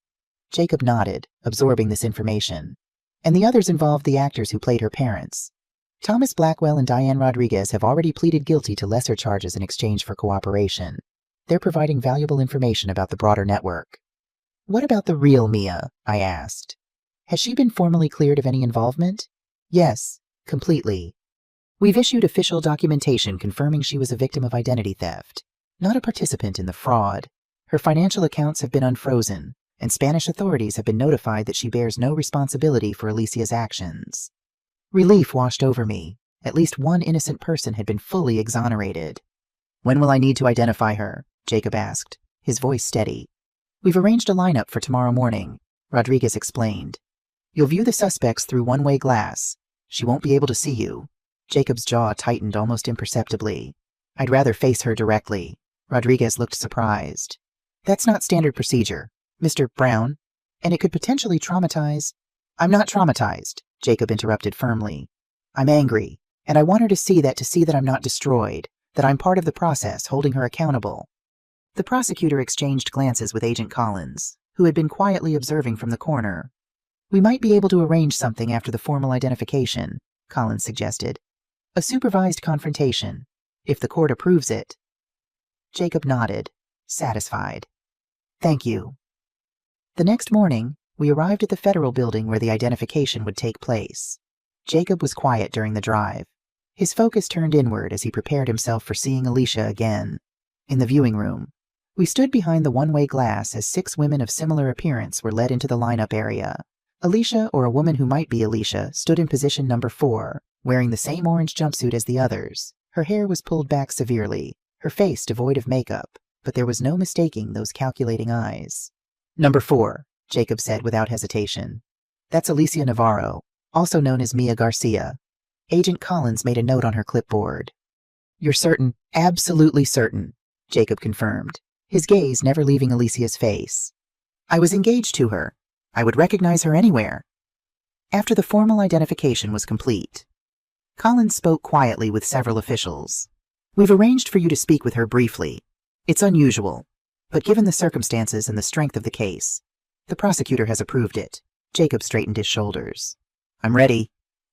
Jacob nodded, absorbing this information. And the others involved the actors who played her parents. Thomas Blackwell and Diane Rodriguez have already pleaded guilty to lesser charges in exchange for cooperation. They're providing valuable information about the broader network. What about the real Mia? I asked. Has she been formally cleared of any involvement? Yes, completely. We've issued official documentation confirming she was a victim of identity theft, not a participant in the fraud. Her financial accounts have been unfrozen, and Spanish authorities have been notified that she bears no responsibility for Alicia's actions. Relief washed over me. At least one innocent person had been fully exonerated. When will I need to identify her? Jacob asked, his voice steady. We've arranged a lineup for tomorrow morning, Rodriguez explained. You'll view the suspects through one-way glass. She won't be able to see you. Jacob's jaw tightened almost imperceptibly. I'd rather face her directly. Rodriguez looked surprised. That's not standard procedure, Mr. Brown, and it could potentially traumatize. I'm not traumatized, Jacob interrupted firmly. I'm angry, and I want her to see that I'm not destroyed, that I'm part of the process, holding her accountable. The prosecutor exchanged glances with Agent Collins, who had been quietly observing from the corner. We might be able to arrange something after the formal identification, Collins suggested. A supervised confrontation, if the court approves it. Jacob nodded, satisfied. Thank you. The next morning, we arrived at the federal building where the identification would take place. Jacob was quiet during the drive. His focus turned inward as he prepared himself for seeing Alicia again. In the viewing room, we stood behind the one-way glass as 6 women of similar appearance were led into the lineup area. Alicia, or a woman who might be Alicia, stood in position number 4, wearing the same orange jumpsuit as the others. Her hair was pulled back severely, her face devoid of makeup, but there was no mistaking those calculating eyes. Number 4, Jacob said without hesitation. That's Alicia Navarro, also known as Mia Garcia. Agent Collins made a note on her clipboard. You're certain? Absolutely certain, Jacob confirmed, his gaze never leaving Alicia's face. I was engaged to her. I would recognize her anywhere. After the formal identification was complete, Collins spoke quietly with several officials. We've arranged for you to speak with her briefly. It's unusual, but given the circumstances and the strength of the case, the prosecutor has approved it. Jacob straightened his shoulders. I'm ready.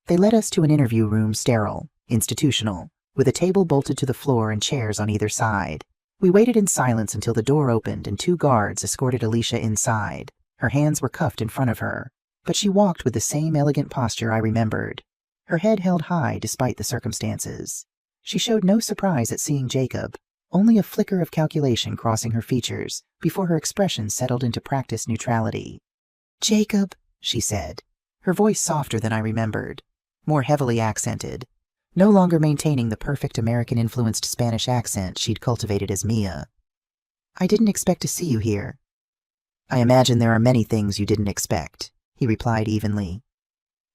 They led us to an interview room, sterile, institutional, with a table bolted to the floor and chairs on either side. We waited in silence until the door opened and 2 guards escorted Alicia inside. Her hands were cuffed in front of her, but she walked with the same elegant posture I remembered. her head held high despite the circumstances. She showed no surprise at seeing Jacob, only a flicker of calculation crossing her features before her expression settled into practiced neutrality. "Jacob," she said, her voice softer than I remembered, more heavily accented, no longer maintaining the perfect American-influenced Spanish accent she'd cultivated as Mia. "I didn't expect to see you here." "I imagine there are many things you didn't expect," he replied evenly.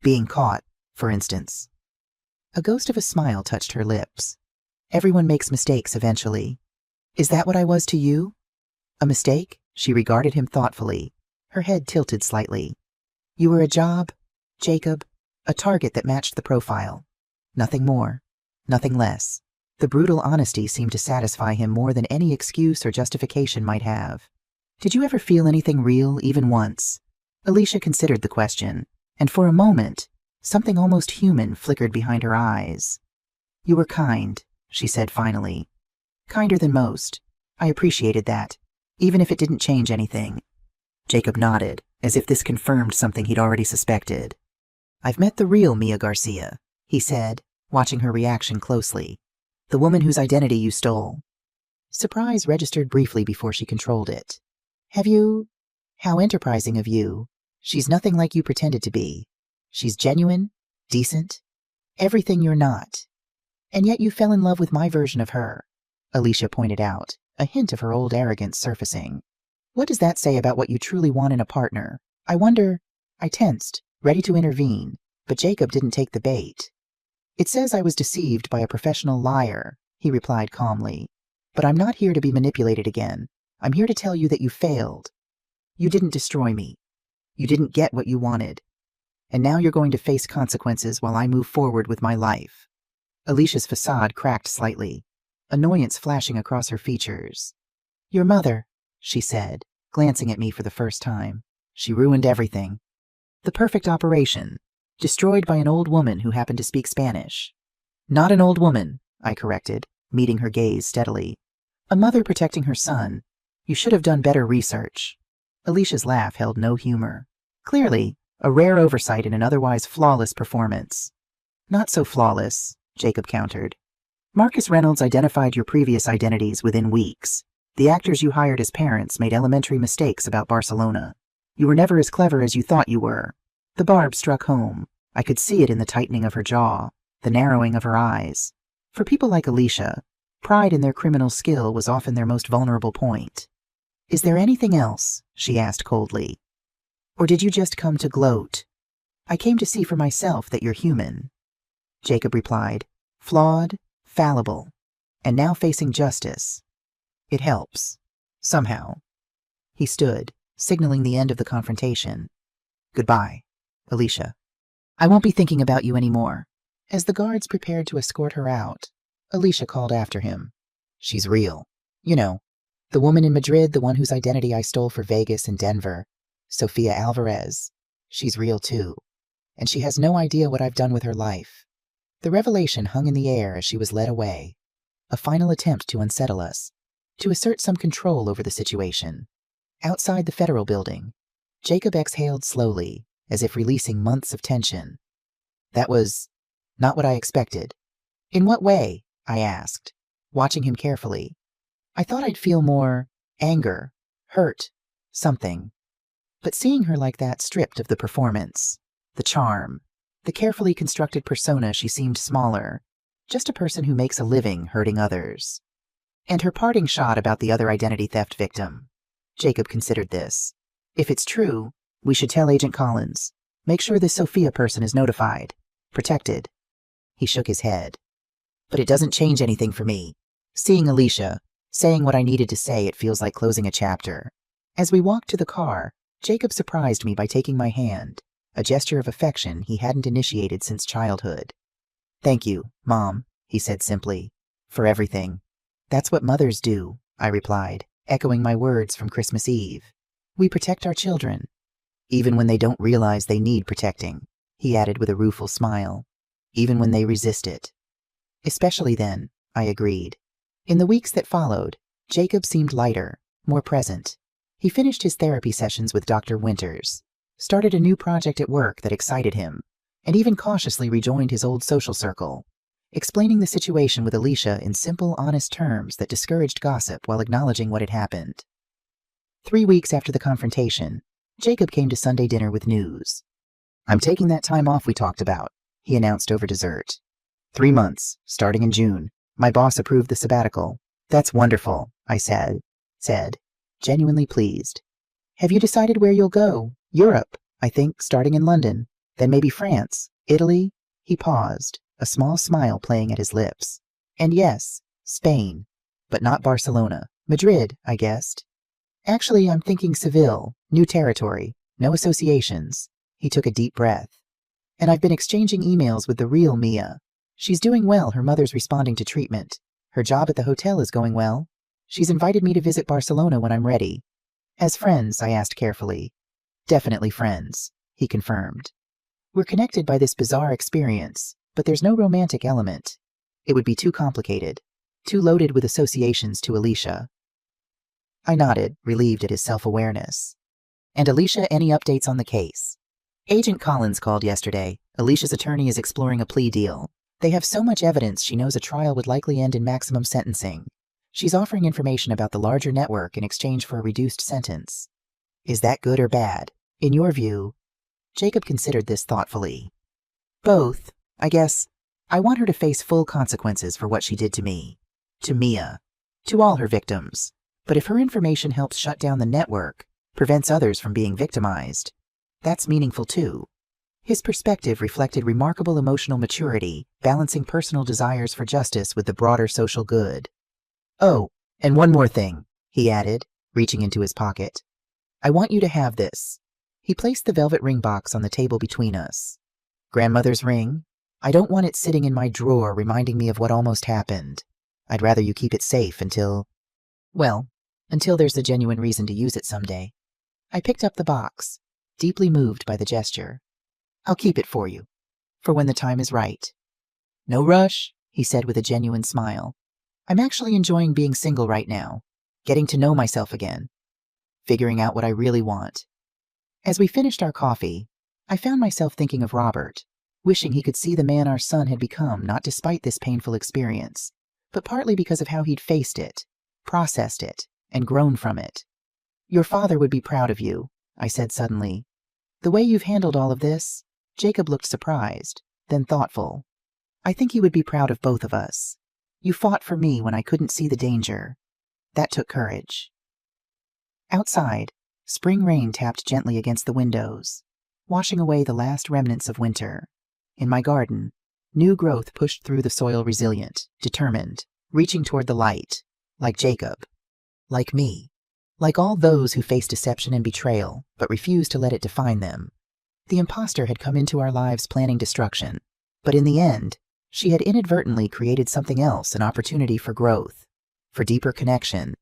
"Being caught, for instance." A ghost of a smile touched her lips. "Everyone makes mistakes eventually." "Is that what I was to you?" "A mistake?" She regarded him thoughtfully, her head tilted slightly. "You were a job, Jacob, a target that matched the profile. Nothing more, nothing less." The brutal honesty seemed to satisfy him more than any excuse or justification might have. "Did you ever feel anything real, even once?" Alicia considered the question, and for a moment, something almost human flickered behind her eyes. "You were kind," she said finally. "Kinder than most. I appreciated that, even if it didn't change anything." Jacob nodded, as if this confirmed something he'd already suspected. "I've met the real Mia Garcia," he said, watching her reaction closely. "The woman whose identity you stole." Surprise registered briefly before she controlled it. "Have you? How enterprising of you. She's nothing like you pretended to be. She's genuine, decent, everything you're not. And yet you fell in love with my version of her," Alicia pointed out, a hint of her old arrogance surfacing. "What does that say about what you truly want in a partner? I wonder." I tensed, ready to intervene, but Jacob didn't take the bait. "It says I was deceived by a professional liar," he replied calmly. "But I'm not here to be manipulated again. I'm here to tell you that you failed. You didn't destroy me. You didn't get what you wanted. And now you're going to face consequences while I move forward with my life." Alicia's facade cracked slightly, annoyance flashing across her features. "Your mother," she said, glancing at me for the first time. "She ruined everything. The perfect operation, destroyed by an old woman who happened to speak Spanish." "Not an old woman," I corrected, meeting her gaze steadily. "A mother protecting her son. You should have done better research." Alicia's laugh held no humor. Clearly, a rare oversight in an otherwise flawless performance. "Not so flawless," Jacob countered. "Marcus Reynolds identified your previous identities within weeks. The actors you hired as parents made elementary mistakes about Barcelona. You were never as clever as you thought you were." The barb struck home. I could see it in the tightening of her jaw, the narrowing of her eyes. For people like Alicia, pride in their criminal skill was often their most vulnerable point. "Is there anything else?" she asked coldly. "Or did you just come to gloat?" "I came to see for myself that you're human," Jacob replied, "flawed, fallible, and now facing justice. It helps. Somehow." He stood, signaling the end of the confrontation. "Goodbye, Alicia. I won't be thinking about you anymore." As the guards prepared to escort her out, Alicia called after him. "She's real. You know, the woman in Madrid, the one whose identity I stole for Vegas and Denver, Sofia Alvarez. She's real too. And she has no idea what I've done with her life." The revelation hung in the air as she was led away. A final attempt to unsettle us, to assert some control over the situation. Outside the federal building, Jacob exhaled slowly, as if releasing months of tension. "That was not what I expected." "In what way?" I asked, watching him carefully. "I thought I'd feel more anger, hurt, something. But seeing her like that stripped of the performance, the charm, the carefully constructed persona, she seemed smaller, just a person who makes a living hurting others." "And her parting shot about the other identity theft victim." Jacob considered this. "If it's true, we should tell Agent Collins. Make sure this Sophia person is notified, protected." He shook his head. "But it doesn't change anything for me. Seeing Alicia, saying what I needed to say, it feels like closing a chapter." As we walked to the car, Jacob surprised me by taking my hand, a gesture of affection he hadn't initiated since childhood. "Thank you, Mom," he said simply, "for everything." "That's what mothers do," I replied, echoing my words from Christmas Eve. "We protect our children, even when they don't realize they need protecting," he added with a rueful smile, "even when they resist it." "Especially then," I agreed. In the weeks that followed, Jacob seemed lighter, more present. He finished his therapy sessions with Dr. Winters, started a new project at work that excited him, and even cautiously rejoined his old social circle, explaining the situation with Alicia in simple, honest terms that discouraged gossip while acknowledging what had happened. 3 weeks after the confrontation, Jacob came to Sunday dinner with news. "I'm taking that time off we talked about," he announced over dessert. 3 months, starting in June. My boss approved the sabbatical. "That's wonderful," I said, genuinely pleased. "Have you decided where you'll go?" "Europe, I think, starting in London. Then maybe France, Italy." He paused, a small smile playing at his lips. "And yes, Spain, but not Barcelona. Madrid, I guessed." "Actually, I'm thinking Seville, new territory, no associations." He took a deep breath. "And I've been exchanging emails with the real Mia. She's doing well, her mother's responding to treatment. Her job at the hotel is going well. She's invited me to visit Barcelona when I'm ready." "As friends?" I asked carefully. "Definitely friends," he confirmed. "We're connected by this bizarre experience, but there's no romantic element. It would be too complicated, too loaded with associations to Alicia." I nodded, relieved at his self-awareness. "And Alicia, any updates on the case?" "Agent Collins called yesterday. Alicia's attorney is exploring a plea deal. They have so much evidence she knows a trial would likely end in maximum sentencing. She's offering information about the larger network in exchange for a reduced sentence." "Is that good or bad? In your view?" Jacob considered this thoughtfully. "Both, I guess. I want her to face full consequences for what she did to me, to Mia, to all her victims. But if her information helps shut down the network, prevents others from being victimized, that's meaningful too." His perspective reflected remarkable emotional maturity, balancing personal desires for justice with the broader social good. "Oh, and one more thing," he added, reaching into his pocket. "I want you to have this." He placed the velvet ring box on the table between us. "Grandmother's ring. I don't want it sitting in my drawer reminding me of what almost happened. I'd rather you keep it safe until there's a genuine reason to use it someday." I picked up the box, deeply moved by the gesture. "I'll keep it for you, for when the time is right." "No rush," he said with a genuine smile. "I'm actually enjoying being single right now, getting to know myself again, figuring out what I really want." As we finished our coffee, I found myself thinking of Robert, wishing he could see the man our son had become, not despite this painful experience, but partly because of how he'd faced it, processed it, and grown from it. "Your father would be proud of you," I said suddenly. "The way you've handled all of this." Jacob looked surprised, then thoughtful. "I think he would be proud of both of us. You fought for me when I couldn't see the danger. That took courage." Outside, spring rain tapped gently against the windows, washing away the last remnants of winter. In my garden, new growth pushed through the soil, resilient, determined, reaching toward the light, like Jacob, like me, like all those who face deception and betrayal, but refused to let it define them. The imposter had come into our lives planning destruction, but in the end, she had inadvertently created something else, an opportunity for growth, for deeper connection,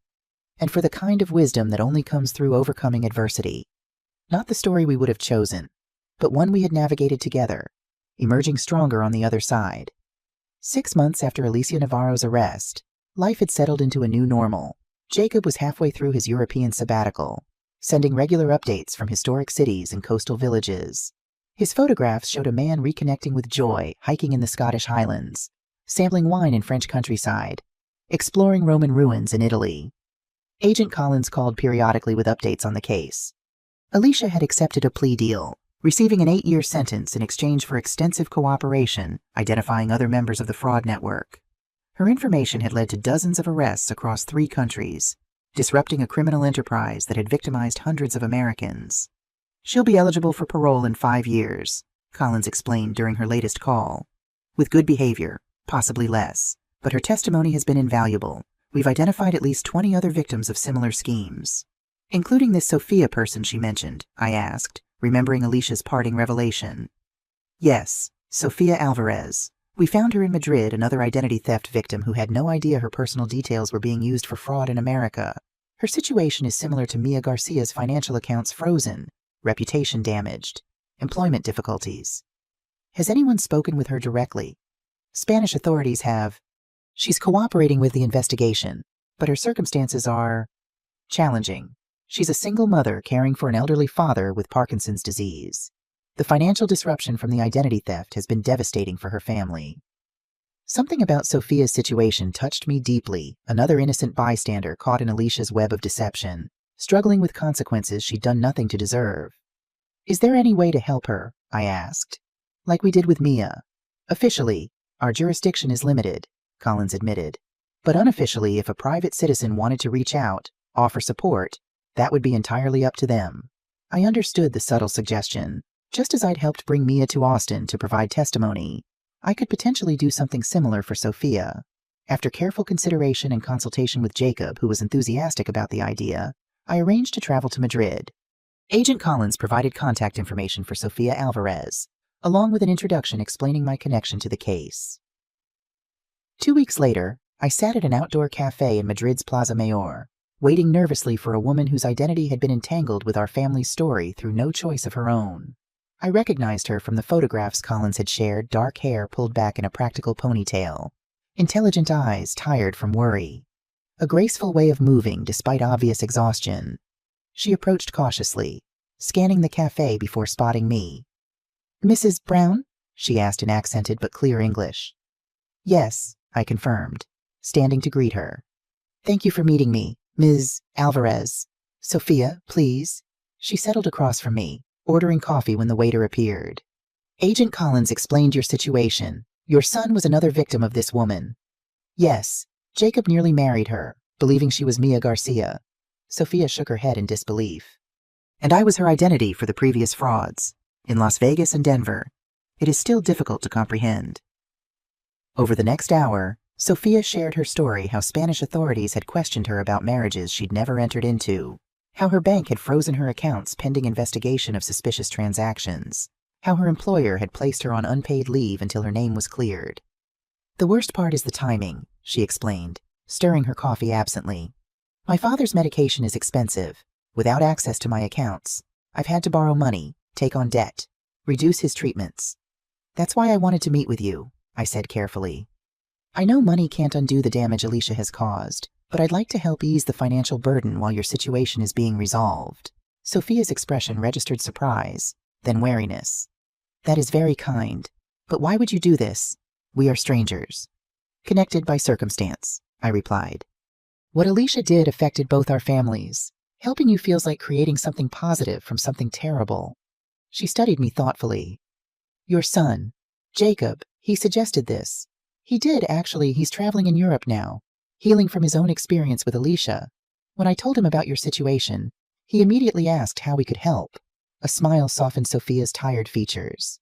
and for the kind of wisdom that only comes through overcoming adversity. Not the story we would have chosen, but one we had navigated together, emerging stronger on the other side. 6 months after Alicia Navarro's arrest, life had settled into a new normal. Jacob was halfway through his European sabbatical, sending regular updates from historic cities and coastal villages. His photographs showed a man reconnecting with joy, hiking in the Scottish Highlands, sampling wine in French countryside, exploring Roman ruins in Italy. Agent Collins called periodically with updates on the case. Alicia had accepted a plea deal, receiving an 8-year sentence in exchange for extensive cooperation, identifying other members of the fraud network. Her information had led to dozens of arrests across 3 countries, disrupting a criminal enterprise that had victimized hundreds of Americans. "She'll be eligible for parole in 5 years, Collins explained during her latest call. "With good behavior, possibly less, but her testimony has been invaluable. We've identified at least 20 other victims of similar schemes." "Including this Sophia person she mentioned?" I asked, remembering Alicia's parting revelation. "Yes, Sophia Alvarez. We found her in Madrid, another identity theft victim who had no idea her personal details were being used for fraud in America. Her situation is similar to Mia Garcia's: financial accounts frozen, reputation damaged, employment difficulties." "Has anyone spoken with her directly?" "Spanish authorities have. She's cooperating with the investigation, but her circumstances are challenging. She's a single mother caring for an elderly father with Parkinson's disease." The financial disruption from the identity theft has been devastating for her family. Something about Sophia's situation touched me deeply, another innocent bystander caught in Alicia's web of deception, struggling with consequences she'd done nothing to deserve. Is there any way to help her? I asked. Like we did with Mia. Officially, our jurisdiction is limited, Collins admitted. But unofficially, if a private citizen wanted to reach out, offer support, that would be entirely up to them. I understood the subtle suggestion. Just as I'd helped bring Mia to Austin to provide testimony, I could potentially do something similar for Sophia. After careful consideration and consultation with Jacob, who was enthusiastic about the idea, I arranged to travel to Madrid. Agent Collins provided contact information for Sofia Alvarez, along with an introduction explaining my connection to the case. 2 weeks later, I sat at an outdoor cafe in Madrid's Plaza Mayor, waiting nervously for a woman whose identity had been entangled with our family's story through no choice of her own. I recognized her from the photographs Collins had shared, dark hair pulled back in a practical ponytail, intelligent eyes tired from worry, a graceful way of moving despite obvious exhaustion. She approached cautiously, scanning the cafe before spotting me. "Mrs. Brown?" she asked in accented but clear English. "Yes," I confirmed, standing to greet her. "Thank you for meeting me, Ms. Alvarez. Sophia, please." She settled across from me, ordering coffee when the waiter appeared. "Agent Collins explained your situation. Your son was another victim of this woman." "Yes, Jacob nearly married her, believing she was Mia Garcia." Sophia shook her head in disbelief. "And I was her identity for the previous frauds, in Las Vegas and Denver. It is still difficult to comprehend." Over the next hour, Sophia shared her story, how Spanish authorities had questioned her about marriages she'd never entered into, how her bank had frozen her accounts pending investigation of suspicious transactions, how her employer had placed her on unpaid leave until her name was cleared. "The worst part is the timing," she explained, stirring her coffee absently. "My father's medication is expensive. Without access to my accounts, I've had to borrow money, take on debt, reduce his treatments. That's why I wanted to meet with you," I said carefully. "I know money can't undo the damage Alicia has caused, but I'd like to help ease the financial burden while your situation is being resolved." Sophia's expression registered surprise, then wariness. "That is very kind, but why would you do this? We are strangers." "Connected by circumstance," I replied. "What Alicia did affected both our families. Helping you feels like creating something positive from something terrible." She studied me thoughtfully. "Your son, Jacob, he suggested this. He did, actually. He's traveling in Europe now, healing from his own experience with Alicia. When I told him about your situation, he immediately asked how we could help." A smile softened Sophia's tired features.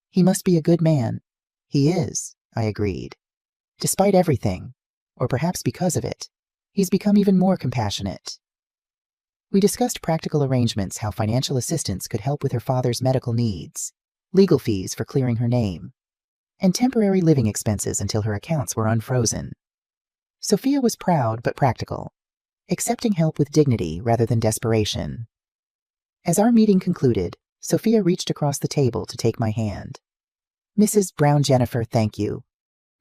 "He must be a good man." "He is," I agreed. "Despite everything, or perhaps because of it, he's become even more compassionate." We discussed practical arrangements, how financial assistance could help with her father's medical needs, legal fees for clearing her name, and temporary living expenses until her accounts were unfrozen. Sophia was proud but practical, accepting help with dignity rather than desperation. As our meeting concluded, Sophia reached across the table to take my hand. "Mrs. Brown Jennifer, thank you.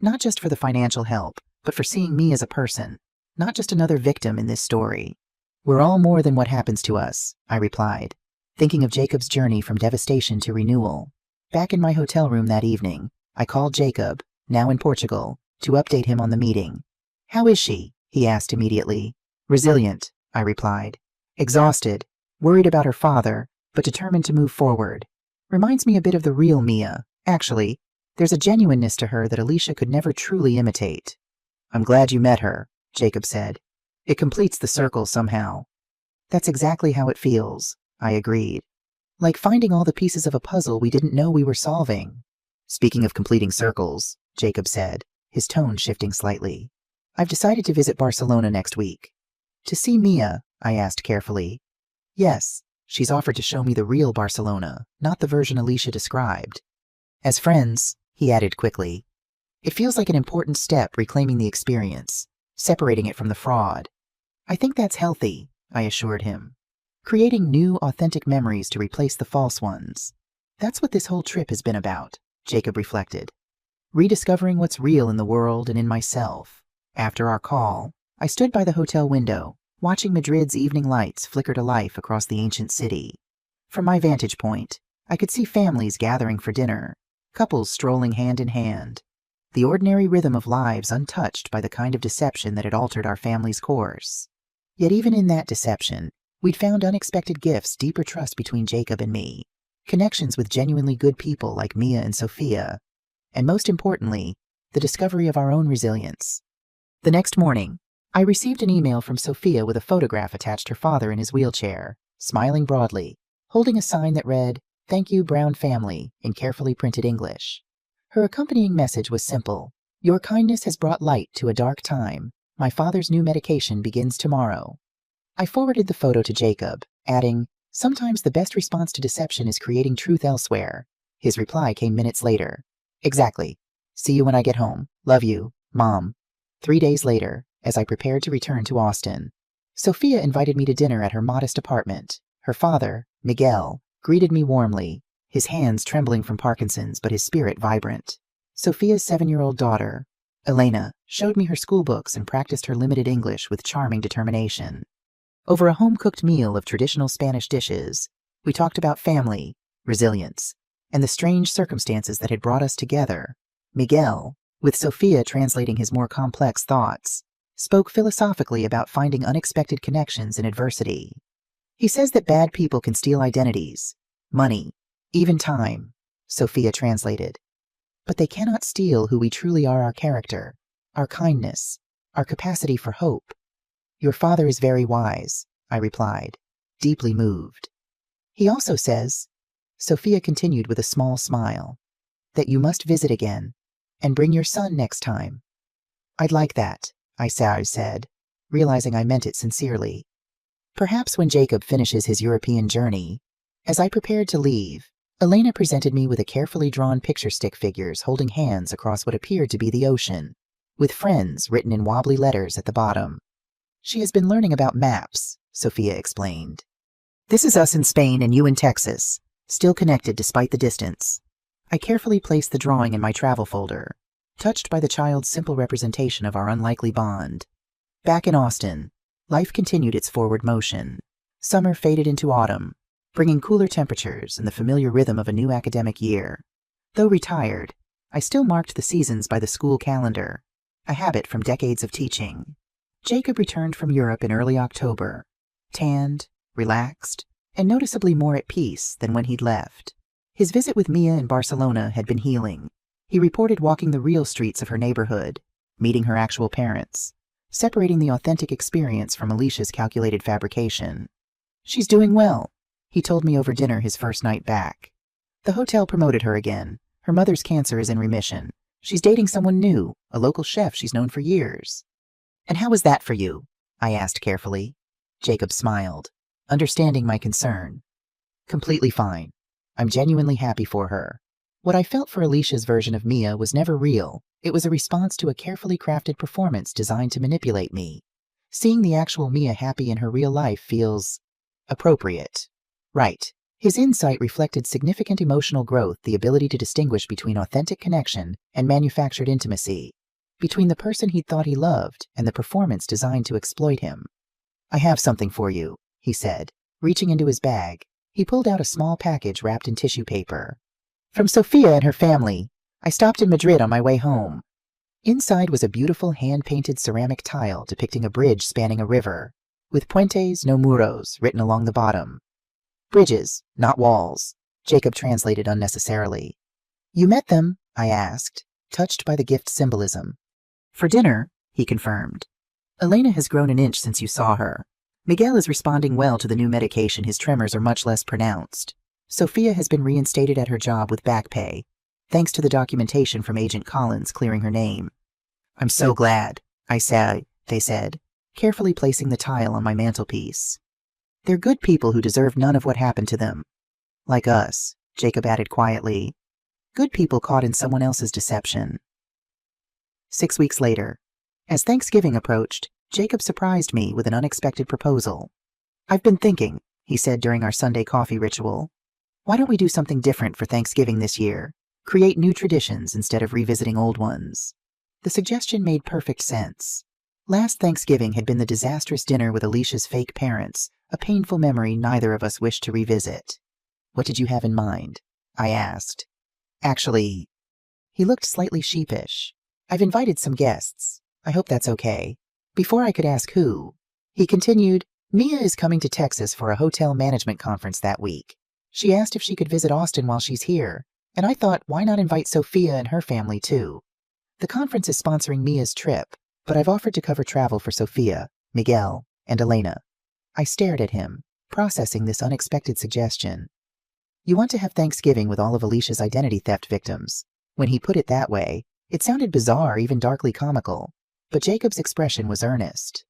Not just for the financial help, but for seeing me as a person, not just another victim in this story. We're all more than what happens to us," I replied, thinking of Jacob's journey from devastation to renewal. Back in my hotel room that evening, I called Jacob, now in Portugal, to update him on the meeting. "How is she?" he asked immediately. "Resilient," I replied. "Exhausted, worried about her father, but determined to move forward. Reminds me a bit of the real Mia. Actually, there's a genuineness to her that Alicia could never truly imitate." "I'm glad you met her," Jacob said. "It completes the circle somehow." "That's exactly how it feels," I agreed. "Like finding all the pieces of a puzzle we didn't know we were solving." "Speaking of completing circles," Jacob said, his tone shifting slightly, "I've decided to visit Barcelona next week." "To see Mia?" I asked carefully. "Yes, she's offered to show me the real Barcelona, not the version Alicia described." "As friends," he added quickly. "It feels like an important step reclaiming the experience, separating it from the fraud." "I think that's healthy," I assured him. "Creating new, authentic memories to replace the false ones. That's what this whole trip has been about," Jacob reflected. "Rediscovering what's real in the world and in myself." After our call, I stood by the hotel window, watching Madrid's evening lights flicker to life across the ancient city. From my vantage point, I could see families gathering for dinner, couples strolling hand in hand, the ordinary rhythm of lives untouched by the kind of deception that had altered our family's course. Yet even in that deception, we'd found unexpected gifts, deeper trust between Jacob and me, connections with genuinely good people like Mia and Sophia, and most importantly, the discovery of our own resilience. The next morning, I received an email from Sophia with a photograph attached, her father in his wheelchair, smiling broadly, holding a sign that read, "Thank you, Brown family," in carefully printed English. Her accompanying message was simple: "Your kindness has brought light to a dark time. My father's new medication begins tomorrow." I forwarded the photo to Jacob, adding, "Sometimes the best response to deception is creating truth elsewhere." His reply came minutes later. "Exactly. See you when I get home. Love you, Mom." 3 days later, as I prepared to return to Austin, Sophia invited me to dinner at her modest apartment. Her father, Miguel, greeted me warmly, his hands trembling from Parkinson's but his spirit vibrant. Sophia's 7-year-old daughter, Elena, showed me her school books and practiced her limited English with charming determination. Over a home-cooked meal of traditional Spanish dishes, we talked about family, resilience, and the strange circumstances that had brought us together. Miguel, with Sophia translating his more complex thoughts, spoke philosophically about finding unexpected connections in adversity. "He says that bad people can steal identities, money, even time," Sophia translated. "But they cannot steal who we truly are, our character, our kindness, our capacity for hope." "Your father is very wise," I replied, deeply moved. "He also says," Sophia continued with a small smile, "that you must visit again and bring your son next time." "I'd like that," I said, realizing I meant it sincerely. Perhaps when Jacob finishes his European journey. As I prepared to leave, Elena presented me with a carefully drawn picture stick figures holding hands across what appeared to be the ocean, with friends written in wobbly letters at the bottom. "She has been learning about maps," Sophia explained. "This is us in Spain and you in Texas, still connected despite the distance." I carefully placed the drawing in my travel folder, touched by the child's simple representation of our unlikely bond. Back in Austin, life continued its forward motion. Summer faded into autumn, bringing cooler temperatures and the familiar rhythm of a new academic year. Though retired, I still marked the seasons by the school calendar, a habit from decades of teaching. Jacob returned from Europe in early October, tanned, relaxed, and noticeably more at peace than when he'd left. His visit with Mia in Barcelona had been healing. He reported walking the real streets of her neighborhood, meeting her actual parents, separating the authentic experience from Alicia's calculated fabrication. "She's doing well," he told me over dinner his first night back. "The hotel promoted her again. Her mother's cancer is in remission. She's dating someone new, a local chef she's known for years." "And how was that for you?" I asked carefully. Jacob smiled, understanding my concern. "Completely fine. I'm genuinely happy for her. What I felt for Alicia's version of Mia was never real. It was a response to a carefully crafted performance designed to manipulate me. Seeing the actual Mia happy in her real life feels appropriate. Right. His insight reflected significant emotional growth, the ability to distinguish between authentic connection and manufactured intimacy, between the person he thought he loved and the performance designed to exploit him. "I have something for you," he said, reaching into his bag. He pulled out a small package wrapped in tissue paper. "From Sophia and her family. I stopped in Madrid on my way home." Inside was a beautiful hand-painted ceramic tile depicting a bridge spanning a river, with puentes no muros written along the bottom. "Bridges, not walls," Jacob translated unnecessarily. "You met them?" I asked, touched by the gift's symbolism. "For dinner," he confirmed. "Elena has grown an inch since you saw her. Miguel is responding well to the new medication. His tremors are much less pronounced. Sophia has been reinstated at her job with back pay, thanks to the documentation from Agent Collins clearing her name." "I'm so glad," they said, carefully placing the tile on my mantelpiece. "They're good people who deserve none of what happened to them." "Like us," Jacob added quietly. "Good people caught in someone else's deception." 6 weeks later, as Thanksgiving approached, Jacob surprised me with an unexpected proposal. "I've been thinking," he said during our Sunday coffee ritual. "Why don't we do something different for Thanksgiving this year? Create new traditions instead of revisiting old ones." The suggestion made perfect sense. Last Thanksgiving had been the disastrous dinner with Alicia's fake parents, a painful memory neither of us wished to revisit. What did you have in mind? I asked. Actually, he looked slightly sheepish. I've invited some guests. I hope that's okay. Before I could ask who, he continued, Mia is coming to Texas for a hotel management conference that week. She asked if she could visit Austin while she's here, and I thought, why not invite Sophia and her family too? The conference is sponsoring Mia's trip, but I've offered to cover travel for Sophia, Miguel, and Elena. I stared at him, processing this unexpected suggestion. You want to have Thanksgiving with all of Alicia's identity theft victims. When he put it that way, it sounded bizarre, even darkly comical, but Jacob's expression was earnest.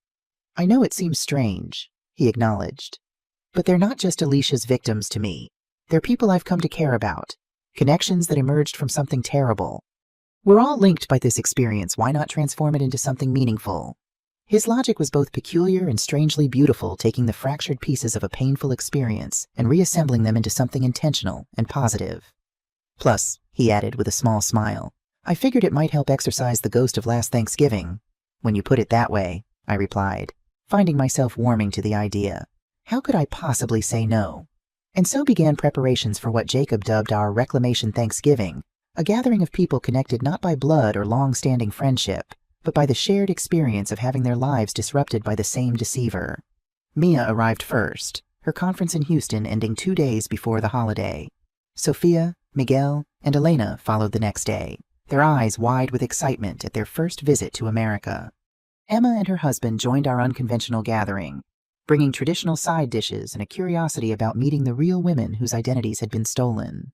I know it seems strange, he acknowledged, but they're not just Alicia's victims to me. They're people I've come to care about, connections that emerged from something terrible. We're all linked by this experience, why not transform it into something meaningful? His logic was both peculiar and strangely beautiful, taking the fractured pieces of a painful experience and reassembling them into something intentional and positive. Plus, he added with a small smile, I figured it might help exorcise the ghost of last Thanksgiving. When you put it that way, I replied, finding myself warming to the idea. How could I possibly say no? And so began preparations for what Jacob dubbed our Reclamation Thanksgiving, a gathering of people connected not by blood or long-standing friendship, but by the shared experience of having their lives disrupted by the same deceiver. Mia arrived first, her conference in Houston ending 2 days before the holiday. Sophia, Miguel, and Elena followed the next day, their eyes wide with excitement at their first visit to America. Emma and her husband joined our unconventional gathering, bringing traditional side dishes and a curiosity about meeting the real women whose identities had been stolen.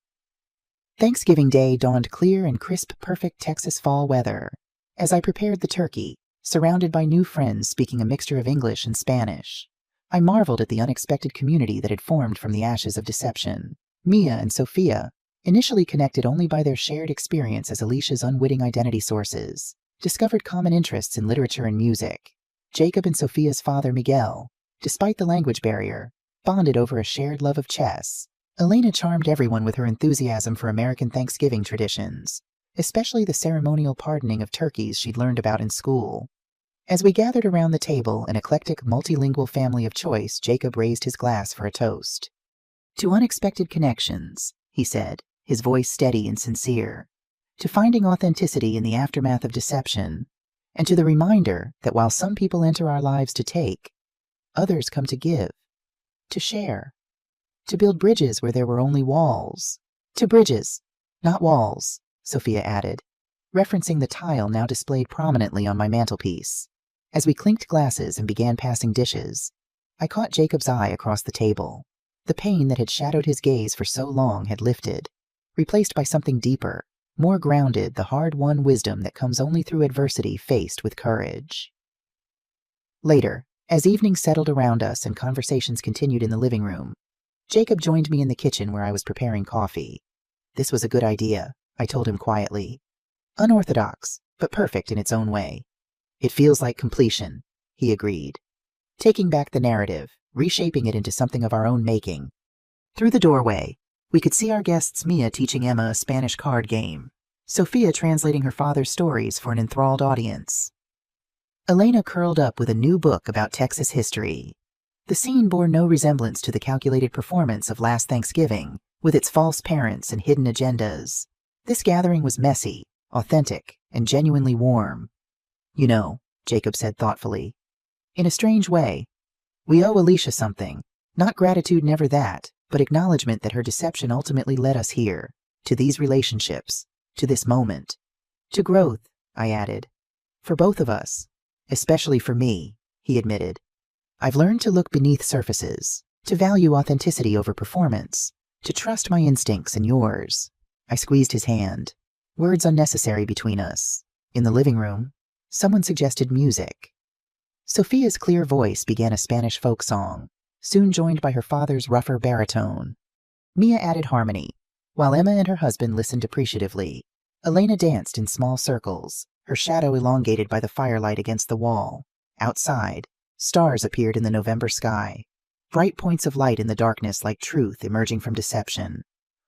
Thanksgiving Day dawned clear and crisp, perfect Texas fall weather. As I prepared the turkey, surrounded by new friends speaking a mixture of English and Spanish, I marveled at the unexpected community that had formed from the ashes of deception. Mia and Sophia, initially connected only by their shared experience as Alicia's unwitting identity sources, discovered common interests in literature and music. Jacob and Sophia's father, Miguel, despite the language barrier, bonded over a shared love of chess. Elena charmed everyone with her enthusiasm for American Thanksgiving traditions, especially the ceremonial pardoning of turkeys she'd learned about in school. As we gathered around the table, an eclectic, multilingual family of choice, Jacob raised his glass for a toast. To unexpected connections, he said, his voice steady and sincere. To finding authenticity in the aftermath of deception, and to the reminder that while some people enter our lives to take, others come to give, to share, to build bridges where there were only walls. To bridges, not walls, Sophia added, referencing the tile now displayed prominently on my mantelpiece. As we clinked glasses and began passing dishes, I caught Jacob's eye across the table. The pain that had shadowed his gaze for so long had lifted, replaced by something deeper, more grounded, the hard-won wisdom that comes only through adversity faced with courage. Later, as evening settled around us and conversations continued in the living room, Jacob joined me in the kitchen where I was preparing coffee. This was a good idea, I told him quietly. Unorthodox, but perfect in its own way. It feels like completion, he agreed. Taking back the narrative, reshaping it into something of our own making. Through the doorway, we could see our guests Mia teaching Emma a Spanish card game, Sophia translating her father's stories for an enthralled audience, Elena curled up with a new book about Texas history. The scene bore no resemblance to the calculated performance of last Thanksgiving, with its false parents and hidden agendas. This gathering was messy, authentic, and genuinely warm. You know, Jacob said thoughtfully. In a strange way, we owe Alicia something. Not gratitude, never that, but acknowledgement that her deception ultimately led us here, to these relationships, to this moment. To growth, I added. For both of us. Especially for me, he admitted. I've learned to look beneath surfaces, to value authenticity over performance, to trust my instincts and yours. I squeezed his hand. Words unnecessary between us. In the living room, someone suggested music. Sophia's clear voice began a Spanish folk song, soon joined by her father's rougher baritone. Mia added harmony, while Emma and her husband listened appreciatively. Elena danced in small circles, her shadow elongated by the firelight against the wall. Outside, stars appeared in the November sky, bright points of light in the darkness like truth emerging from deception,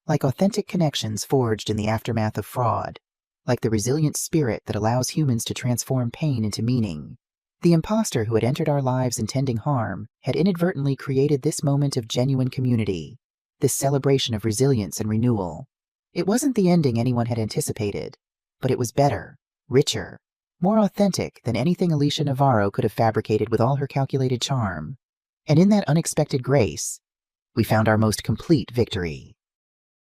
like authentic connections forged in the aftermath of fraud, like the resilient spirit that allows humans to transform pain into meaning. The imposter who had entered our lives intending harm had inadvertently created this moment of genuine community, this celebration of resilience and renewal. It wasn't the ending anyone had anticipated, but it was better, richer, more authentic than anything Alicia Navarro could have fabricated with all her calculated charm. And in that unexpected grace, we found our most complete victory.